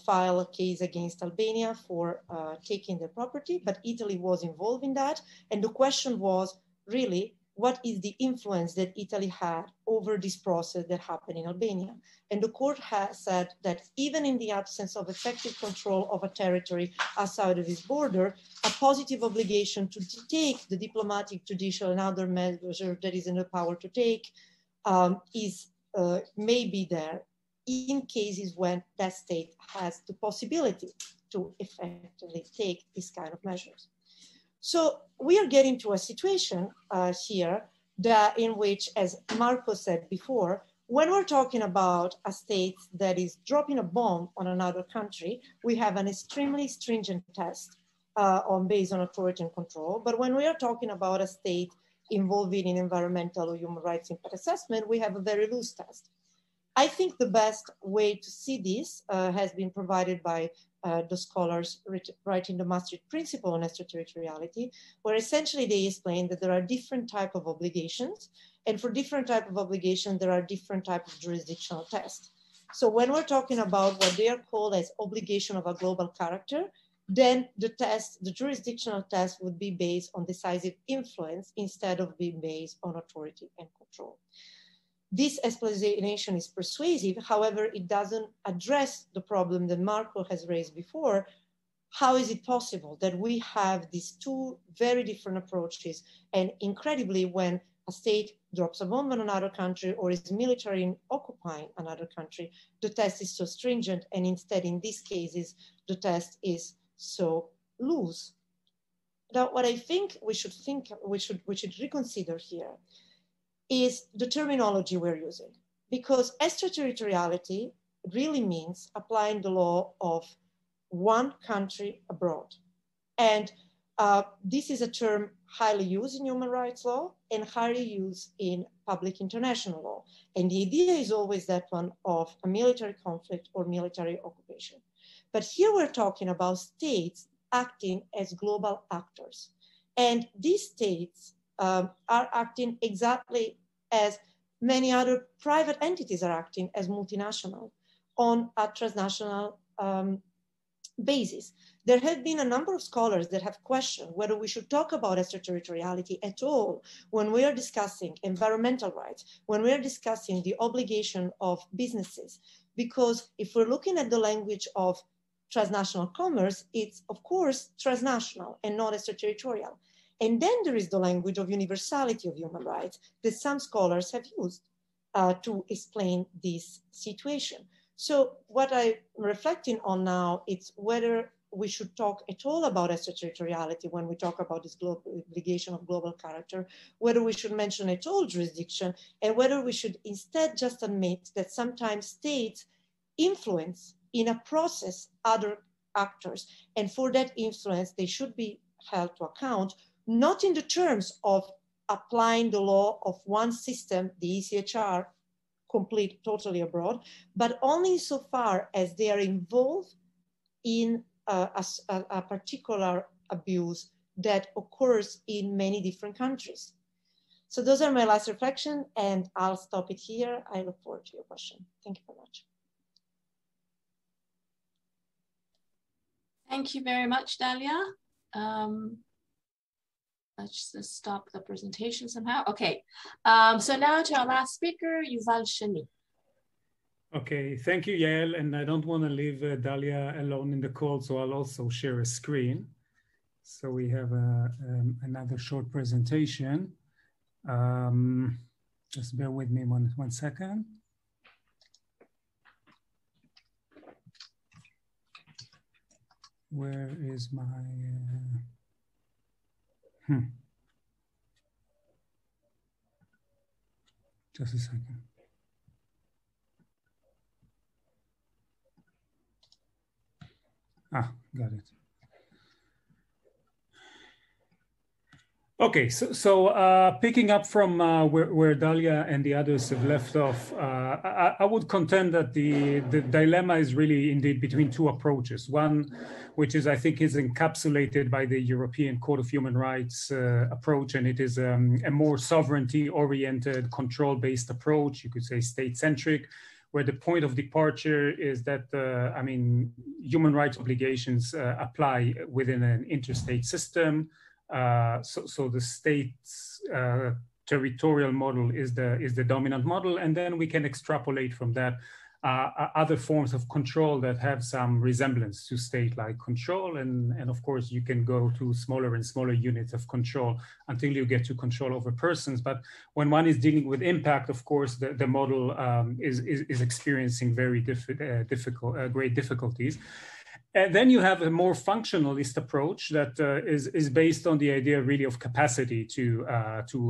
Speaker 7: file a case against Albania for taking their property, but Italy was involved in that. And the question was really, what is the influence that Italy had over this process that happened in Albania? And the court has said that even in the absence of effective control of a territory outside of its border, a positive obligation to take the diplomatic, judicial, and other measures that is in the power to take may be there in cases when that state has the possibility to effectively take these kind of measures. So we are getting to a situation here in which, as Marco said before, when we're talking about a state that is dropping a bomb on another country, we have an extremely stringent test based on authority and control. But when we are talking about a state involving in environmental or human rights impact assessment, we have a very loose test. I think the best way to see this has been provided by the scholars writing the Maastricht Principle on extraterritoriality, where essentially they explain that there are different types of obligations, and for different type of obligation, there are different types of jurisdictional tests. So when we're talking about what they are called as obligation of a global character, then the jurisdictional test would be based on decisive influence instead of being based on authority and control. This explanation is persuasive, however, it doesn't address the problem that Marco has raised before. How is it possible that we have these two very different approaches, and incredibly, when a state drops a bomb on another country or is military occupying another country, the test is so stringent, and instead in these cases, the test is so loose? Now, what I think we should reconsider here is the terminology we're using, because extraterritoriality really means applying the law of one country abroad. And this is a term highly used in human rights law and highly used in public international law. And the idea is always that one of a military conflict or military occupation. But here we're talking about states acting as global actors. And these states are acting exactly as many other private entities are acting as multinational on a transnational basis. There have been a number of scholars that have questioned whether we should talk about extraterritoriality at all when we are discussing environmental rights, when we are discussing the obligation of businesses, because if we're looking at the language of transnational commerce, it's of course transnational and not extraterritorial. And then there is the language of universality of human rights that some scholars have used to explain this situation. So what I'm reflecting on now is whether we should talk at all about extraterritoriality when we talk about this global obligation of global character, whether we should mention at all jurisdiction, and whether we should instead just admit that sometimes states influence in a process other actors. And for that influence, they should be held to account, not in the terms of applying the law of one system, the ECHR, complete totally abroad, but only insofar as they are involved in a particular abuse that occurs in many different countries. So those are my last reflections, and I'll stop it here. I look forward to your question. Thank you very much.
Speaker 8: Thank you very much, Dalia. Let's just stop the presentation somehow. Okay, so now to our last speaker, Yuval Shani.
Speaker 6: Okay, thank you, Yael. And I don't want to leave Dalia alone in the call, so I'll also share a screen. So we have another short presentation. Just bear with me one second. Where is my, just a second. Got it. Okay, so picking up from where Dalia and the others have left off, I would contend that the dilemma is really indeed between two approaches. One, which is I think is encapsulated by the European Court of Human Rights approach, and it is a more sovereignty-oriented, control-based approach, you could say state-centric, where the point of departure is that, I mean, human rights obligations apply within an interstate system. So the state's territorial model is the dominant model, and then we can extrapolate from that other forms of control that have some resemblance to state-like control, and of course you can go to smaller and smaller units of control until you get to control over persons. But when one is dealing with impact, of course the model is experiencing very great difficulties. And then you have a more functionalist approach that is based on the idea really of capacity to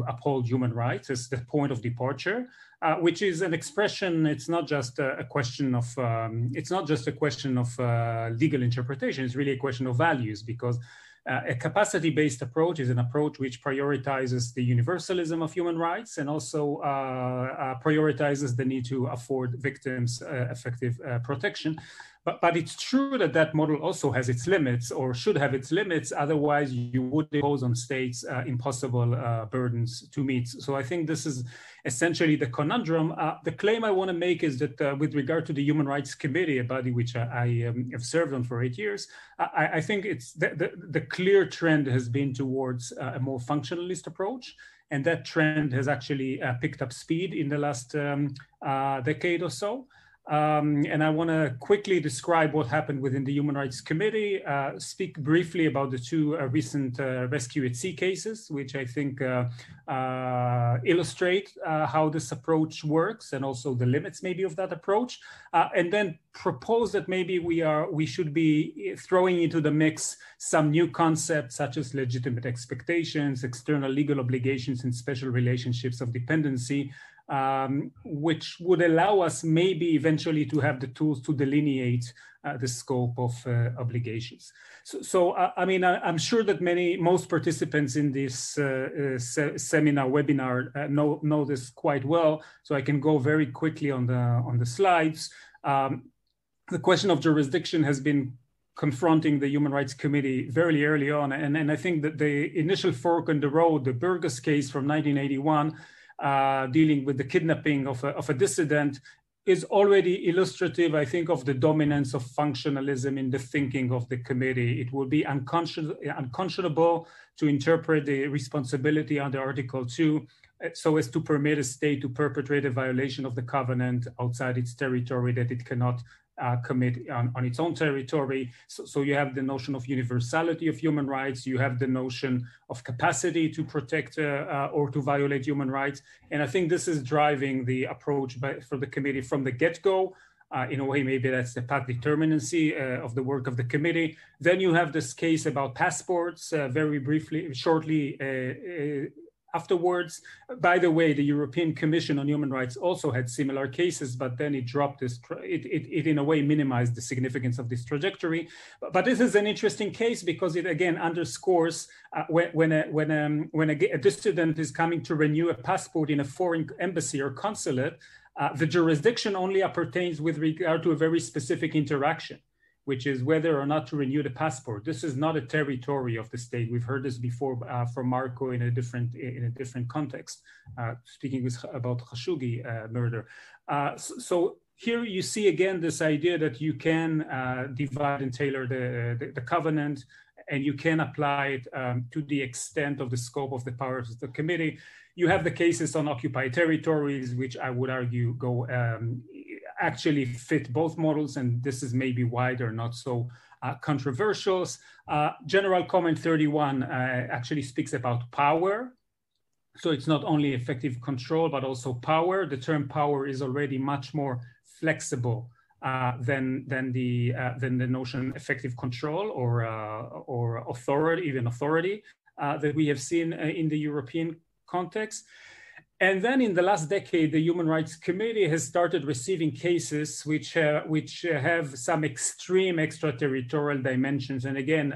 Speaker 6: uphold human rights as the point of departure, which is an expression. It's not just a question of legal interpretation. It's really a question of values, because a capacity-based approach is an approach which prioritizes the universalism of human rights and also prioritizes the need to afford victims effective protection. But it's true that that model also has its limits, or should have its limits. Otherwise, you would impose on states impossible burdens to meet. So I think this is essentially the conundrum. The claim I want to make is that with regard to the Human Rights Committee, a body which I have served on for 8 years, I think it's the clear trend has been towards a more functionalist approach. And that trend has actually picked up speed in the last decade or so. And I want to quickly describe what happened within the Human Rights Committee, speak briefly about the two recent rescue at sea cases, which I think illustrate how this approach works and also the limits maybe of that approach, and then propose that maybe we should be throwing into the mix some new concepts such as legitimate expectations, external legal obligations, and special relationships of dependency, which would allow us maybe eventually to have the tools to delineate the scope of obligations. So I mean, I'm sure that most participants in this webinar know this quite well, so I can go very quickly on the slides. The question of jurisdiction has been confronting the Human Rights Committee very early on, and I think that the initial fork in the road, the Burgos case from 1981, dealing with the kidnapping of a dissident, is already illustrative, I think, of the dominance of functionalism in the thinking of the committee. It would be unconscionable to interpret the responsibility under Article 2 so as to permit a state to perpetrate a violation of the covenant outside its territory that it cannot commit on its own territory. So you have the notion of universality of human rights, you have the notion of capacity to protect or to violate human rights. And I think this is driving the approach for the committee from the get-go. In a way, maybe that's the path determinacy of the work of the committee. Then you have this case about passports, very briefly, shortly afterwards. By the way, the European Commission on Human Rights also had similar cases, but then it dropped this, it in a way minimized the significance of this trajectory. But this is an interesting case because it again underscores when a dissident is coming to renew a passport in a foreign embassy or consulate, the jurisdiction only appertains with regard to a very specific interaction, which is whether or not to renew the passport. This is not a territory of the state. We've heard this before from Marco in a different context, speaking about Khashoggi murder. So here you see again this idea that you can divide and tailor the covenant, and you can apply it to the extent of the scope of the powers of the committee. You have the cases on occupied territories, which I would argue go actually fit both models, and this is maybe wider, not so controversial. General Comment 31 actually speaks about power. So it's not only effective control, but also power. The term power is already much more flexible than the notion effective control or authority, even authority, that we have seen in the European context. And then in the last decade, the Human Rights Committee has started receiving cases which have some extreme extraterritorial dimensions. And again,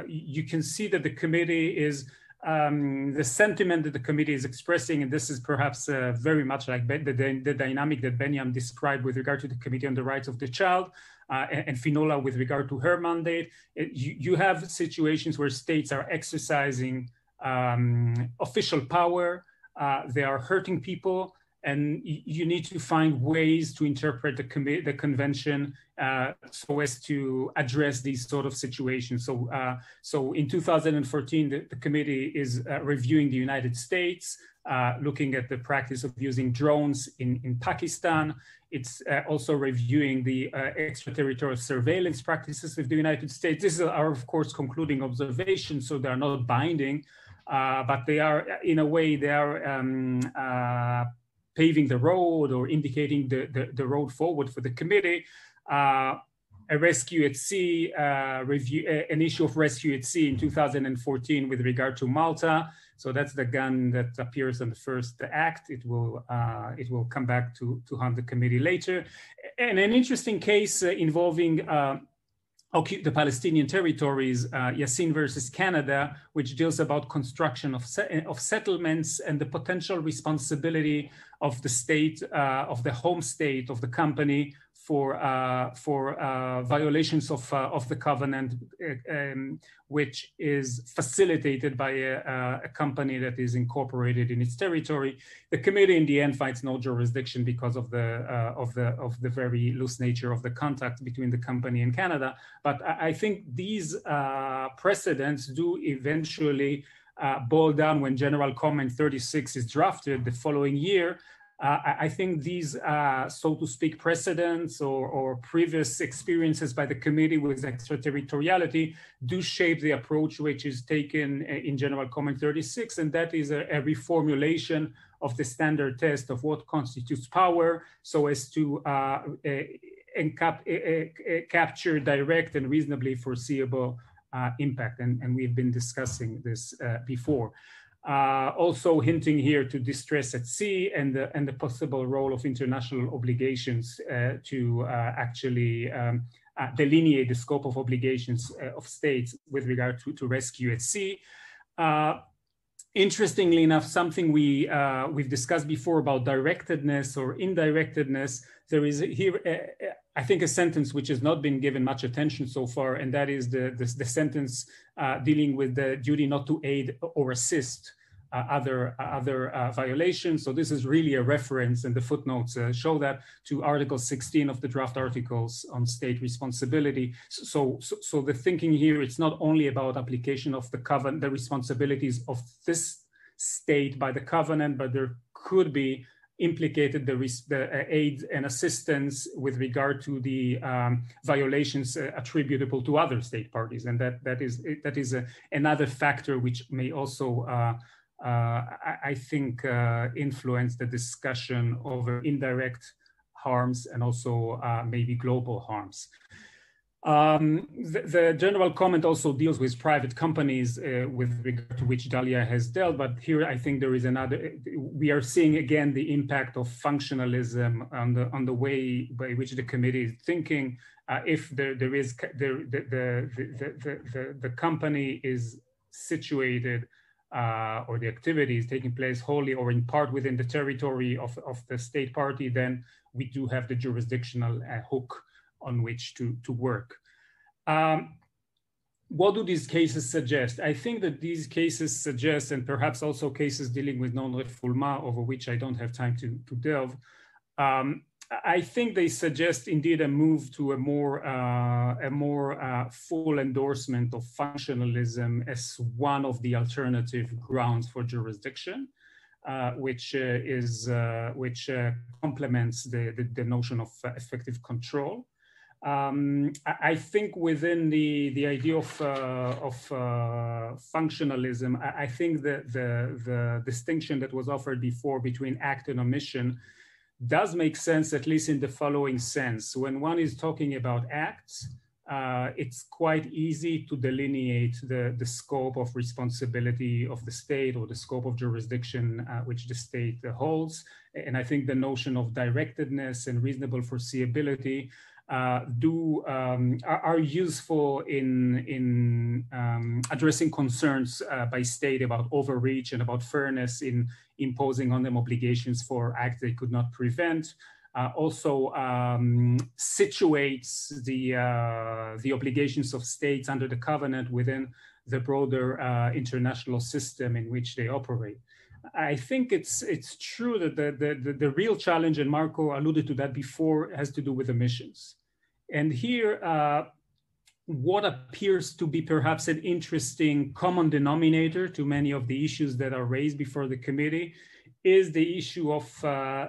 Speaker 6: you can see that the committee is, the sentiment that the committee is expressing, and this is perhaps very much like the dynamic that Benyam described with regard to the Committee on the Rights of the Child, and Finola with regard to her mandate. You have situations where states are exercising official power, they are hurting people, and you need to find ways to interpret the convention so as to address these sort of situations. So in 2014, the committee is reviewing the United States, looking at the practice of using drones in Pakistan. It's also reviewing the extraterritorial surveillance practices of the United States. These are, of course, concluding observations, so they're not binding, but they are, in a way, they are paving the road or indicating the road forward for the committee. A rescue at sea, an issue of rescue at sea in 2014 with regard to Malta. So that's the gun that appears in the first act. It will come back to haunt the committee later. And an interesting case involving the Palestinian territories, Yassin versus Canada, which deals about construction of settlements and the potential responsibility of the state, of the home state of the company for violations of the covenant, which is facilitated by a company that is incorporated in its territory. The committee in the end finds no jurisdiction because of the very loose nature of the contact between the company and Canada. But I think these precedents do eventually boil down when General Comment 36 is drafted the following year. I think these, so to speak, precedents or previous experiences by the committee with extraterritoriality do shape the approach which is taken in General Comment 36, and that is a reformulation of the standard test of what constitutes power so as to capture direct and reasonably foreseeable impact. And we've been discussing this before. Also hinting here to distress at sea and the possible role of international obligations to actually delineate the scope of obligations of states with regard to rescue at sea. Interestingly enough, something we've discussed before about directedness or indirectedness, there is here, I think, a sentence which has not been given much attention so far, and that is the sentence dealing with the duty not to aid or assist other violations. So this is really a reference, and the footnotes show that, to Article 16 of the draft articles on state responsibility. So the thinking here, it's not only about application of the covenant, the responsibilities of this state by the covenant, but there could be implicated the aid and assistance with regard to the violations attributable to other state parties, and that is another factor which may also I think influence the discussion over indirect harms and also maybe global harms. The general comment also deals with private companies with regard to which Dalia has dealt, but here I think there is another, we are seeing again the impact of functionalism on the way by which the committee is thinking. If the company is situated or the activity is taking place wholly or in part within the territory of the state party, then we do have the jurisdictional hook on which to work. What do these cases suggest? I think that these cases suggest, and perhaps also cases dealing with non-refoulement, over which I don't have time to delve, I think they suggest indeed a move to a more full endorsement of functionalism as one of the alternative grounds for jurisdiction, which complements the notion of effective control. I think within the idea of functionalism, I think that the distinction that was offered before between act and omission does make sense, at least in the following sense. When one is talking about acts, it's quite easy to delineate the scope of responsibility of the state or the scope of jurisdiction which the state holds. And I think the notion of directedness and reasonable foreseeability are useful in addressing concerns by state about overreach and about fairness in imposing on them obligations for acts they could not prevent. Also situates the obligations of states under the covenant within the broader international system in which they operate. I think it's true that the real challenge, and Marco alluded to that before, has to do with emissions. And here, what appears to be perhaps an interesting common denominator to many of the issues that are raised before the committee is the issue of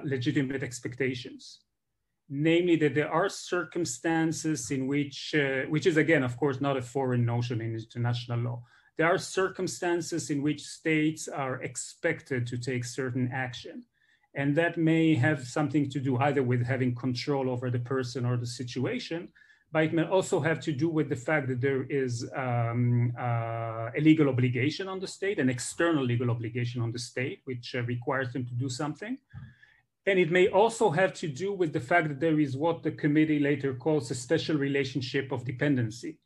Speaker 6: legitimate expectations. Namely, that there are circumstances in which is again, of course, not a foreign notion in international law. There are circumstances in which states are expected to take certain action. And that may have something to do either with having control over the person or the situation, but it may also have to do with the fact that there is a legal obligation on the state, an external legal obligation on the state, which requires them to do something. And it may also have to do with the fact that there is what the committee later calls a special relationship of dependency.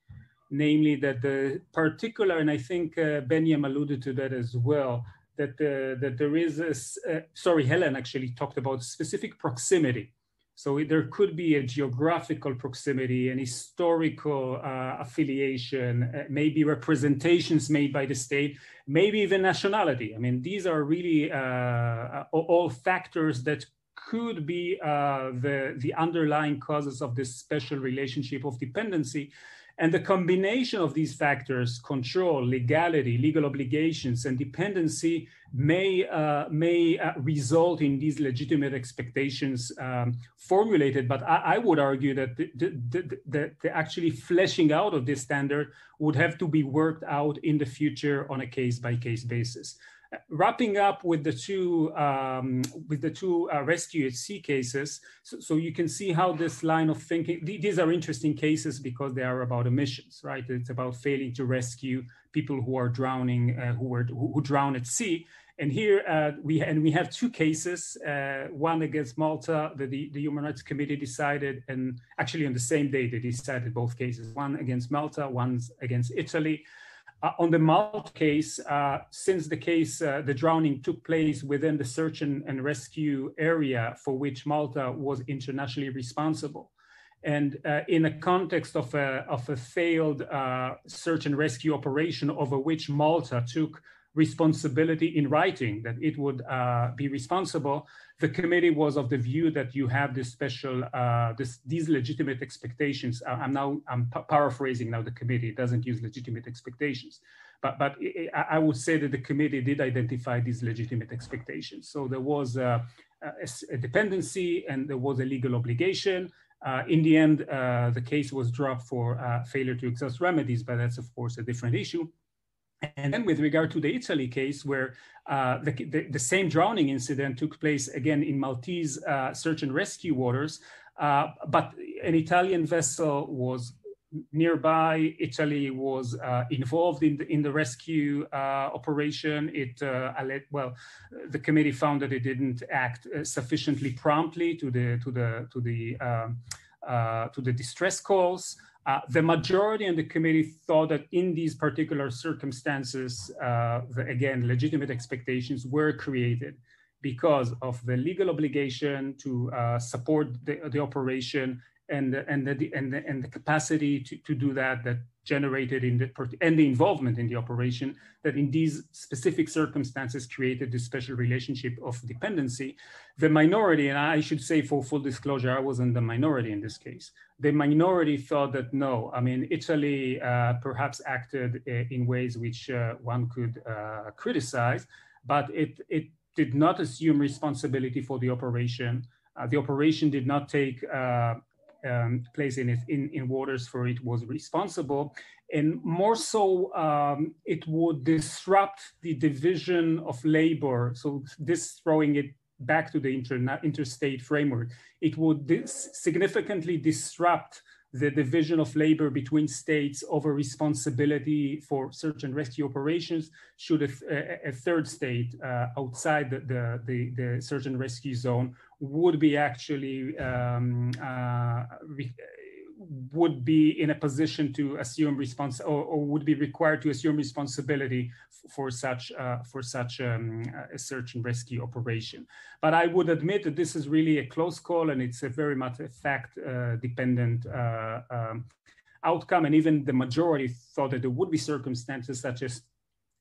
Speaker 6: Namely that the particular, and I think Benyam alluded to that as well, that there is Helen actually talked about specific proximity. So there could be a geographical proximity, an historical affiliation, maybe representations made by the state, maybe even nationality. I mean, these are really all factors that could be the underlying causes of this special relationship of dependency. And the combination of these factors, control, legality, legal obligations, and dependency may result in these legitimate expectations formulated. But I would argue that the actually fleshing out of this standard would have to be worked out in the future on a case-by-case basis. Wrapping up with the two rescue at sea cases, so you can see how this line of thinking, these are interesting cases because they are about emissions, right? It's about failing to rescue people who are drowning, who drown at sea. And here we have two cases, one against Malta that the Human Rights Committee decided, and actually on the same day they decided both cases, one against Malta, one against Italy. On the Malta case, since the drowning took place within the search and rescue area for which Malta was internationally responsible, and in a context of a failed search and rescue operation over which Malta took responsibility in writing that it would be responsible, the committee was of the view that you have this special, these legitimate expectations. I'm paraphrasing now the committee, it doesn't use legitimate expectations, but I would say that the committee did identify these legitimate expectations. So there was a dependency and there was a legal obligation. In the end, the case was dropped for failure to exhaust remedies, but that's of course a different issue. And then with regard to the Italy case, where the same drowning incident took place again in Maltese search and rescue waters, but an Italian vessel was nearby. Italy was involved in the rescue operation. The committee found that it didn't act sufficiently promptly to the distress calls. The majority in the committee thought that in these particular circumstances, again, legitimate expectations were created because of the legal obligation to support the operation and the capacity to do that generated in the involvement in the operation, that in these specific circumstances created this special relationship of dependency. The minority, and I should say for full disclosure, I wasn't the minority in this case. The minority thought that no, I mean, Italy perhaps acted in ways which one could criticize, but it did not assume responsibility for the operation. The operation did not take place in waters for it was responsible, and more so it would disrupt the division of labor. So this, throwing it back to the interstate framework, it would significantly disrupt the division of labor between states over responsibility for search and rescue operations should a third state outside the search and rescue zone would be actually would be in a position to assume or would be required to assume responsibility for such a search and rescue operation. But I would admit that this is really a close call, and it's a very much a fact dependent outcome. And even the majority thought that there would be circumstances such as,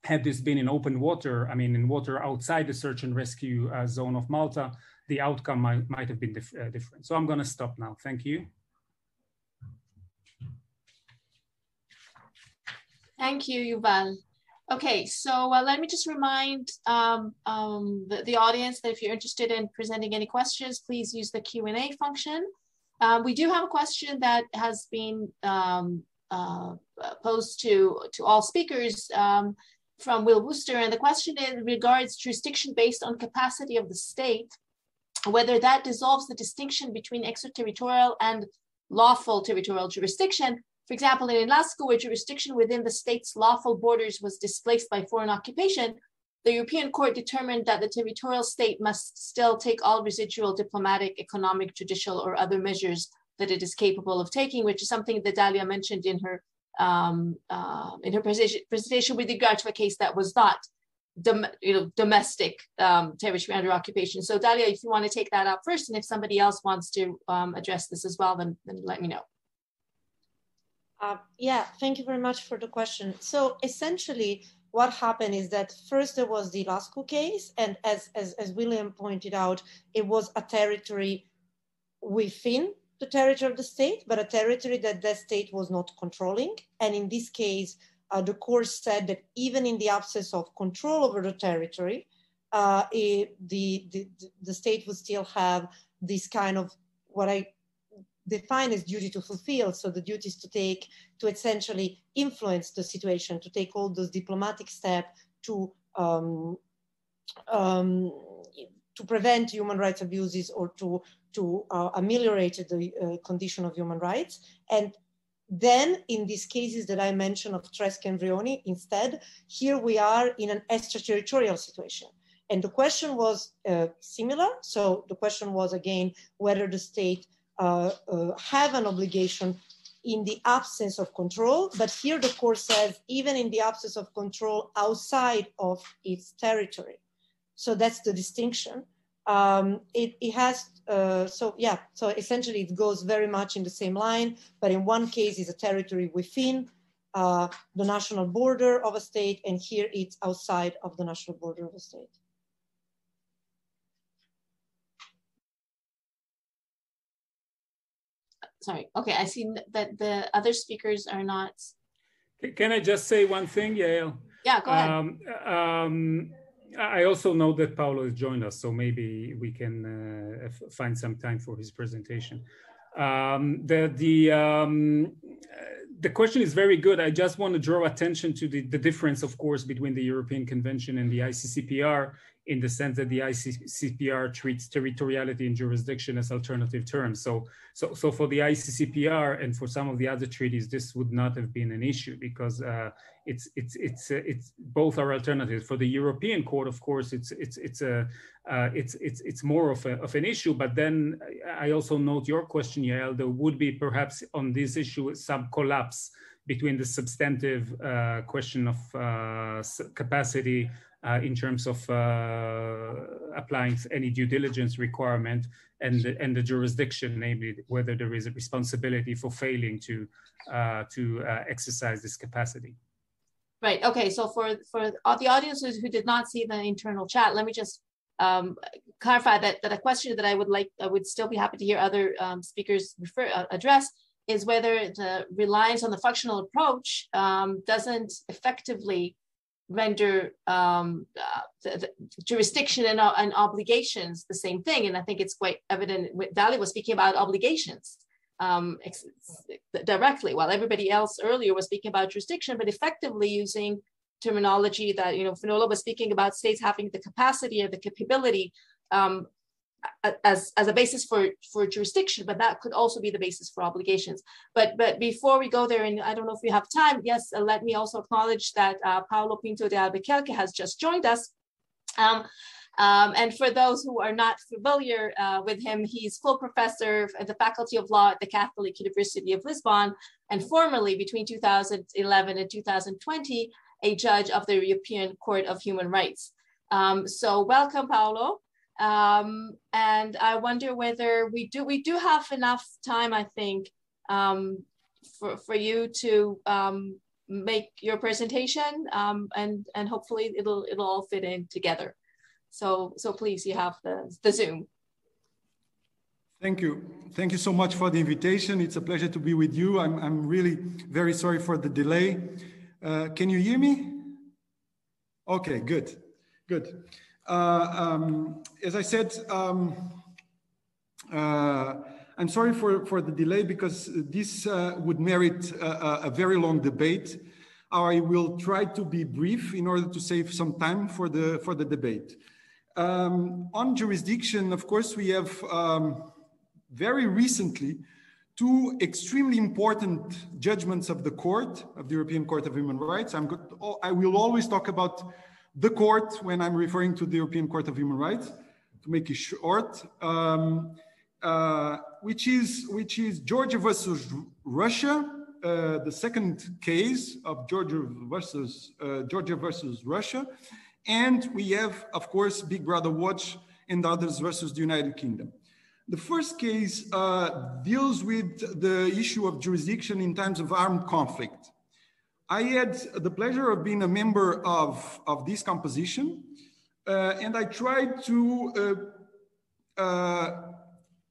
Speaker 6: had this been in open water, I mean, in water outside the search and rescue zone of Malta, the outcome might have been different. So I'm going to stop now. Thank you.
Speaker 8: Thank you, Yuval. Okay, so let me just remind the audience that if you're interested in presenting any questions, please use the Q&A function. We do have a question that has been posed to all speakers from Will Wooster, and the question is regards jurisdiction based on capacity of the state, whether that dissolves the distinction between extraterritorial and lawful territorial jurisdiction. For example, in Alaska, where jurisdiction within the state's lawful borders was displaced by foreign occupation, the European Court determined that the territorial state must still take all residual diplomatic, economic, judicial, or other measures that it is capable of taking, which is something that Dalia mentioned in her presentation with regard to a case that was not domestic territory under occupation. So Dalia, if you want to take that up first, and if somebody else wants to address this as well, then let me know.
Speaker 7: Yeah, thank you very much for the question. So essentially, what happened is that first there was the Lascaux case, and as William pointed out, it was a territory within the territory of the state, but a territory that the state was not controlling. And in this case, the court said that even in the absence of control over the territory, the state would still have this kind of what I define as duty to fulfill. So the duties to essentially influence the situation, to take all those diplomatic steps to prevent human rights abuses or to ameliorate the condition of human rights. And then in these cases that I mentioned of Tresca and Vrioni, instead, here we are in an extraterritorial situation. And the question was similar. So the question was, again, whether the state have an obligation in the absence of control, but here the court says even in the absence of control outside of its territory. So that's the distinction. It has, so essentially it goes very much in the same line, but in one case is a territory within the national border of a state, and here it's outside of the national border of a state.
Speaker 8: Sorry, okay, I see that the other speakers are not.
Speaker 6: Can I just say one thing, Yael?
Speaker 8: Yeah, go ahead.
Speaker 6: I also know that Paolo has joined us, so maybe we can find some time for his presentation. The question is very good. I just want to draw attention to the difference, of course, between the European Convention and the ICCPR, in the sense that the ICCPR treats territoriality and jurisdiction as alternative terms. So for the ICCPR and for some of the other treaties, this would not have been an issue because it's both are alternatives. For the European Court, of course, it's more of an issue. But then I also note your question, Yael. There would be perhaps on this issue some collapse between the substantive question of capacity in terms of applying any due diligence requirement and the jurisdiction, namely whether there is a responsibility for failing to exercise this capacity.
Speaker 8: Right. Okay. So for the audiences who did not see the internal chat, let me just clarify that a question that I would still be happy to hear other speakers address is whether the reliance on the functional approach doesn't effectively render the jurisdiction and obligations the same thing. And I think it's quite evident. Dali was speaking about obligations directly, while everybody else earlier was speaking about jurisdiction, but effectively using terminology that, Finola was speaking about states having the capacity or the capability as a basis for jurisdiction, but that could also be the basis for obligations. But before we go there, and I don't know if we have time, yes, let me also acknowledge that Paulo Pinto de Albuquerque has just joined us. And for those who are not familiar with him, he's full professor at the Faculty of Law at the Catholic University of Lisbon, and formerly between 2011 and 2020, a judge of the European Court of Human Rights. So welcome, Paulo. And I wonder whether we do have enough time, I think, for you to make your presentation, and hopefully it'll all fit in together. So please, you have the Zoom.
Speaker 11: Thank you. Thank you so much for the invitation. It's a pleasure to be with you. I'm really very sorry for the delay. Can you hear me? Okay, good. As I said, I'm sorry for the delay because this would merit a very long debate. I will try to be brief in order to save some time for the debate. On jurisdiction, of course, we have very recently two extremely important judgments of the court, of the European Court of Human Rights. I will always talk about the court when I'm referring to the European Court of Human Rights, to make it short, which is Georgia versus Russia, the second case of Georgia versus Russia. And we have, of course, Big Brother Watch and others versus the United Kingdom. The first case deals with the issue of jurisdiction in times of armed conflict. I had the pleasure of being a member of this composition, and I tried to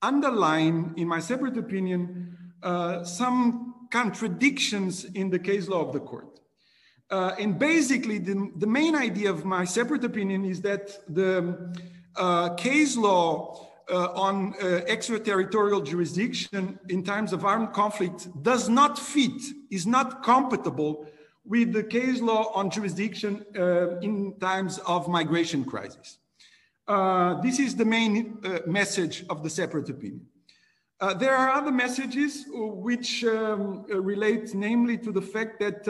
Speaker 11: underline, in my separate opinion, some contradictions in the case law of the court. And basically, the main idea of my separate opinion is that the case law on extraterritorial jurisdiction in times of armed conflict does not fit, is not compatible with the case law on jurisdiction in times of migration crisis. This is the main message of the separate opinion. There are other messages which relate namely to the fact that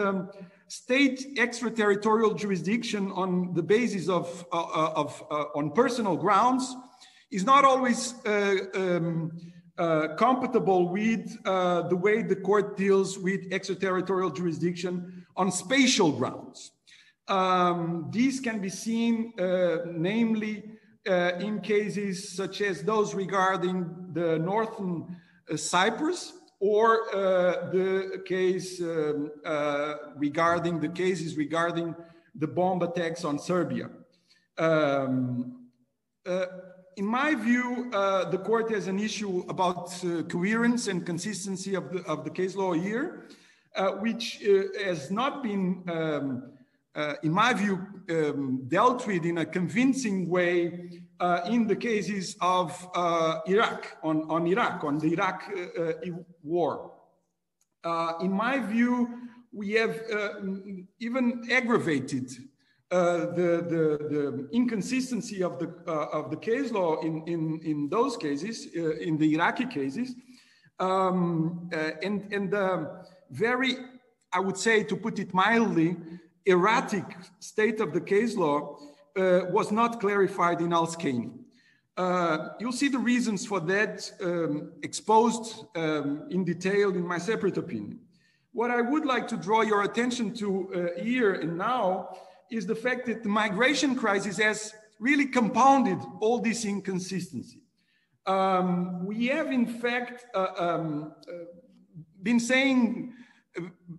Speaker 11: state extraterritorial jurisdiction on the basis of on personal grounds is not always compatible with the way the court deals with extraterritorial jurisdiction on spatial grounds. These can be seen namely in cases such as those regarding the northern Cyprus, or the case regarding the cases regarding the bomb attacks on Serbia. In my view, the court has an issue about coherence and consistency of the case law here, which has not been, in my view, dealt with in a convincing way in the cases of Iraq, on the Iraq war. In my view, we have even aggravated the inconsistency of the case law in those cases, in the Iraqi cases, and very, I would say, to put it mildly, erratic state of the case law was not clarified in Al-Skani. You'll see the reasons for that exposed in detail in my separate opinion. What I would like to draw your attention to here and now is the fact that the migration crisis has really compounded all this inconsistency. We have, in fact, been saying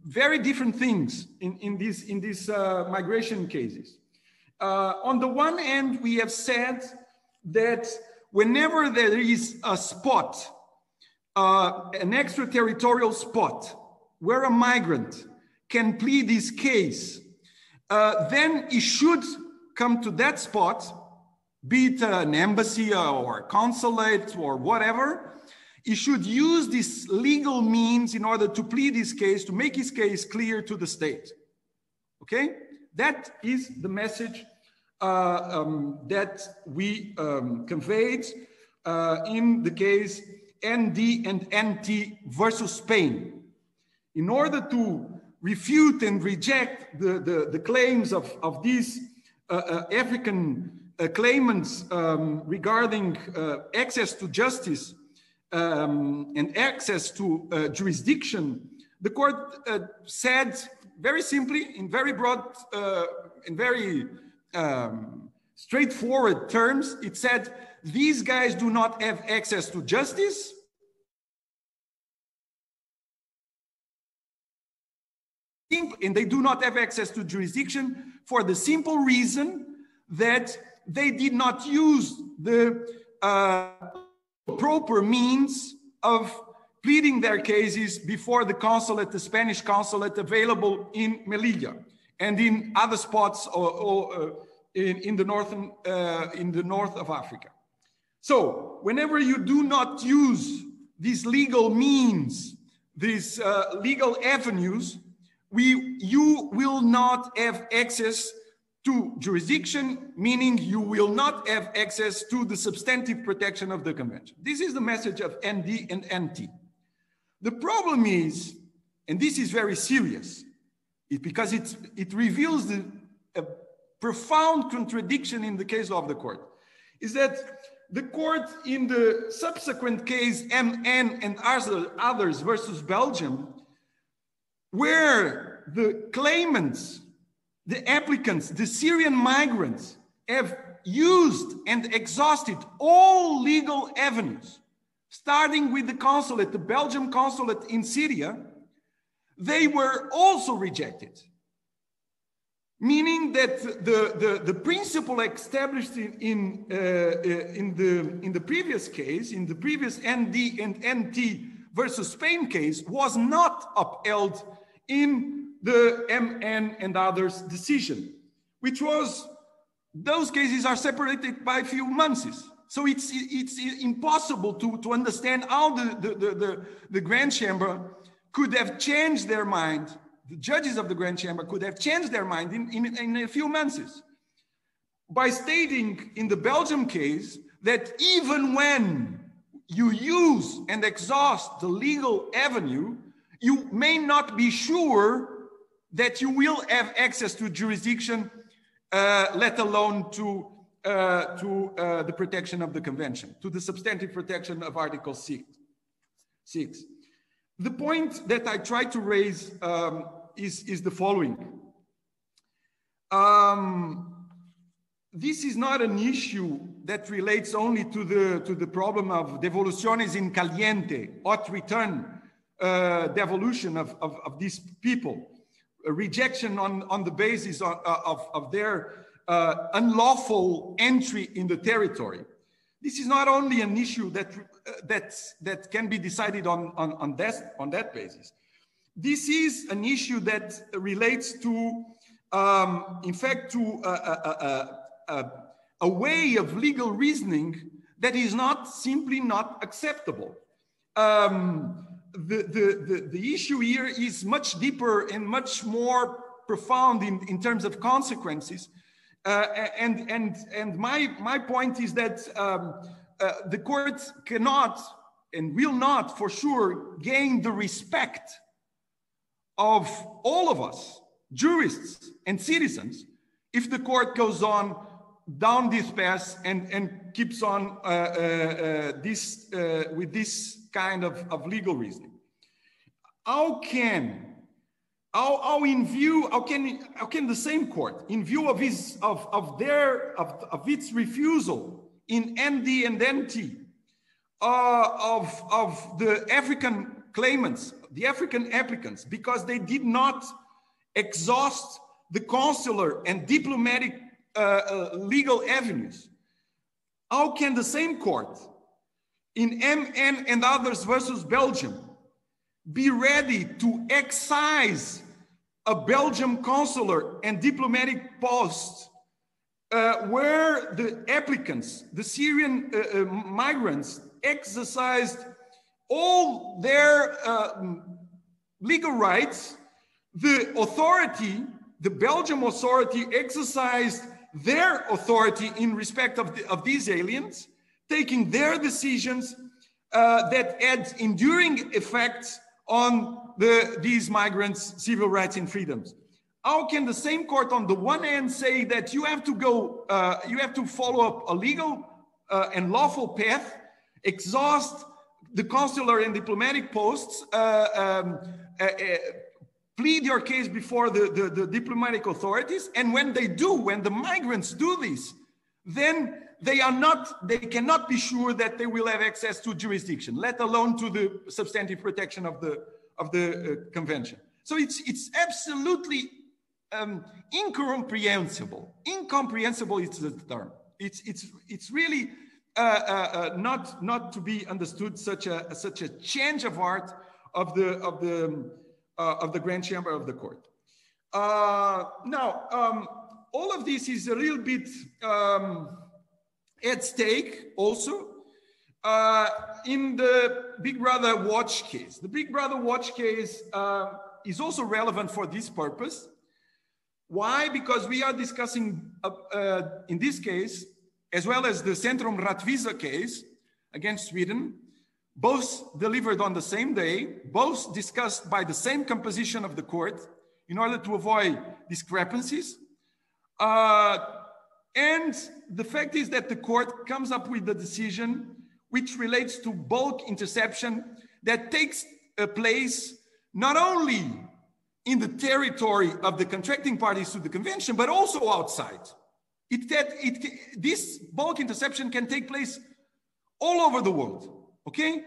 Speaker 11: very different things in these migration cases. On the one hand, we have said that whenever there is a spot, an extraterritorial spot, where a migrant can plead his case, then he should come to that spot, be it an embassy or a consulate or whatever. He should use this legal means in order to plead his case, to make his case clear to the state. Okay? That is the message that we conveyed in the case ND and NT versus Spain. In order to refute and reject the claims of these African claimants regarding access to justice and access to jurisdiction, the court said very simply, in very broad, in very straightforward terms, it said, these guys do not have access to justice. And they do not have access to jurisdiction for the simple reason that they did not use the proper means of pleading their cases before the consulate, the Spanish consulate available in Melilla and in other spots in the north of Africa. So whenever you do not use these legal means, these legal avenues, you will not have access to jurisdiction, meaning you will not have access to the substantive protection of the convention. This is the message of ND and NT. The problem is, and this is very serious, because it reveals a profound contradiction in the case law of the court, is that the court in the subsequent case MN and others versus Belgium, where the claimants, the applicants, the Syrian migrants have used and exhausted all legal avenues, starting with the consulate, the Belgian consulate in Syria, they were also rejected. Meaning that the principle established in the previous case, in the previous ND and NT versus Spain case, was not upheld in the MN and others decision, which was, those cases are separated by a few months. So it's impossible to understand how the Grand Chamber could have changed their mind. The judges of the Grand Chamber could have changed their mind in a few months by stating in the Belgium case that even when you use and exhaust the legal avenue, you may not be sure that you will have access to jurisdiction, let alone to the protection of the convention, to the substantive protection of Article 6. The point that I try to raise is the following. This is not an issue that relates only to the problem of devoluciones in caliente, hot return devolution of these people, a rejection on the basis of their unlawful entry in the territory. This is not only an issue that can be decided on that basis. This is an issue that relates to, in fact, to a way of legal reasoning that is simply not acceptable. The issue here is much deeper and much more profound in terms of consequences. And my point is that the court cannot and will not for sure gain the respect of all of us, jurists and citizens, if the court goes on down this path and keeps on with this kind of legal reasoning. How can how can the same court, in view of its refusal in ND and NT of the African claimants, the African applicants, because they did not exhaust the consular and diplomatic legal avenues, how can the same court in MN and others versus Belgium be ready to excise a Belgian consular and diplomatic post where the applicants, the Syrian migrants, exercised all their legal rights? The authority, the Belgian authority, exercised their authority in respect of these aliens, taking their decisions that had enduring effects on these migrants' civil rights and freedoms. How can the same court on the one hand say that you have to go, you have to follow up a legal and lawful path, exhaust the consular and diplomatic posts, plead your case before the diplomatic authorities, and when they do, when the migrants do this, then they cannot be sure that they will have access to jurisdiction, let alone to the substantive protection of the convention. So it's absolutely incomprehensible. Incomprehensible is the term. It's really not to be understood, such a change of heart of the Grand Chamber of the Court. Now, all of this is a little bit at stake also in the Big Brother Watch case. The Big Brother Watch case is also relevant for this purpose. Why? Because we are discussing, in this case, as well as the Centrum Rättvisa case against Sweden, both delivered on the same day, both discussed by the same composition of the court in order to avoid discrepancies. And the fact is that the court comes up with a decision which relates to bulk interception that takes place not only in the territory of the contracting parties to the convention, but also outside. This bulk interception can take place all over the world, okay?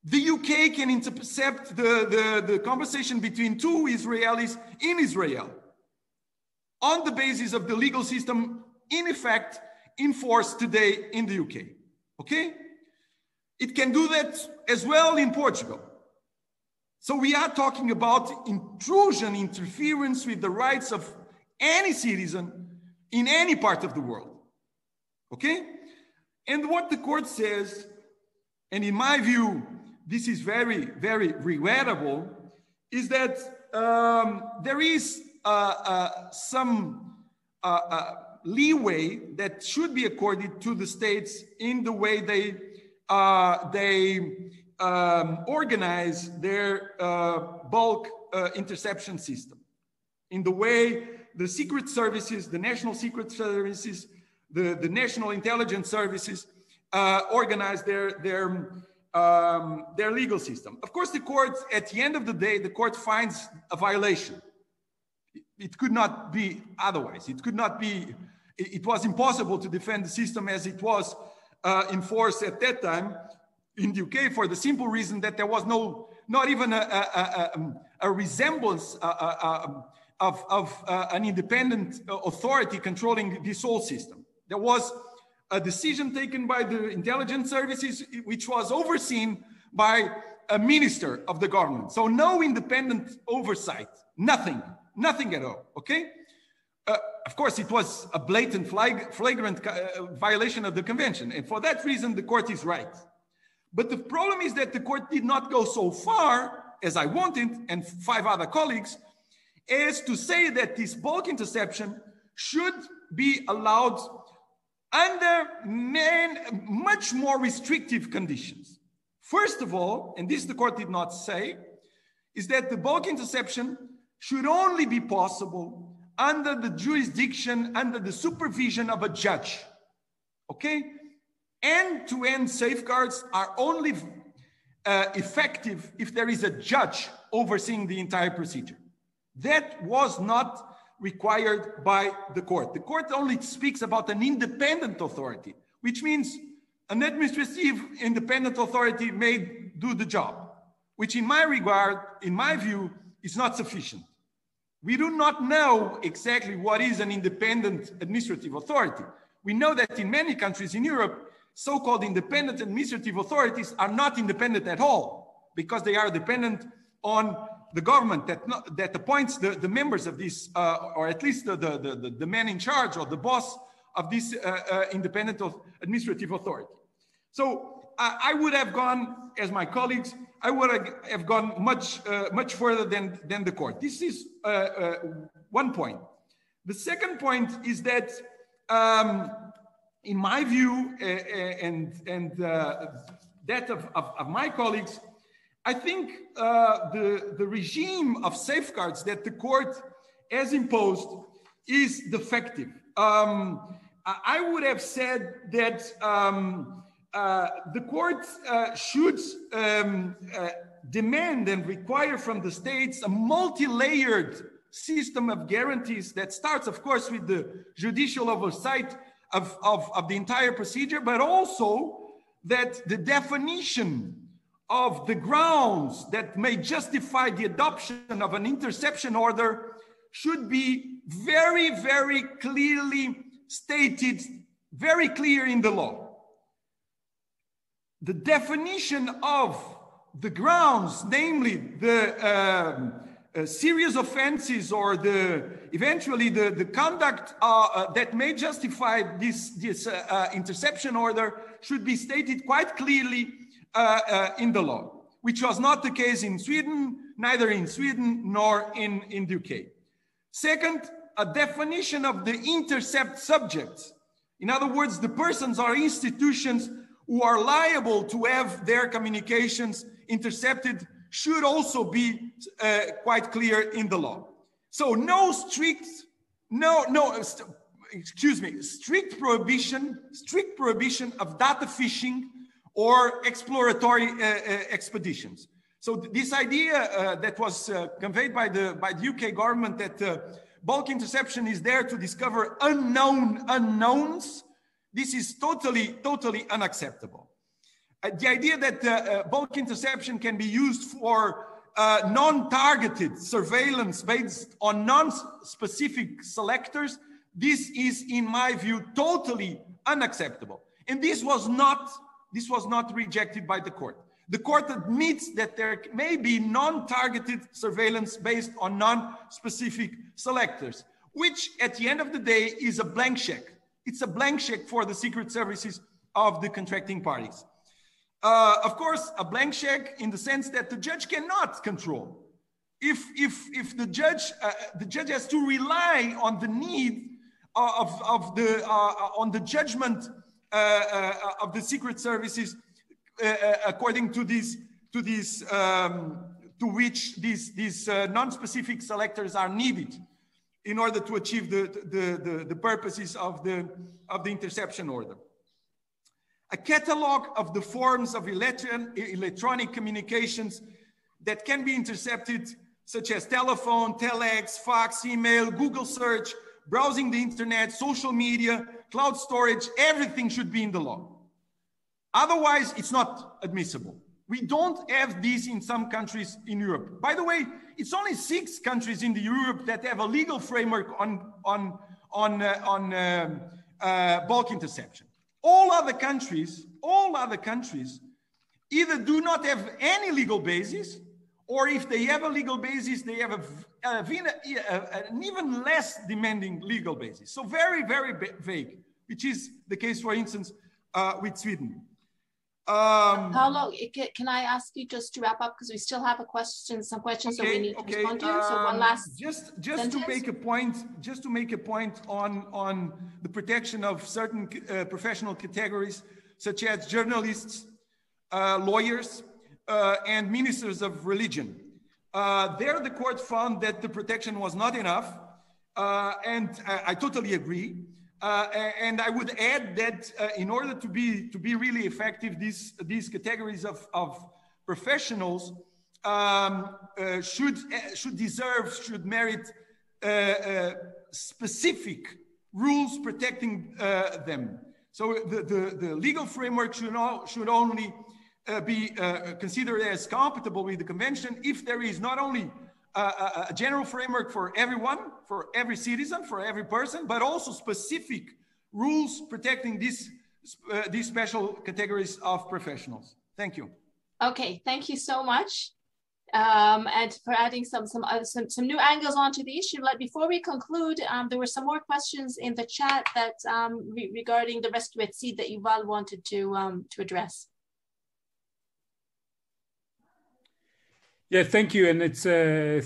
Speaker 11: The UK can intercept the conversation between two Israelis in Israel on the basis of the legal system in effect in force today in the UK, okay? It can do that as well in Portugal. So we are talking about intrusion, interference with the rights of any citizen in any part of the world, okay? And what the court says, and in my view, this is very, very regrettable, is that there is some leeway that should be accorded to the states in the way they organize their bulk interception system, in the way the secret services, the national secret services, the national intelligence services organize their legal system. Of course, the court, at the end of the day, the court finds a violation. It could not be otherwise. It could not be, it was impossible to defend the system as it was in force at that time in the UK, for the simple reason that there was not even a resemblance of an independent authority controlling this whole system. There was a decision taken by the intelligence services, which was overseen by a minister of the government. So no independent oversight, nothing at all, okay? Of course, it was a blatant, flagrant violation of the convention. And for that reason, the court is right. But the problem is that the court did not go so far as I wanted, and 5 other colleagues, as to say that this bulk interception should be allowed under much more restrictive conditions. First of all, and this the court did not say, is that the bulk interception should only be possible under the jurisdiction, under the supervision of a judge, okay? End-to-end safeguards are only effective if there is a judge overseeing the entire procedure. That was not required by the court. The court only speaks about an independent authority, which means an administrative independent authority may do the job, which in my regard, in my view, is not sufficient. We do not know exactly what is an independent administrative authority. We know that in many countries in Europe, so-called independent administrative authorities are not independent at all, because they are dependent on the government that appoints the members of this, or at least the man in charge or the boss of this independent administrative authority. So I would have gone, as my colleagues, I would have gone much further than the court. This is one point. The second point is that, in my view, and that of my colleagues, I think the regime of safeguards that the court has imposed is defective. I would have said that the court should demand and require from the states a multi-layered system of guarantees that starts, of course, with the judicial oversight of the entire procedure, but also that the definition of the grounds that may justify the adoption of an interception order should be very, very clearly stated, very clear in the law. The definition of the grounds, namely the serious offenses or eventually the conduct that may justify this interception order, should be stated quite clearly in the law, which was not the case in Sweden, neither in Sweden nor in the UK. Second, a definition of the intercept subjects. In other words, the persons or institutions who are liable to have their communications intercepted should also be quite clear in the law. So strict prohibition of data fishing or exploratory expeditions. So this idea that was conveyed by the UK government that bulk interception is there to discover unknowns, this is totally unacceptable. The idea that bulk interception can be used for non-targeted surveillance based on non-specific selectors, this is, in my view, totally unacceptable. And this was not rejected by the court. The court admits that there may be non-targeted surveillance based on non-specific selectors, which at the end of the day is a blank check. It's a blank check for the secret services of the contracting parties. Of course, a blank check in the sense that the judge cannot control. If the judge has to rely on the need on the judgment of the secret services according to which these non-specific selectors are needed in order to achieve the purposes of the interception order. A catalog of the forms of electronic communications that can be intercepted, such as telephone, telex, fax, email, Google search, browsing the internet, social media, cloud storage, everything should be in the law. Otherwise, it's not admissible. We don't have these in some countries in Europe. By the way, it's only 6 countries in Europe that have a legal framework on bulk interception. All other countries either do not have any legal basis, or if they have a legal basis, they have an even less demanding legal basis. So very, very vague, which is the case, for instance, with Sweden.
Speaker 8: Paulo, can I ask you just to wrap up, because we still have some questions that we need to respond to. So one last
Speaker 11: just to make a point on the protection of certain professional categories, such as journalists, lawyers, and ministers of religion. There, the court found that the protection was not enough, and I totally agree. And I would add that in order to be really effective, these categories of professionals should merit specific rules protecting them. So the legal framework should only be considered as compatible with the convention if there is not only a general framework for everyone, for every citizen, for every person, but also specific rules protecting these special categories of professionals. Thank you.
Speaker 8: Okay, thank you so much. And for adding some new angles onto the issue. Like before we conclude, there were some more questions in the chat that regarding the rescue at sea that Yuval wanted to address.
Speaker 6: Yeah, thank you, and it's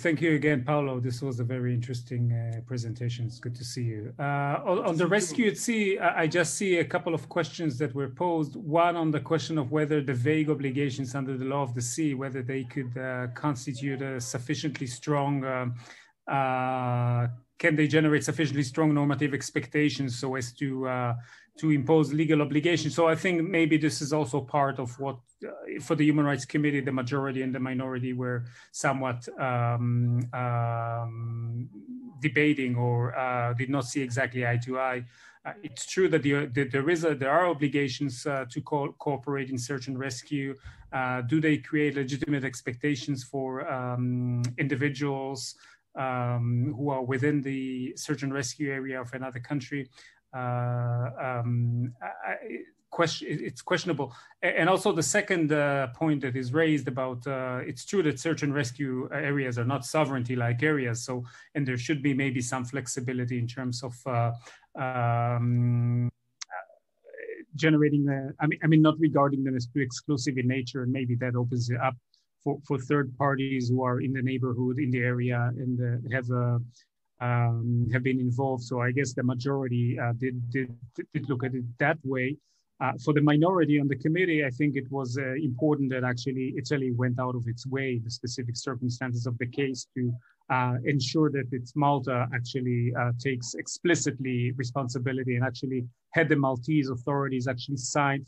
Speaker 6: thank you again, Paolo. This was a very interesting presentation. It's good to see you. On the rescue at sea, I just see a couple of questions that were posed. One on the question of whether the vague obligations under the law of the sea, whether they could constitute a sufficiently strong, can they generate sufficiently strong normative expectations so as to impose legal obligations. So I think maybe this is also part of what, for the Human Rights Committee, the majority and the minority were somewhat debating or did not see exactly eye to eye. It's true that there are obligations to cooperate in search and rescue. Do they create legitimate expectations for individuals who are within the search and rescue area of another country? It's questionable. And also the second point that is raised about, it's true that search and rescue areas are not sovereignty-like areas, so, and there should be maybe some flexibility in terms of generating, I mean, not regarding them as too exclusive in nature, and maybe that opens it up for third parties who are in the neighborhood, in the area, and have been involved. So I guess the majority did look at it that way. For the minority on the committee, I think it was important that actually Italy went out of its way, the specific circumstances of the case, to ensure that it's Malta actually takes explicitly responsibility, and actually had the Maltese authorities actually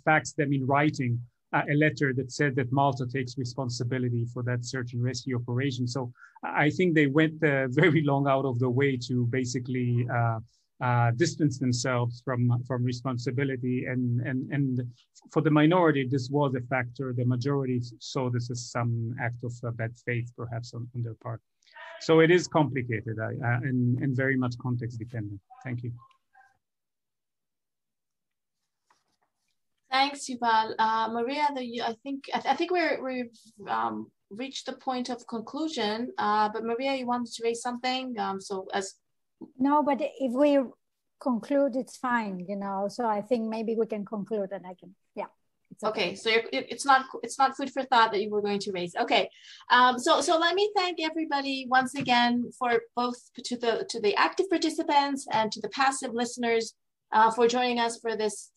Speaker 6: fax them in writing a letter that said that Malta takes responsibility for that search and rescue operation. So I think they went very long out of the way to basically distance themselves from responsibility. And for the minority, this was a factor. The majority saw this as some act of bad faith, perhaps on their part. So it is complicated and very much context dependent. Thank you.
Speaker 8: Thanks, Yuval. Maria, I think we've reached the point of conclusion. But Maria, you wanted to raise something.
Speaker 2: No, but if we conclude, it's fine. You know. So I think maybe we can conclude, and I can. Yeah. It's
Speaker 8: okay. So it's not food for thought that you were going to raise. Okay. So let me thank everybody once again for both to the active participants and to the passive listeners for joining us for this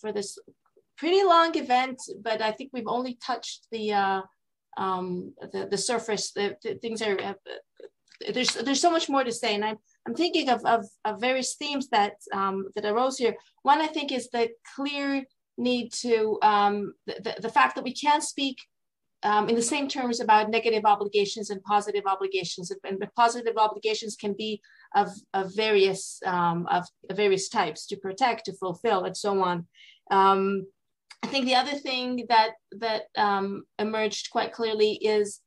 Speaker 8: pretty long event, but I think we've only touched the surface. The things are there's so much more to say, and I'm thinking of various themes that arose here. One, I think, is the clear need to the fact that we can't speak in the same terms about negative obligations and positive obligations, and positive obligations can be of various types, to protect, to fulfill, and so on. I think the other thing that emerged quite clearly is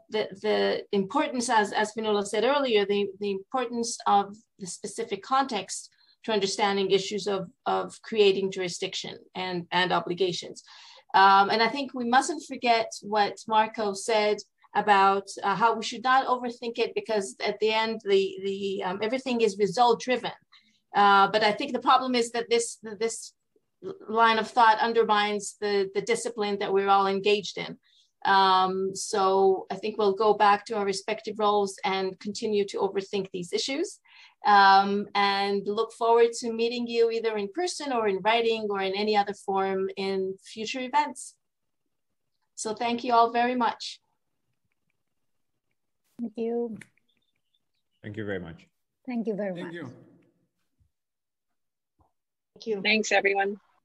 Speaker 8: the importance, as Finola said earlier, the importance of the specific context to understanding issues of creating jurisdiction and obligations. And I think we mustn't forget what Marco said about how we should not overthink it, because at the end, everything is result driven. But I think the problem is that this line of thought undermines the discipline that we're all engaged in. So I think we'll go back to our respective roles and continue to overthink these issues, and look forward to meeting you either in person or in writing or in any other form in future events. So thank you all very much.
Speaker 2: Thank you.
Speaker 10: Thank you very much.
Speaker 2: Thank you very much.
Speaker 11: Thank you.
Speaker 7: Thank you.
Speaker 12: Thanks, everyone.